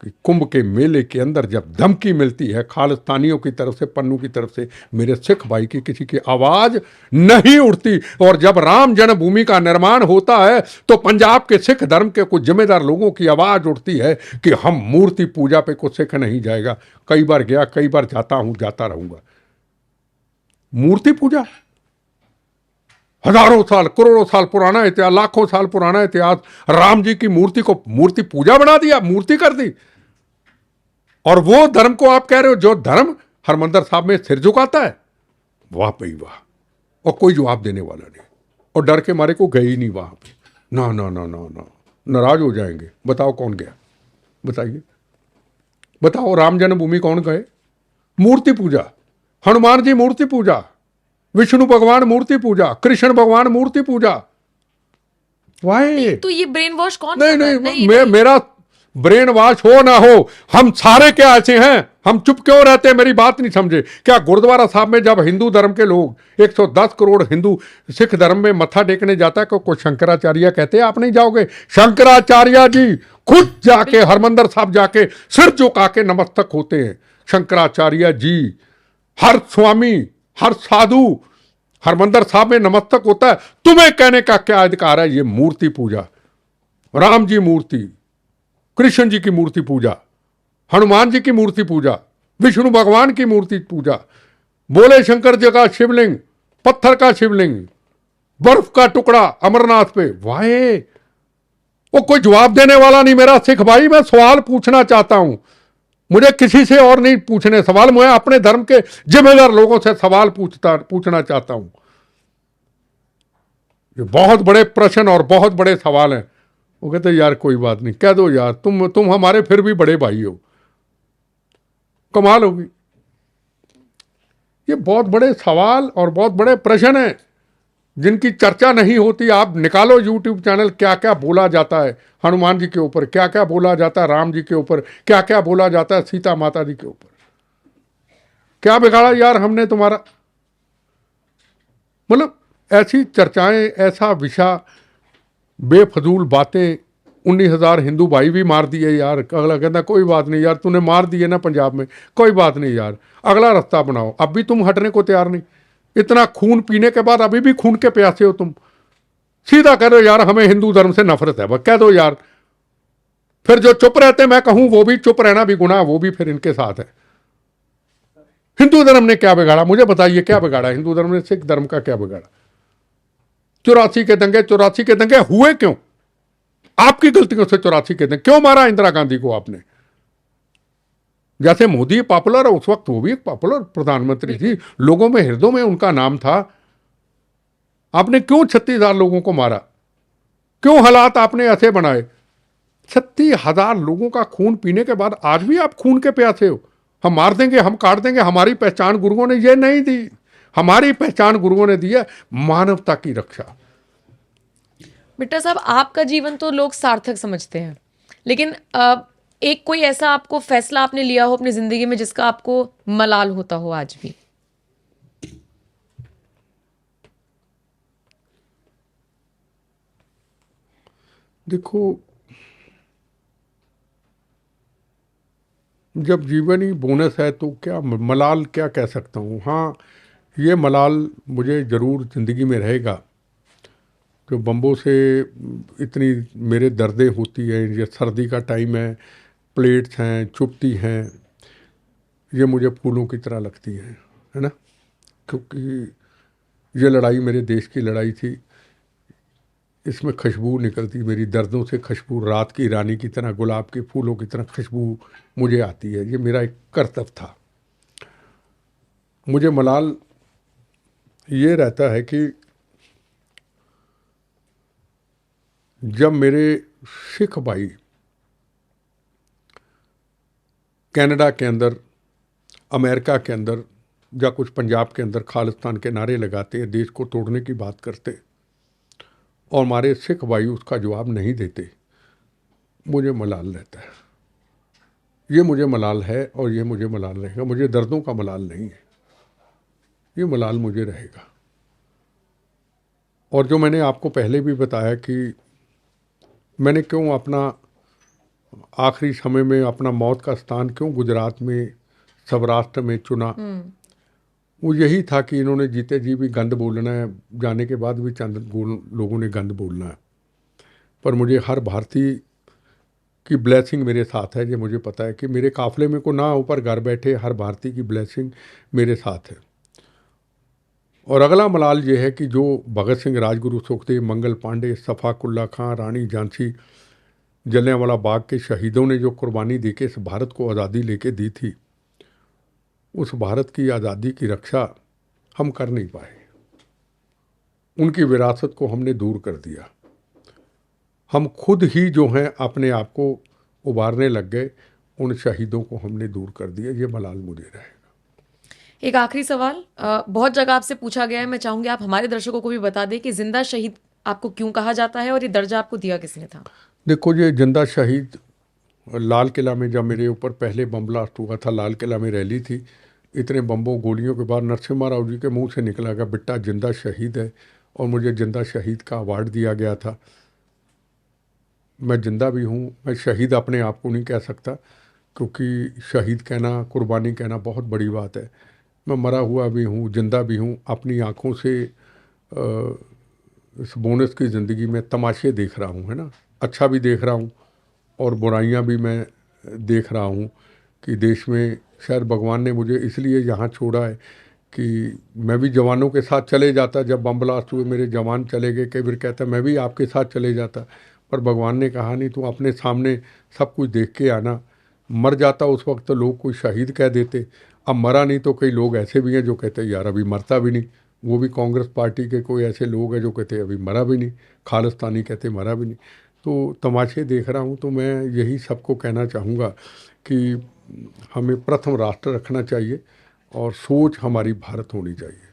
कि कुंभ के मेले के अंदर जब धमकी मिलती है खालिस्तानियों की तरफ से, पन्नू की तरफ से, मेरे सिख भाई की किसी की आवाज नहीं उठती। और जब राम जन्मभूमि का निर्माण होता है तो पंजाब के सिख धर्म के कुछ जिम्मेदार लोगों की आवाज उठती है कि हम मूर्ति पूजा पे कुछ सिख नहीं जाएगा। कई बार गया, कई बार जाता हूं, जाता रहूंगा। मूर्ति पूजा हजारों साल, करोड़ों साल पुराना इतिहास, लाखों साल पुराना इतिहास, राम जी की मूर्ति को मूर्ति पूजा बना दिया, मूर्ति कर दी। और वो धर्म को आप कह रहे हो जो धर्म हरमंदिर साहब में सिर झुकाता है? वाह भाई वाह। और कोई जवाब देने वाला नहीं, और डर के मारे को गए ही नहीं वहां पे। ना ना ना ना ना, नाराज हो जाएंगे। बताओ कौन गया, बताइए, बताओ। राम जन्मभूमि कौन गए? मूर्ति पूजा, हनुमान जी मूर्ति पूजा, विष्णु भगवान मूर्ति पूजा, कृष्ण भगवान मूर्ति पूजा। वाई तो ये ब्रेन वॉश कौन नहीं कर रहा है? नहीं, मेरा ब्रेन वॉश हो ना हो, हम सारे क्या ऐसे हैं? हम चुप क्यों रहते हैं? मेरी बात नहीं समझे क्या? गुरुद्वारा साहब में जब हिंदू धर्म के लोग 110 करोड़ हिंदू सिख धर्म में मत्था टेकने जाता है, कोई शंकराचार्य कहते हैं आप नहीं जाओगे? शंकराचार्य जी खुद जाके हरमंदिर साहब जाके सिर झुका के नमस्तक होते हैं। शंकराचार्य जी, हर स्वामी, हर साधु हरमंदिर साहब में नमस्तक होता है। तुम्हें कहने का क्या अधिकार है? ये मूर्ति पूजा, राम जी मूर्ति, कृष्ण जी की मूर्ति पूजा, हनुमान जी की मूर्ति पूजा, विष्णु भगवान की मूर्ति पूजा, बोले शंकर जी का शिवलिंग, पत्थर का शिवलिंग, बर्फ का टुकड़ा अमरनाथ पे। वाहे वो कोई जवाब देने वाला नहीं मेरा सिख भाई। मैं सवाल पूछना चाहता हूं, मुझे किसी से और नहीं पूछने सवाल, मैं अपने धर्म के जिम्मेदार लोगों से सवाल पूछना चाहता हूं। ये बहुत बड़े प्रश्न और बहुत बड़े सवाल हैं। वो कहते यार कोई बात नहीं, कह दो यार, तुम हमारे फिर भी बड़े भाई हो। कमाल होगी। ये बहुत बड़े सवाल और बहुत बड़े प्रश्न हैं जिनकी चर्चा नहीं होती। आप निकालो यूट्यूब चैनल, क्या क्या बोला जाता है हनुमान जी के ऊपर, क्या क्या बोला जाता है राम जी के ऊपर, क्या क्या बोला जाता है सीता माता जी के ऊपर। क्या बिगाड़ा यार हमने तुम्हारा? मतलब ऐसी चर्चाएं, ऐसा विषय, बेफजूल बातें। 19,000 हिंदू भाई भी मार दिए यार। अगला कहता कोई बात नहीं यार, तूने मार दिए ना पंजाब में, कोई बात नहीं यार, अगला रास्ता बनाओ। अब भी तुम हटने को तैयार नहीं। इतना खून पीने के बाद अभी भी खून के प्यासे हो तुम। सीधा कह रहे हो यार हमें हिंदू धर्म से नफरत है, बस कह दो यार। फिर जो चुप रहते मैं कहूं वो भी चुप रहना भी गुनाह, वो भी फिर इनके साथ है। हिंदू धर्म ने क्या बिगाड़ा? मुझे बताइए क्या बिगाड़ा हिंदू धर्म ने? सिख धर्म का क्या बिगाड़ा? 84 के दंगे हुए क्यों? आपकी गलतियों से 84 के दंगे। क्यों मारा इंदिरा गांधी को आपने? जैसे मोदी पॉपुलर है, उस वक्त वो भी एक पॉपुलर प्रधानमंत्री थी, लोगों में हृदयों में उनका नाम था। आपने क्यों 36,000 लोगों को मारा? क्यों हालात आपने ऐसे बनाए? 36,000 लोगों का खून पीने के बाद आज भी आप खून के प्यासे हो। हम मार देंगे, हम काट देंगे। हमारी पहचान गुरुओं ने ये नहीं दी। हमारी पहचान गुरुओं ने दी है मानवता की रक्षा। बिट्टा साहब, आपका जीवन तो लोग सार्थक समझते हैं, लेकिन एक कोई ऐसा आपको फैसला आपने लिया हो अपनी जिंदगी में जिसका आपको मलाल होता हो आज भी? देखो, जब जीवन ही बोनस है तो क्या मलाल क्या कह सकता हूँ। हाँ, ये मलाल मुझे ज़रूर ज़िंदगी में रहेगा। जो बम्बों से इतनी मेरे दर्दें होती हैं, ये सर्दी का टाइम है, प्लेट्स हैं, चुभती हैं, ये मुझे फूलों की तरह लगती हैं, है ना? क्योंकि ये लड़ाई मेरे देश की लड़ाई थी। इसमें खुशबू निकलती, मेरी दर्दों से खुशबू, रात की रानी की तरह, गुलाब के फूलों की तरह खुशबू मुझे आती है। ये मेरा एक कर्तव्य था। मुझे मलाल ये रहता है कि जब मेरे सिख भाई कनाडा के अंदर, अमेरिका के अंदर या कुछ पंजाब के अंदर खालिस्तान के नारे लगाते हैं, देश को तोड़ने की बात करते, और हमारे सिख भाई उसका जवाब नहीं देते, मुझे मलाल रहता है। ये मुझे मलाल है और ये मुझे मलाल रहेगा। मुझे दर्दों का मलाल नहीं है, ये मलाल मुझे रहेगा। और जो मैंने आपको पहले भी बताया कि मैंने क्यों अपना आखिरी समय में अपना मौत का स्थान क्यों गुजरात में, सौराष्ट्र में चुना, वो यही था कि इन्होंने जीते जी भी गंद बोलना है, जाने के बाद भी चंद लोगों ने गंद बोलना है। पर मुझे हर भारतीय की ब्लेसिंग मेरे साथ है। ये मुझे पता है कि मेरे काफ़िले में को ना हो, पर घर बैठे हर भारतीय की ब्लेसिंग मेरे साथ है। और अगला मलाल ये है कि जो भगत सिंह, राजगुरु सुखदेव, मंगल पांडे, सफ़ाकुल्ला खां, रानी झांसी, जलियांवाला बाग के शहीदों ने जो कुर्बानी देके इस भारत को आज़ादी लेके दी थी, उस भारत की आज़ादी की रक्षा हम कर नहीं पाए। उनकी विरासत को हमने दूर कर दिया। हम खुद ही जो हैं अपने आप को उबारने लग गए। उन शहीदों को हमने दूर कर दिया। ये मलाल मुझे रहेगा। एक आखिरी सवाल, बहुत जगह आपसे पूछा गया है, मैं चाहूंगी आप हमारे दर्शकों को भी बता दें कि जिंदा शहीद आपको क्यों कहा जाता है और ये दर्जा आपको दिया किसने था? देखो, ये जिंदा शहीद लाल किला में जब मेरे ऊपर पहले बम ब्लास्ट हुआ था, लाल किला में रैली थी, इतने बम्बों गोलियों के बाद नरसिम्हा राव जी के मुंह से निकला कि बेटा जिंदा शहीद है, और मुझे जिंदा शहीद का अवार्ड दिया गया था। मैं जिंदा भी हूँ, मैं शहीद अपने आप को नहीं कह सकता, क्योंकि शहीद कहना, कुर्बानी कहना बहुत बड़ी बात है। मैं मरा हुआ भी हूँ, जिंदा भी हूँ, अपनी आँखों से इस बोनस की ज़िंदगी में तमाशे देख रहा हूँ, है ना। अच्छा भी देख रहा हूँ और बुराइयां भी मैं देख रहा हूँ कि देश में शायद भगवान ने मुझे इसलिए यहाँ छोड़ा है कि मैं भी जवानों के साथ चले जाता। जब बम ब्लास्ट हुए मेरे जवान चले गए, कई बार कहता मैं भी आपके साथ चले जाता, पर भगवान ने कहा नहीं, तू अपने सामने सब कुछ देख के आना। मर जाता उस वक्त तो लोग कोई शहीद कह देते, अब मरा नहीं तो कई लोग ऐसे भी हैं जो कहते हैं यार अभी मरता भी नहीं। वो भी कांग्रेस पार्टी के कोई ऐसे लोग हैं जो कहते हैं अभी मरा भी नहीं, खालिस्तानी कहते मरा भी नहीं। तो तमाशे देख रहा हूँ। तो मैं यही सबको कहना चाहूँगा कि हमें प्रथम राष्ट्र रखना चाहिए और सोच हमारी भारत होनी चाहिए।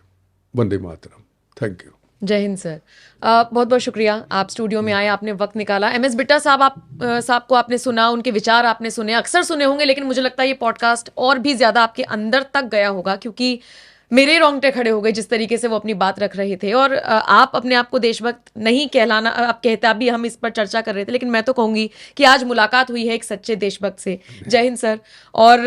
वंदे मातरम। Thank you. जय हिंद सर। बहुत बहुत शुक्रिया, आप स्टूडियो में आए, आपने वक्त निकाला। एमएस बिट्टा साहब, आप साहब को आपने सुना, उनके विचार आपने सुने, अक्सर सुने होंगे, लेकिन मुझे लगता है ये पॉडकास्ट और भी ज्यादा आपके अंदर तक गया होगा, क्योंकि मेरे रोंगटे खड़े हो गए जिस तरीके से वो अपनी बात रख रहे थे। और आप अपने आप को देशभक्त नहीं कहलाना, आप कहते, अभी हम इस पर चर्चा कर रहे थे, लेकिन मैं तो कहूंगी कि आज मुलाकात हुई है एक सच्चे देशभक्त से। जय हिंद सर। और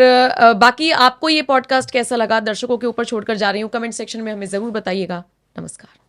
बाकी आपको ये पॉडकास्ट कैसा लगा, दर्शकों के ऊपर छोड़कर जा रही हूँ, कमेंट सेक्शन में हमें जरूर बताइएगा। नमस्कार।